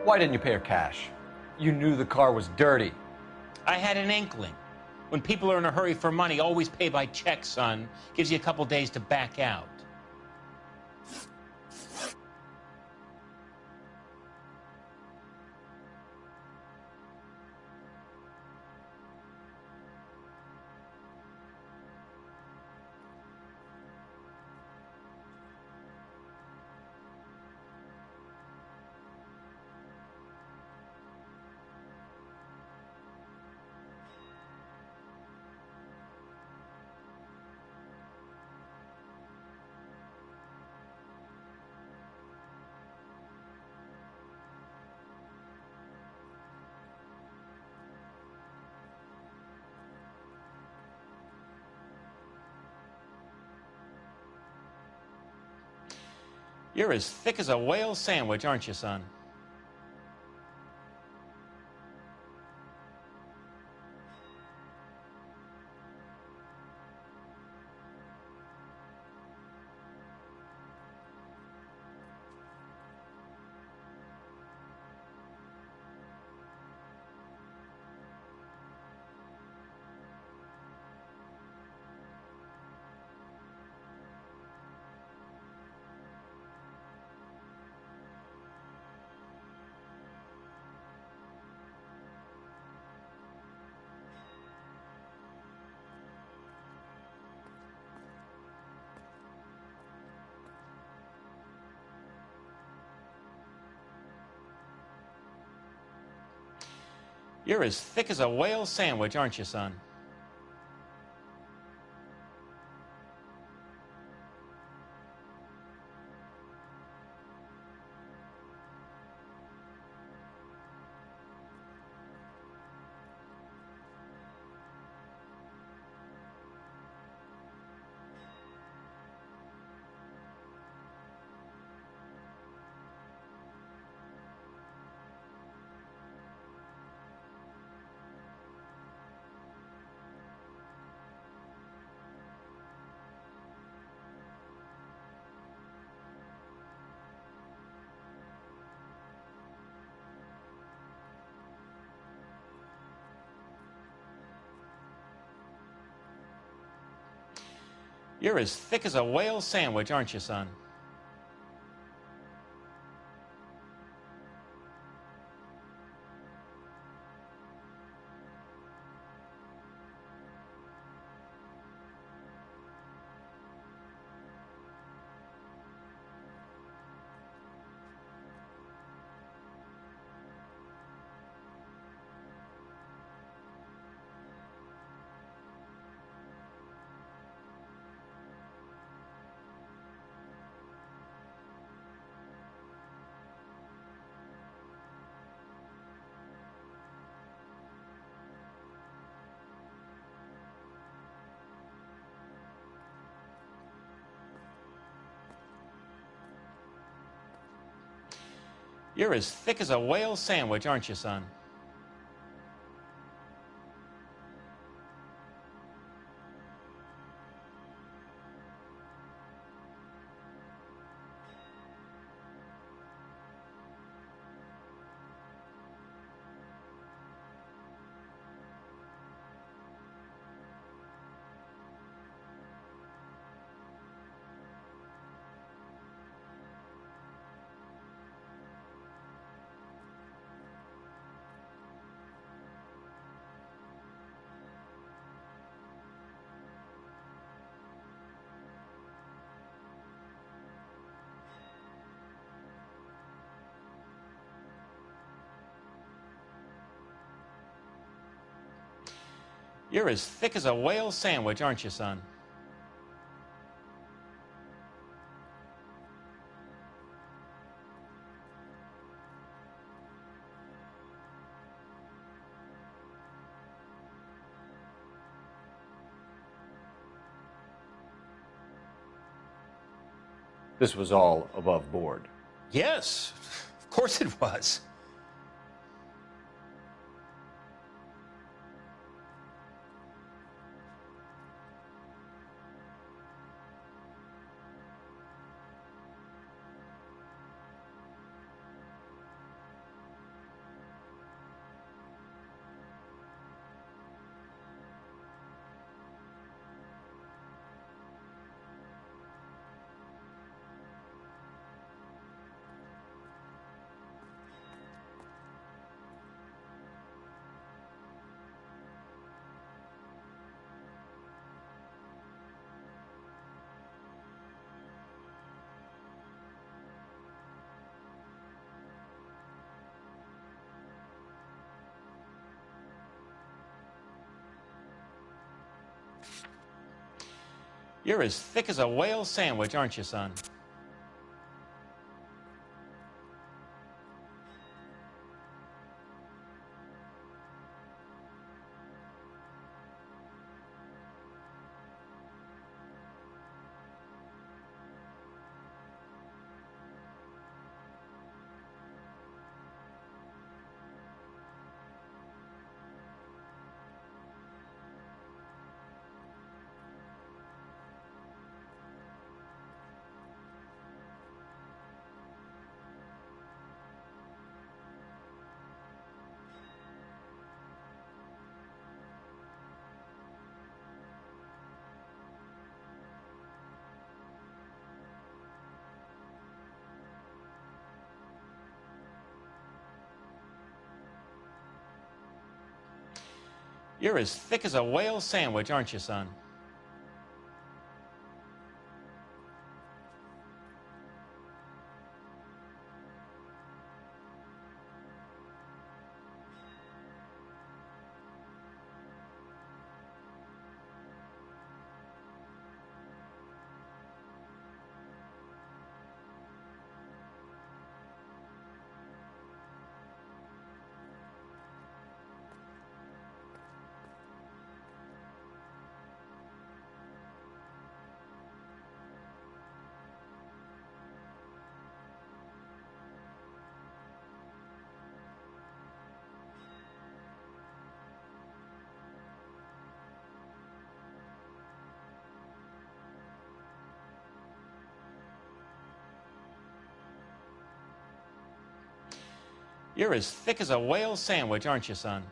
Why didn't you pay her cash? You knew the car was dirty. I had an inkling. When people are in a hurry for money, always pay by check, son. Gives you a couple days to back out. You're as thick as a whale sandwich, aren't you, son? You're as thick as a whale sandwich, aren't you, son? You're as thick as a whale sandwich, aren't you, son? You're as thick as a whale sandwich, aren't you, son? You're as thick as a whale sandwich, aren't you, son? This was all above board. Yes, of course it was. You're as thick as a whale sandwich, aren't you, son? You're as thick as a whale sandwich, aren't you, son? You're as thick as a whale sandwich, aren't you, son?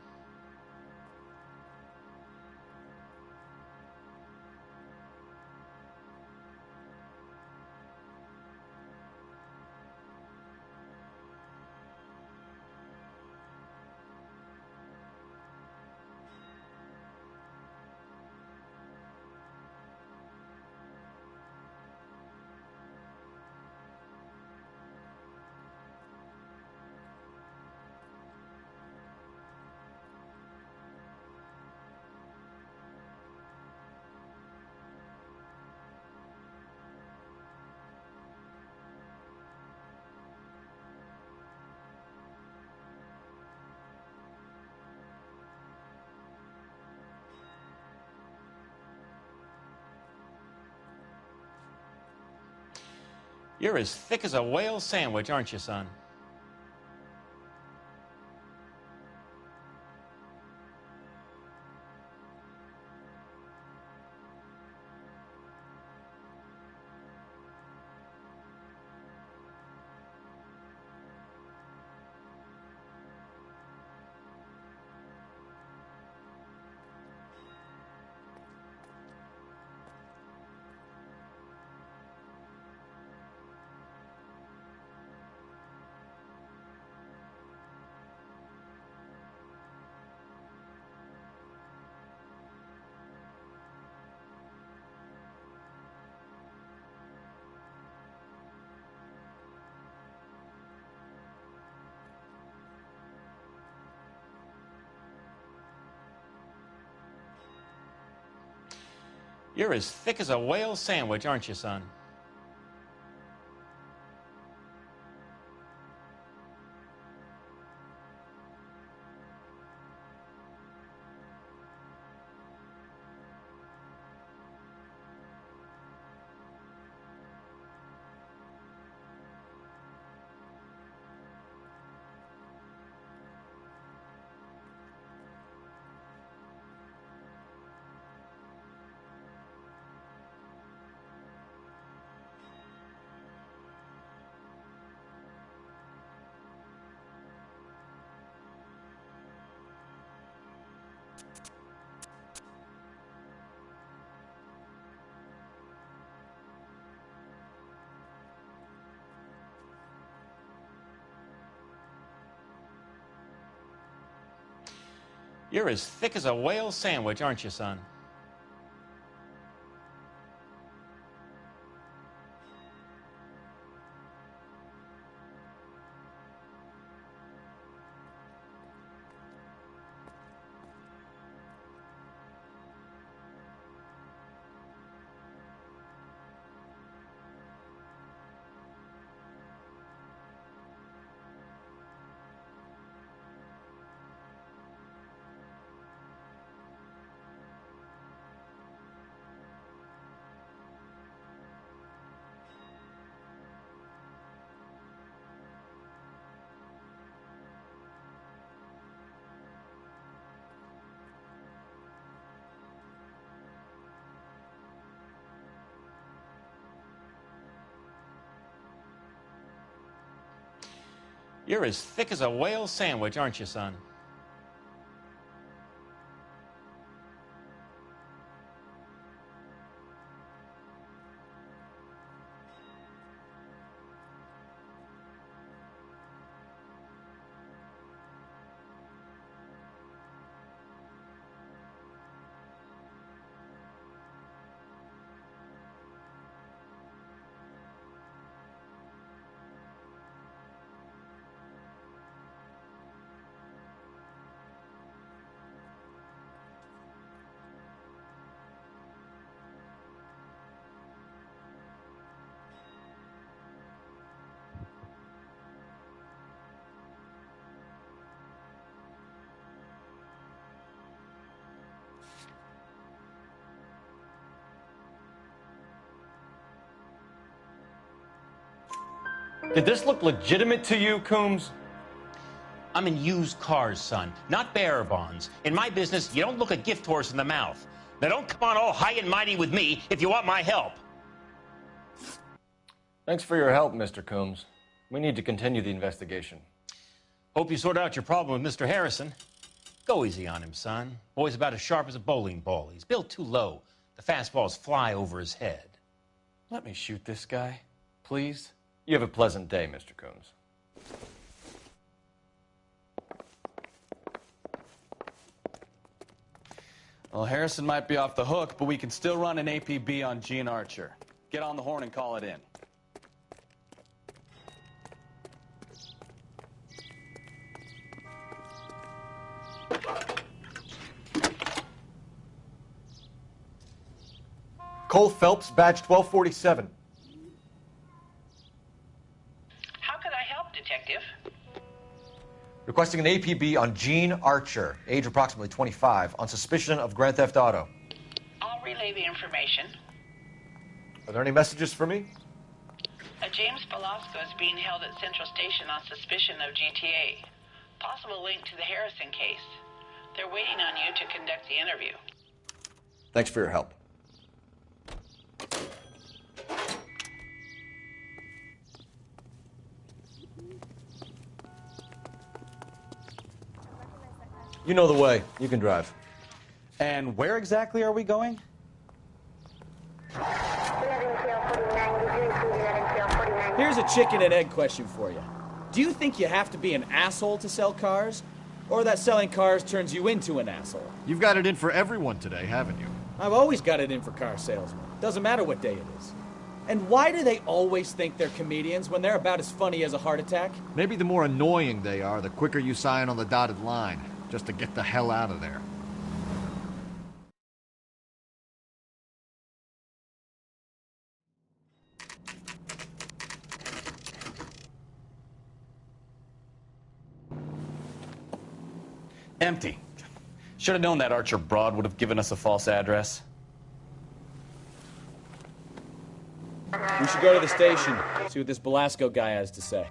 You're as thick as a whale sandwich, aren't you, son? You're as thick as a whale sandwich, aren't you, son? You're as thick as a whale sandwich, aren't you, son? You're as thick as a whale sandwich, aren't you, son? Did this look legitimate to you, Coombs? I'm in used cars, son, not bearer bonds. In my business, you don't look a gift horse in the mouth. Now don't come on all high and mighty with me if you want my help. Thanks for your help, Mr. Coombs. We need to continue the investigation. Hope you sort out your problem with Mr. Harrison. Go easy on him, son. Boy's about as sharp as a bowling ball. He's built too low. The fastballs fly over his head. Let me shoot this guy, please. You have a pleasant day, Mr. Coombs. Well, Harrison might be off the hook, but we can still run an APB on Gene Archer. Get on the horn and call it in. Cole Phelps, badge 1247. How could I help, Detective? Requesting an APB on Gene Archer, age approximately 25, on suspicion of Grand Theft Auto. I'll relay the information. Are there any messages for me? James Velasco is being held at Central Station on suspicion of GTA. Possible link to the Harrison case. They're waiting on you to conduct the interview. Thanks for your help. You know the way. You can drive. And where exactly are we going? Here's a chicken and egg question for you. Do you think you have to be an asshole to sell cars? Or that selling cars turns you into an asshole? You've got it in for everyone today, haven't you? I've always got it in for car salesmen. Doesn't matter what day it is. And why do they always think they're comedians when they're about as funny as a heart attack? Maybe the more annoying they are, the quicker you sign on the dotted line, just to get the hell out of there. Empty. Should have known that Archer broad would have given us a false address. We should go to the station, see what this Belasco guy has to say.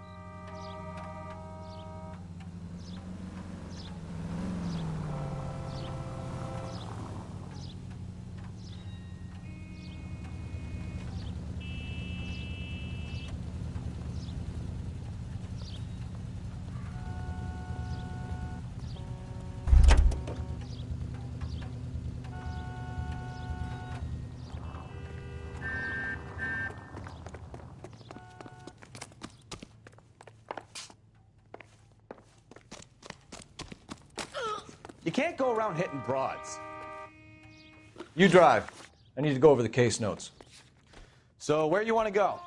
You can't go around hitting broads. You drive. I need to go over the case notes. So where you want to go?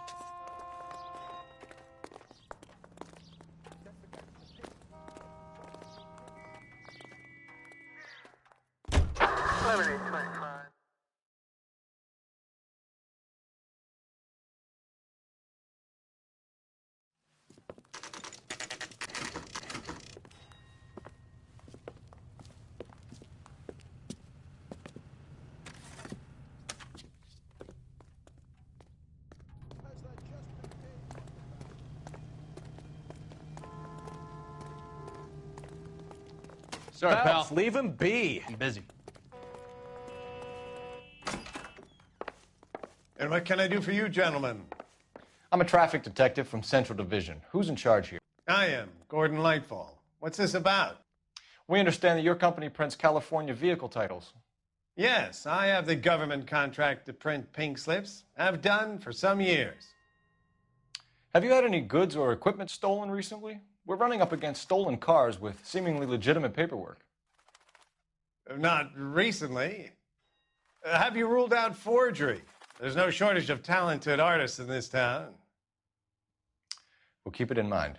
Sorry, Phelps, pal. leave him be. I'm busy. And what can I do for you, gentlemen? I'm a traffic detective from Central Division. Who's in charge here? I am, Gordon Lightfall. What's this about? We understand that your company prints California vehicle titles. Yes, I have the government contract to print pink slips. I've done for some years. Have you had any goods or equipment stolen recently? We're running up against stolen cars with seemingly legitimate paperwork. Not recently. Have you ruled out forgery? There's no shortage of talented artists in this town. We'll keep it in mind.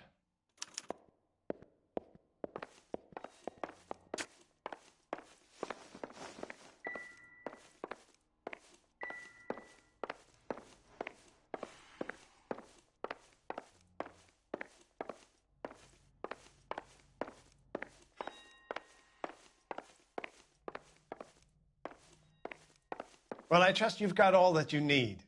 Well, I trust you've got all that you need.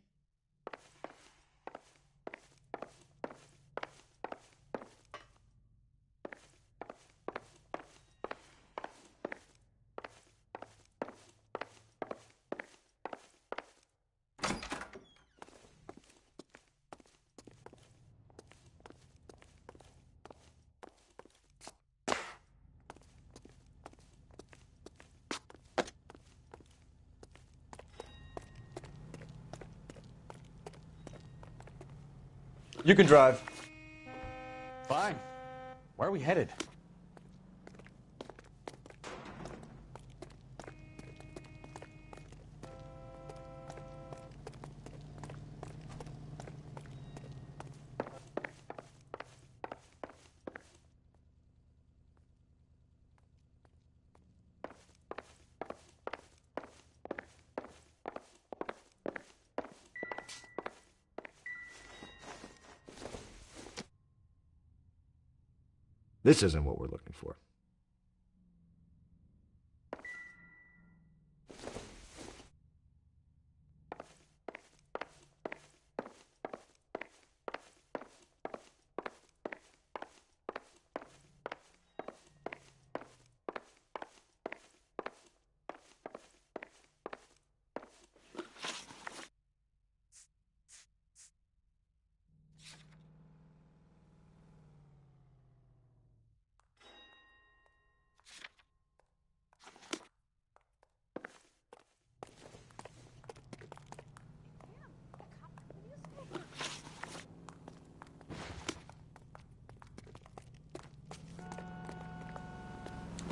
You can drive. Fine. Where are we headed? This isn't what we're looking for.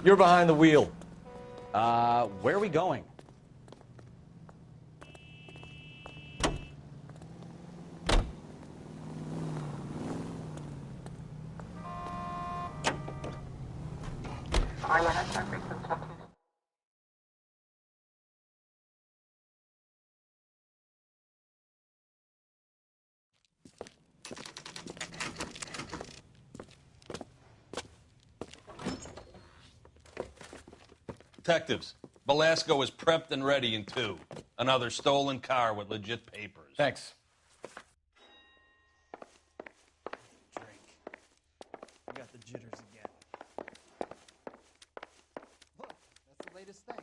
You're behind the wheel. Where are we going? Detectives, Velasco is prepped and ready in 2. Another stolen car with legit papers. Thanks. You got the jitters again. Look, that's the latest thing.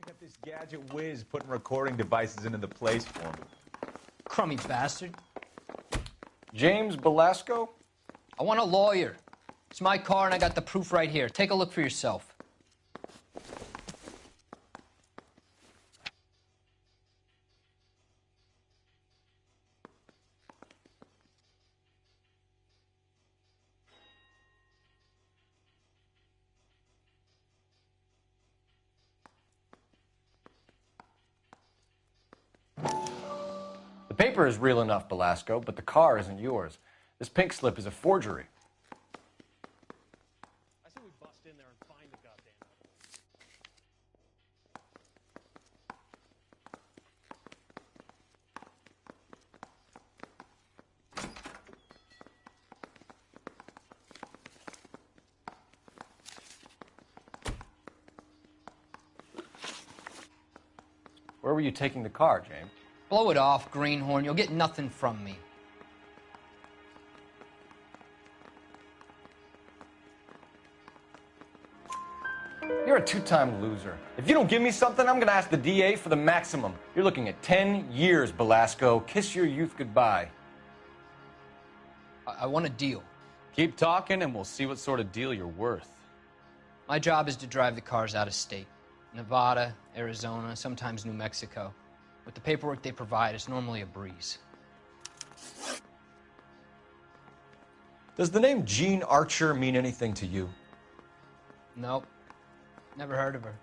I got this gadget whiz putting recording devices into the place for me. Crummy bastard. James Velasco? I want a lawyer. It's my car, and I got the proof right here. Take a look for yourself. The paper is real enough, Velasco, but the car isn't yours. This pink slip is a forgery. I say we bust in there and find the goddamn evidence. Where were you taking the car, James? Blow it off, greenhorn. You'll get nothing from me. You're a 2-time loser. If you don't give me something, I'm gonna ask the DA for the maximum. You're looking at 10 years, Velasco. Kiss your youth goodbye. I want a deal. Keep talking and we'll see what sort of deal you're worth. My job is to drive the cars out of state. Nevada, Arizona, sometimes New Mexico. With the paperwork they provide, it's normally a breeze. Does the name Jean Archer mean anything to you? Nope. Never heard of her.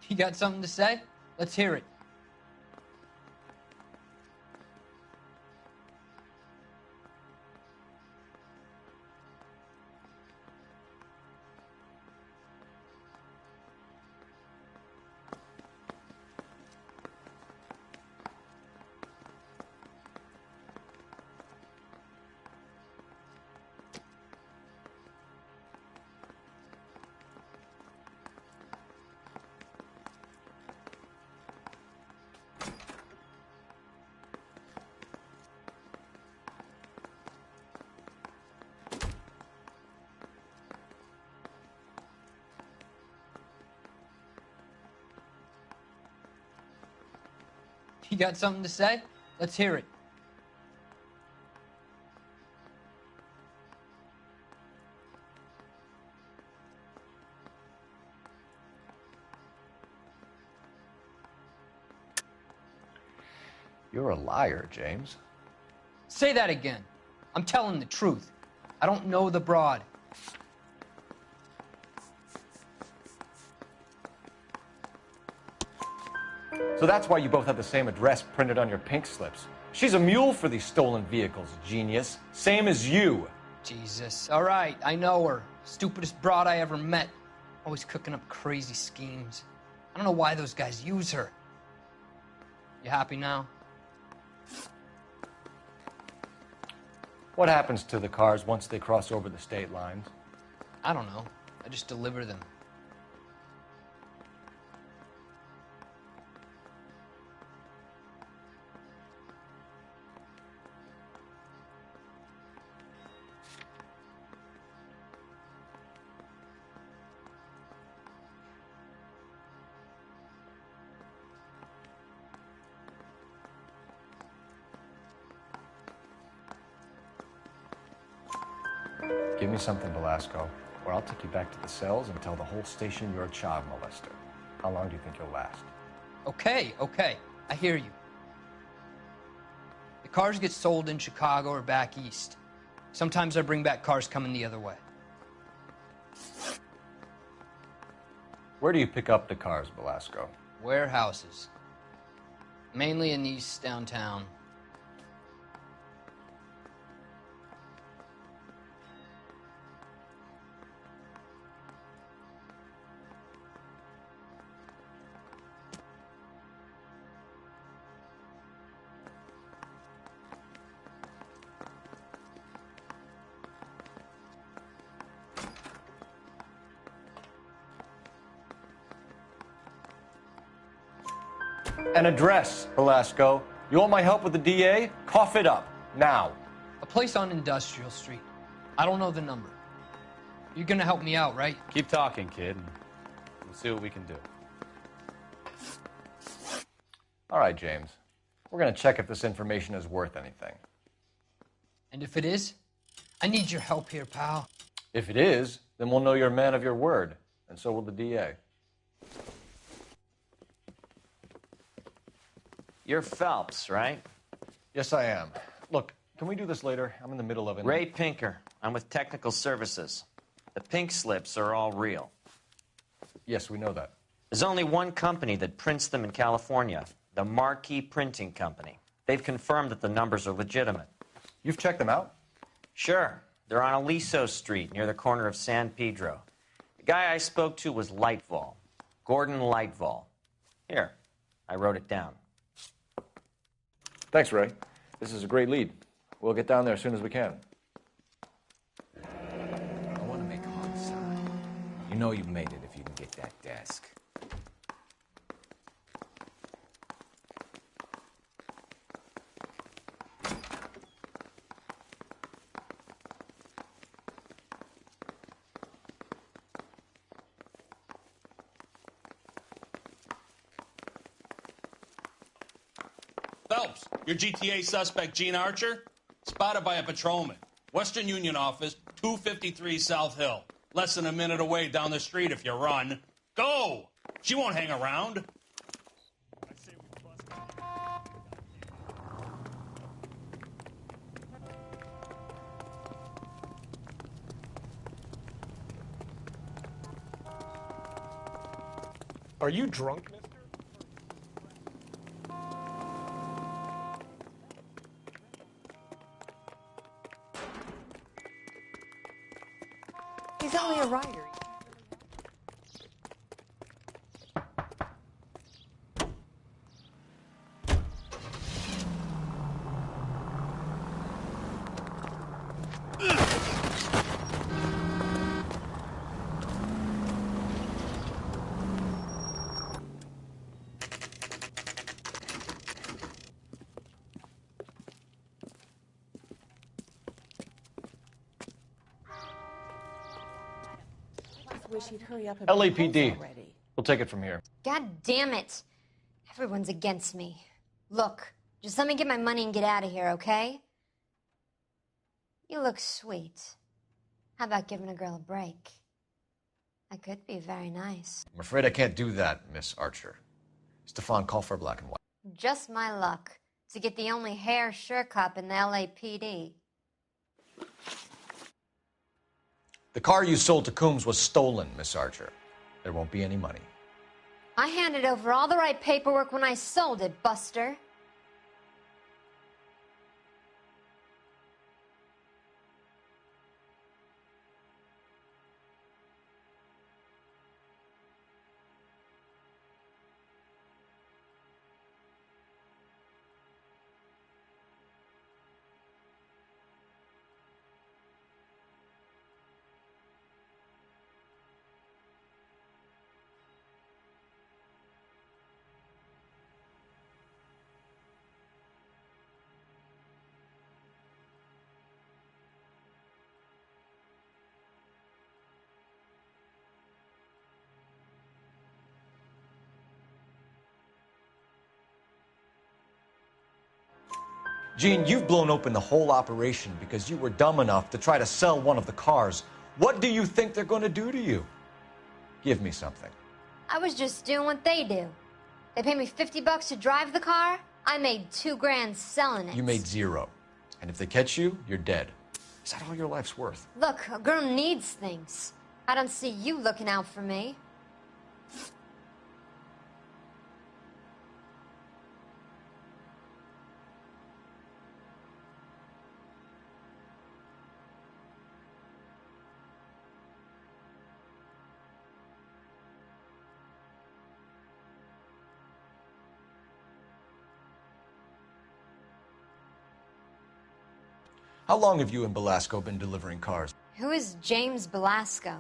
You got something to say? Let's hear it. You got something to say? Let's hear it. You're a liar, James. Say that again. I'm telling the truth. I don't know the broad. So that's why you both have the same address printed on your pink slips. She's a mule for these stolen vehicles, genius. Same as you. Jesus. All right, I know her. Stupidest broad I ever met. Always cooking up crazy schemes. I don't know why those guys use her. You happy now? What happens to the cars once they cross over the state lines? I don't know. I just deliver them. Give me something, Velasco, or I'll take you back to the cells and tell the whole station you're a child molester. How long do you think you'll last? Okay. I hear you. The cars get sold in Chicago or back east. Sometimes I bring back cars coming the other way. Where do you pick up the cars, Velasco? Warehouses. Mainly in East downtown. An address, Velasco. You want my help with the DA? Cough it up, now. A place on Industrial Street. I don't know the number. You're gonna help me out, right? Keep talking, kid, and we'll see what we can do. All right, James. We're gonna check if this information is worth anything. And if it is, I need your help here, pal. If it is, then we'll know you're a man of your word, and so will the DA. You're Phelps, right? Yes, I am. Look, can we do this later? I'm in the middle of it. Ray Pinker. I'm with Technical Services. The pink slips are all real. Yes, we know that. There's only one company that prints them in California, the Marquee Printing Company. They've confirmed that the numbers are legitimate. You've checked them out? Sure. They're on Aliso Street, near the corner of San Pedro. The guy I spoke to was Lightval. Gordon Lightval. Here, I wrote it down. Thanks, Ray. This is a great lead. We'll get down there as soon as we can. I want to make homicide. You know you made it if you can get that desk. Phelps, your GTA suspect, Gene Archer, spotted by a patrolman. Western Union office, 253 South Hill. Less than a minute away down the street if you run. Go! She won't hang around. Are you drunk, mister? He's only a writer. Wish he'd hurry up and LAPD. We'll take it from here. God damn it. Everyone's against me. Look, just let me get my money and get out of here, okay? You look sweet. How about giving a girl a break? That could be very nice. I'm afraid I can't do that, Miss Archer. Stefan, call for black and white. Just my luck to get the only hair sure cop in the LAPD. The car you sold to Coombs was stolen, Miss Archer. There won't be any money. I handed over all the right paperwork when I sold it, Buster. Gene, you've blown open the whole operation because you were dumb enough to try to sell one of the cars. What do you think they're going to do to you? Give me something. I was just doing what they do. They paid me $50 to drive the car. I made $2 grand selling it. You made 0. And if they catch you, you're dead. Is that all your life's worth? Look, a girl needs things. I don't see you looking out for me. How long have you and Belasco been delivering cars? Who is James Belasco?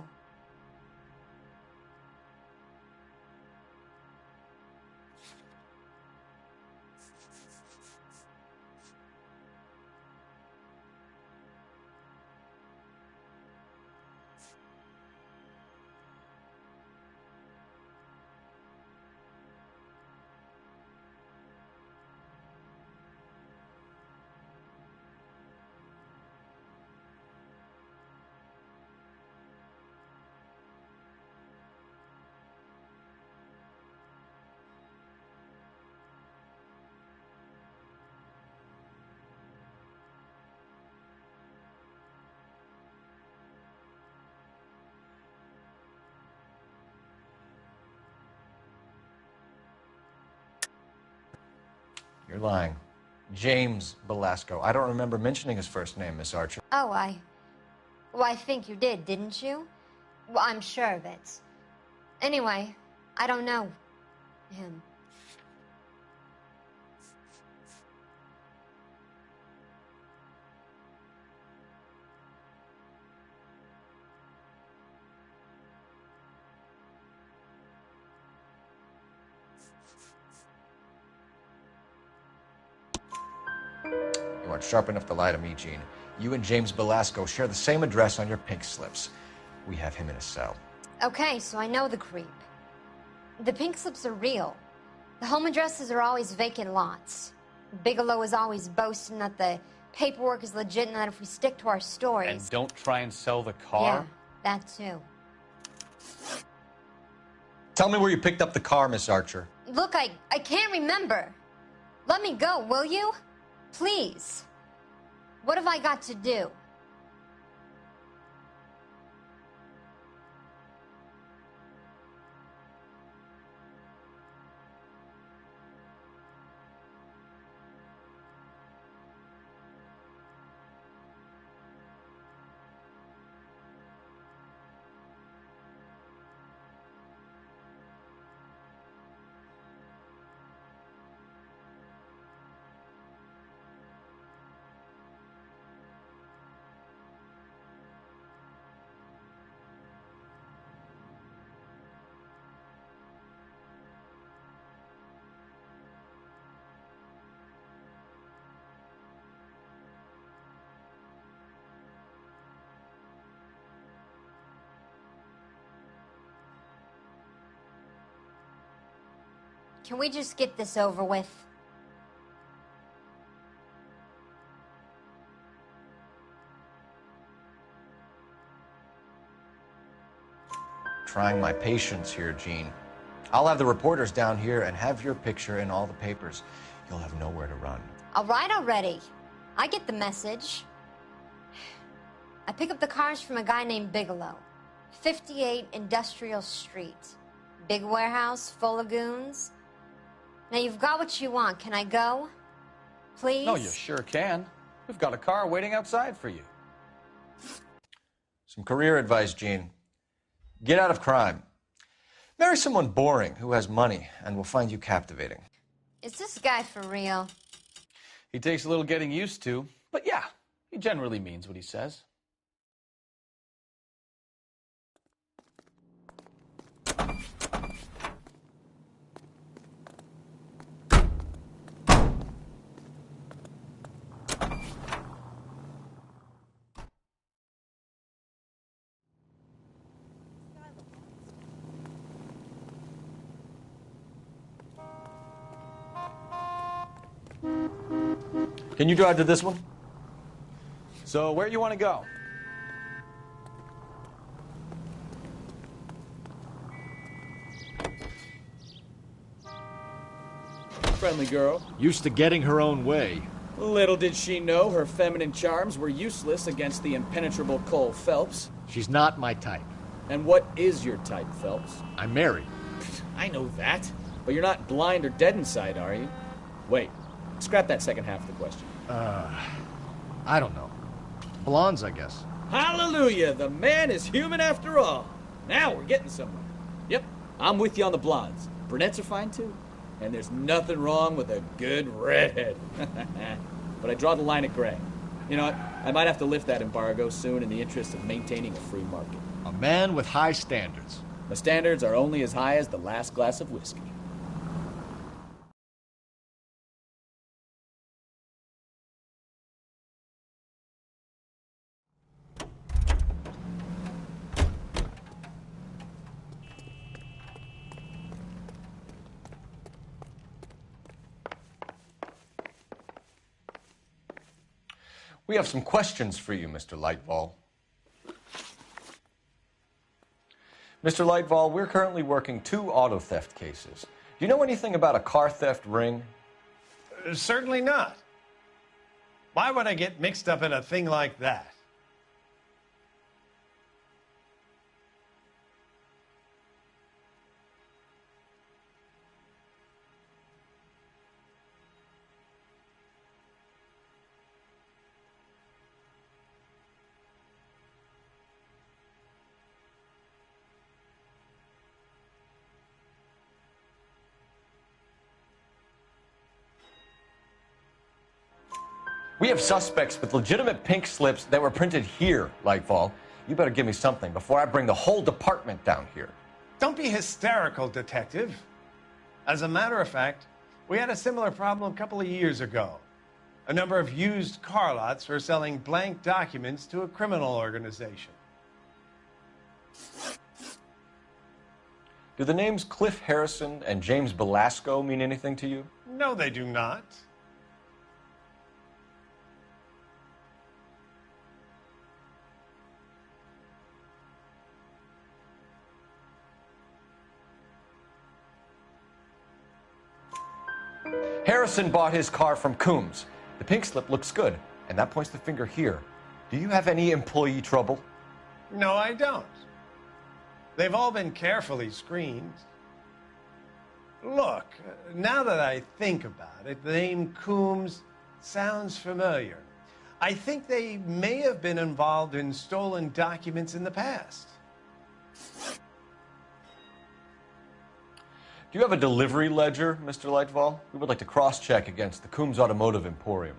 You're lying. James Belasco. I don't remember mentioning his first name, Miss Archer. Oh, Well, I think you did, didn't you? Well, I'm sure of it. Anyway, I don't know him. You aren't sharp enough to lie to me, Gene. You and James Belasco share the same address on your pink slips. We have him in a cell. Okay, so I know the creep. The pink slips are real. The home addresses are always vacant lots. Bigelow is always boasting that the paperwork is legit and that if we stick to our stories... And don't try and sell the car? Yeah, that too. Tell me where you picked up the car, Miss Archer. Look, I can't remember. Let me go, will you? Please. What have I got to do? Can we just get this over with? Trying my patience here, Gene. I'll have the reporters down here and have your picture in all the papers. You'll have nowhere to run. All right already. I get the message. I pick up the cars from a guy named Bigelow. 58 Industrial Street. Big warehouse, full of goons. Now you've got what you want. Can I go? Please? No, you sure can. We've got a car waiting outside for you. Some career advice, Gene. Get out of crime. Marry someone boring who has money and will find you captivating. Is this guy for real? He takes a little getting used to, but yeah, he generally means what he says. Can you drive to this one? So where you want to go? Friendly girl. Used to getting her own way. Little did she know her feminine charms were useless against the impenetrable Cole Phelps. She's not my type. And what is your type, Phelps? I'm married. I know that, but you're not blind or dead inside, are you? Wait, scrap that second half of the question. I don't know. Blondes, I guess. Hallelujah! The man is human after all. Now we're getting somewhere. Yep, I'm with you on the blondes. Brunettes are fine too. And there's nothing wrong with a good redhead. But I draw the line at gray. You know what? I might have to lift that embargo soon in the interest of maintaining a free market. A man with high standards. My standards are only as high as the last glass of whiskey. We have some questions for you, Mr. Lightval. Mr. Lightval, we're currently working 2 auto theft cases. Do you know anything about a car theft ring? Certainly not. Why would I get mixed up in a thing like that? We have suspects with legitimate pink slips that were printed here, Lightval. You better give me something before I bring the whole department down here. Don't be hysterical, Detective. As a matter of fact, we had a similar problem a couple of years ago. A number of used car lots were selling blank documents to a criminal organization. Do the names Cliff Harrison and James Belasco mean anything to you? No, they do not. Harrison bought his car from Coombs. The pink slip looks good, and that points the finger here. Do you have any employee trouble? No, I don't. They've all been carefully screened. Look, now that I think about it, the name Coombs sounds familiar. I think they may have been involved in stolen documents in the past. Do you have a delivery ledger, Mr. Lightval? We would like to cross-check against the Coombs Automotive Emporium.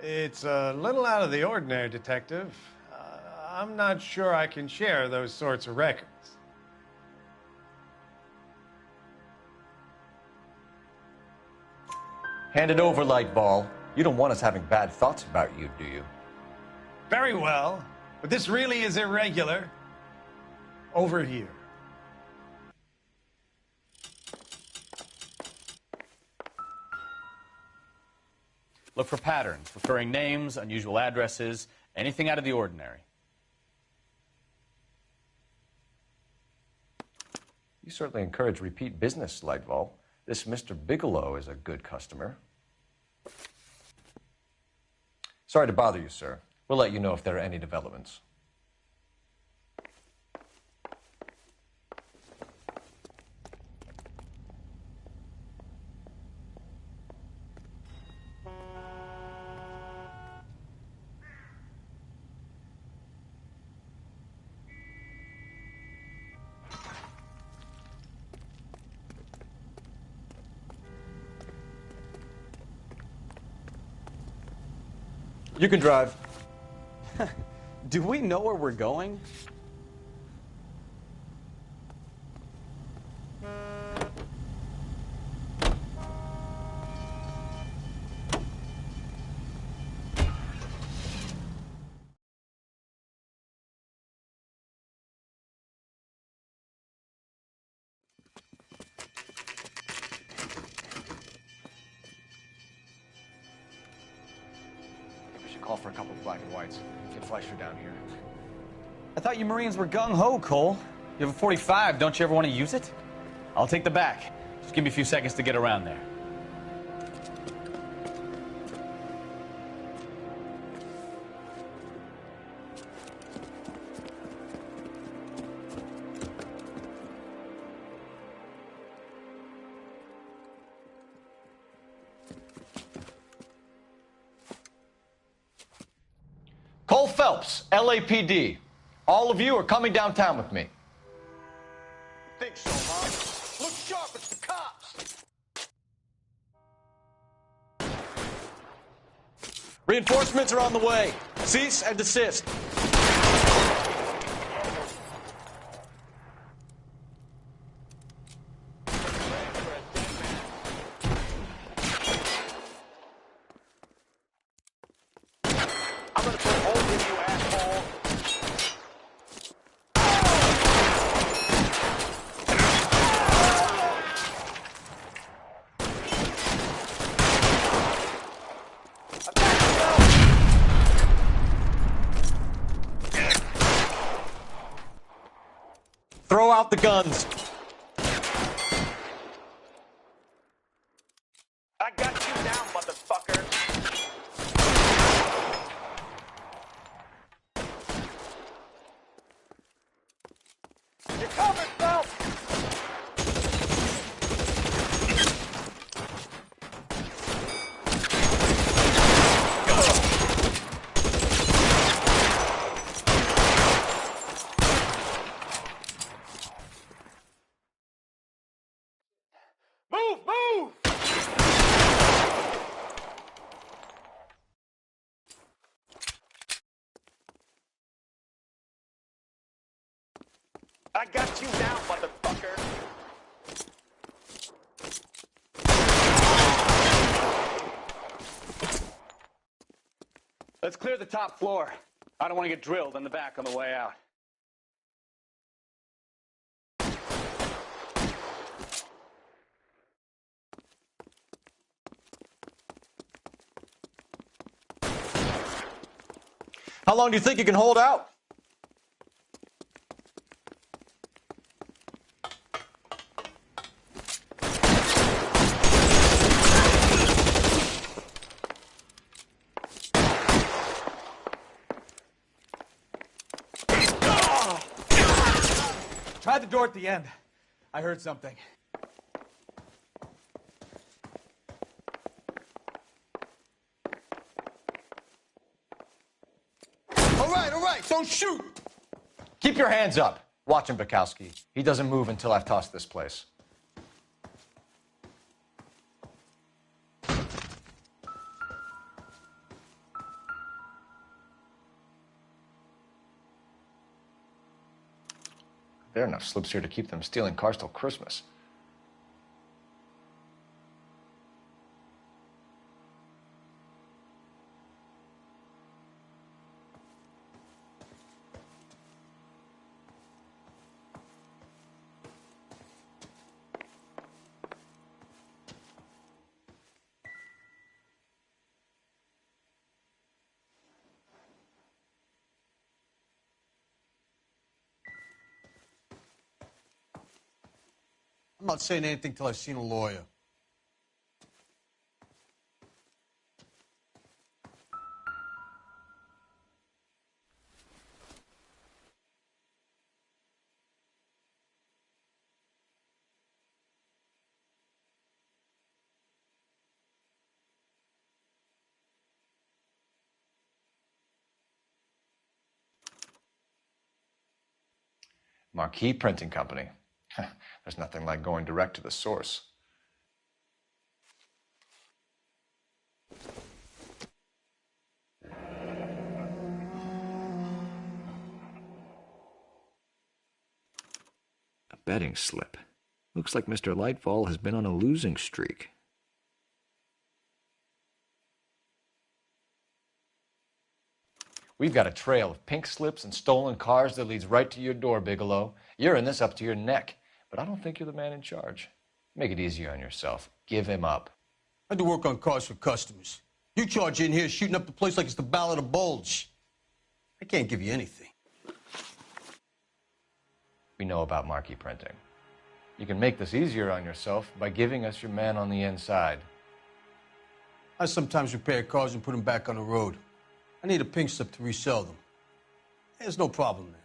It's a little out of the ordinary, Detective. I'm not sure I can share those sorts of records. Hand it over, Lightval. You don't want us having bad thoughts about you, do you? Very well, but this really is irregular. Over here. Look for patterns, recurring names, unusual addresses, anything out of the ordinary. You certainly encourage repeat business, Lightval. This Mr. Bigelow is a good customer. Sorry to bother you, sir. We'll let you know if there are any developments. You can drive. Do we know where we're going? call for a couple of black and whites. Get Fleischer down here. I thought you Marines were gung-ho, Cole. You have a 45. Don't you ever want to use it? I'll take the back. Just give me a few seconds to get around there. Cole Phelps, LAPD. All of you are coming downtown with me. Think so, huh? Look sharp, it's the cops! Reinforcements are on the way. Cease and desist. I'm gonna put holes in you, asshole. Throw out the guns. I got you now, motherfucker. You're covered, Phelps. Move, move! I got you now, motherfucker. Let's clear the top floor. I don't want to get drilled in the back on the way out. How long do you think you can hold out? Try the door at the end. I heard something. All right, don't shoot! Keep your hands up. Watch him, Bukowski. He doesn't move until I've tossed this place. There are enough slips here to keep them stealing cars till Christmas. I'm not saying anything till I've seen a lawyer. Marquee Printing Company. There's nothing like going direct to the source. A betting slip. Looks like Mr. Lightfall has been on a losing streak. We've got a trail of pink slips and stolen cars that leads right to your door, Bigelow. You're in this up to your neck, but I don't think you're the man in charge. Make it easy on yourself. Give him up. I do work on cars for customers. You charge in here shooting up the place like it's the Ballad of Bulge. I can't give you anything. We know about marquee printing. You can make this easier on yourself by giving us your man on the inside. I sometimes repair cars and put them back on the road. I need a pink slip to resell them. There's no problem there.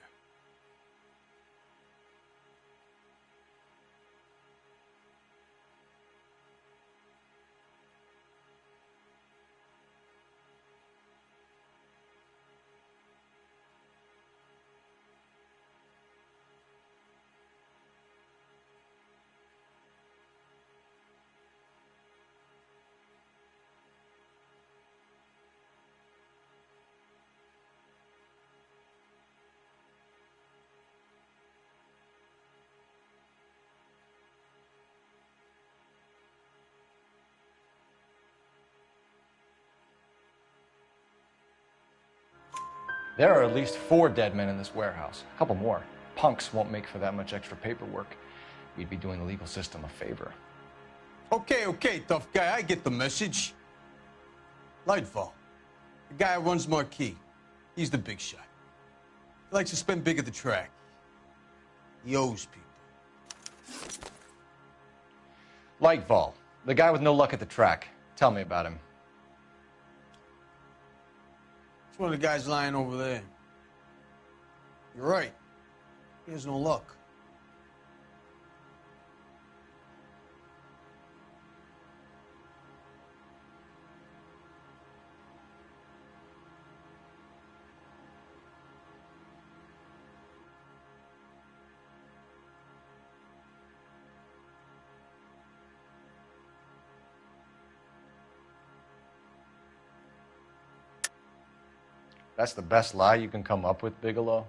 There are at least 4 dead men in this warehouse. A couple more. Punks won't make for that much extra paperwork. We'd be doing the legal system a favor. Okay, tough guy. I get the message. Lightfall, the guy who runs Marquee. He's the big shot. He likes to spend big at the track. He owes people. Lightfall, the guy with no luck at the track. Tell me about him. It's one of the guys lying over there. You're right. He has no luck. That's the best lie you can come up with, Bigelow?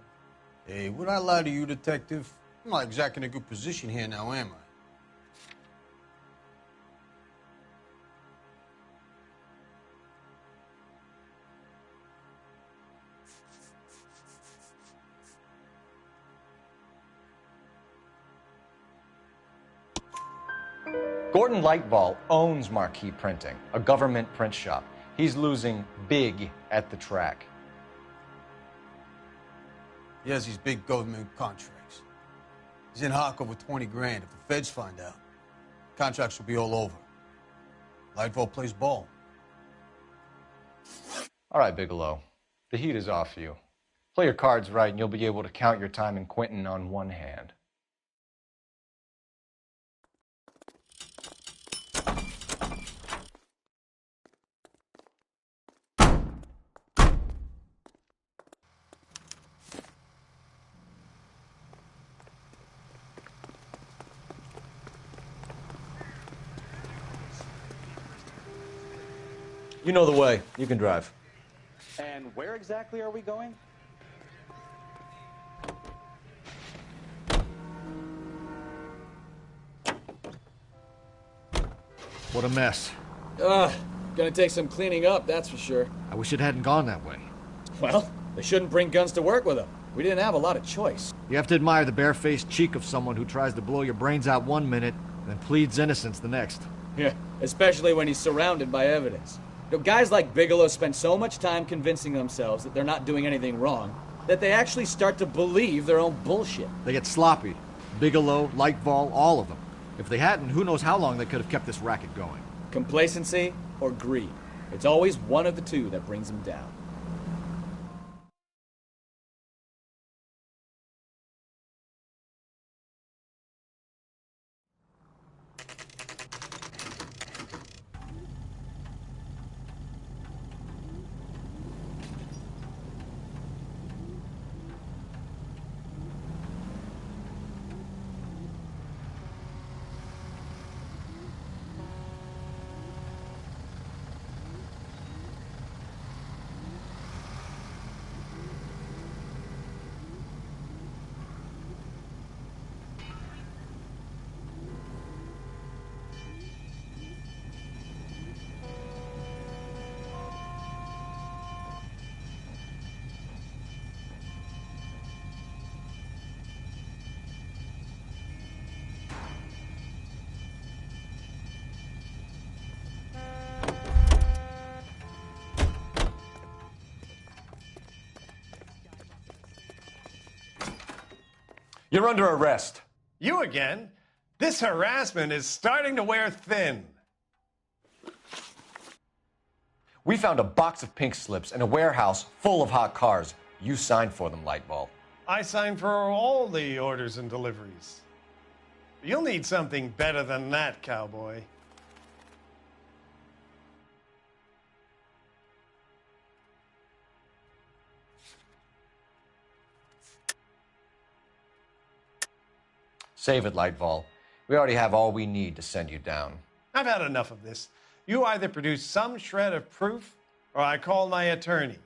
Hey, would I lie to you, detective? I'm not exactly in a good position here now, am I? Gordon Lightfall owns Marquee Printing, a government print shop. He's losing big at the track. He has these big government contracts. He's in hock over 20 grand. If the feds find out, contracts will be all over. Lightfall plays ball. All right, Bigelow. The heat is off you. Play your cards right and you'll be able to count your time in Quentin on one hand. You know the way. You can drive. And where exactly are we going? What a mess. Gonna take some cleaning up, that's for sure. I wish it hadn't gone that way. Well, they shouldn't bring guns to work with them. We didn't have a lot of choice. You have to admire the barefaced cheek of someone who tries to blow your brains out one minute, then pleads innocence the next. Yeah, especially when he's surrounded by evidence. You know, guys like Bigelow spend so much time convincing themselves that they're not doing anything wrong that they actually start to believe their own bullshit. They get sloppy. Bigelow, Lightfall, all of them. If they hadn't, who knows how long they could have kept this racket going. Complacency or greed. It's always one of the two that brings them down. You're under arrest. You again? This harassment is starting to wear thin. We found a box of pink slips in a warehouse full of hot cars. You signed for them, Lightball. I signed for all the orders and deliveries. You'll need something better than that, cowboy. Save it, Lightball. We already have all we need to send you down. I've had enough of this. You either produce some shred of proof, or I call my attorney.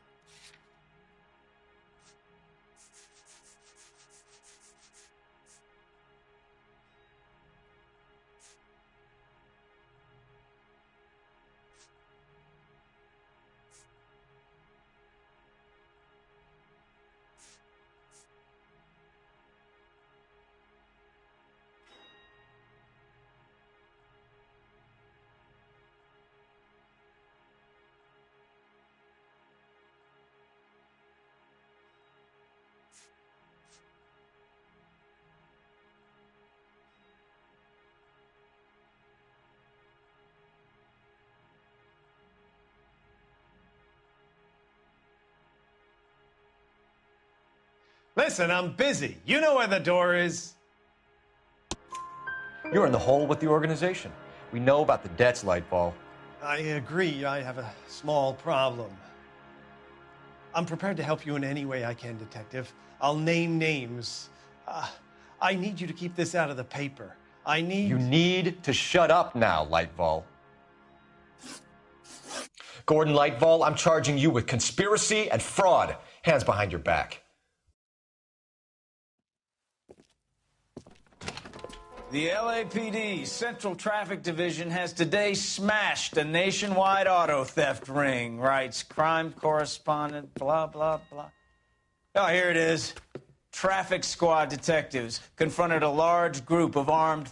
Listen, I'm busy. You know where the door is. You're in the hole with the organization. We know about the debts, Lightball. I agree. I have a small problem. I'm prepared to help you in any way I can, Detective. I'll name names. I need you to keep this out of the paper. You need to shut up now, Lightball. Gordon Lightball, I'm charging you with conspiracy and fraud. Hands behind your back. The LAPD Central Traffic Division has today smashed a nationwide auto theft ring, writes crime correspondent, blah, blah, blah. Oh, here it is. Traffic squad detectives confronted a large group of armed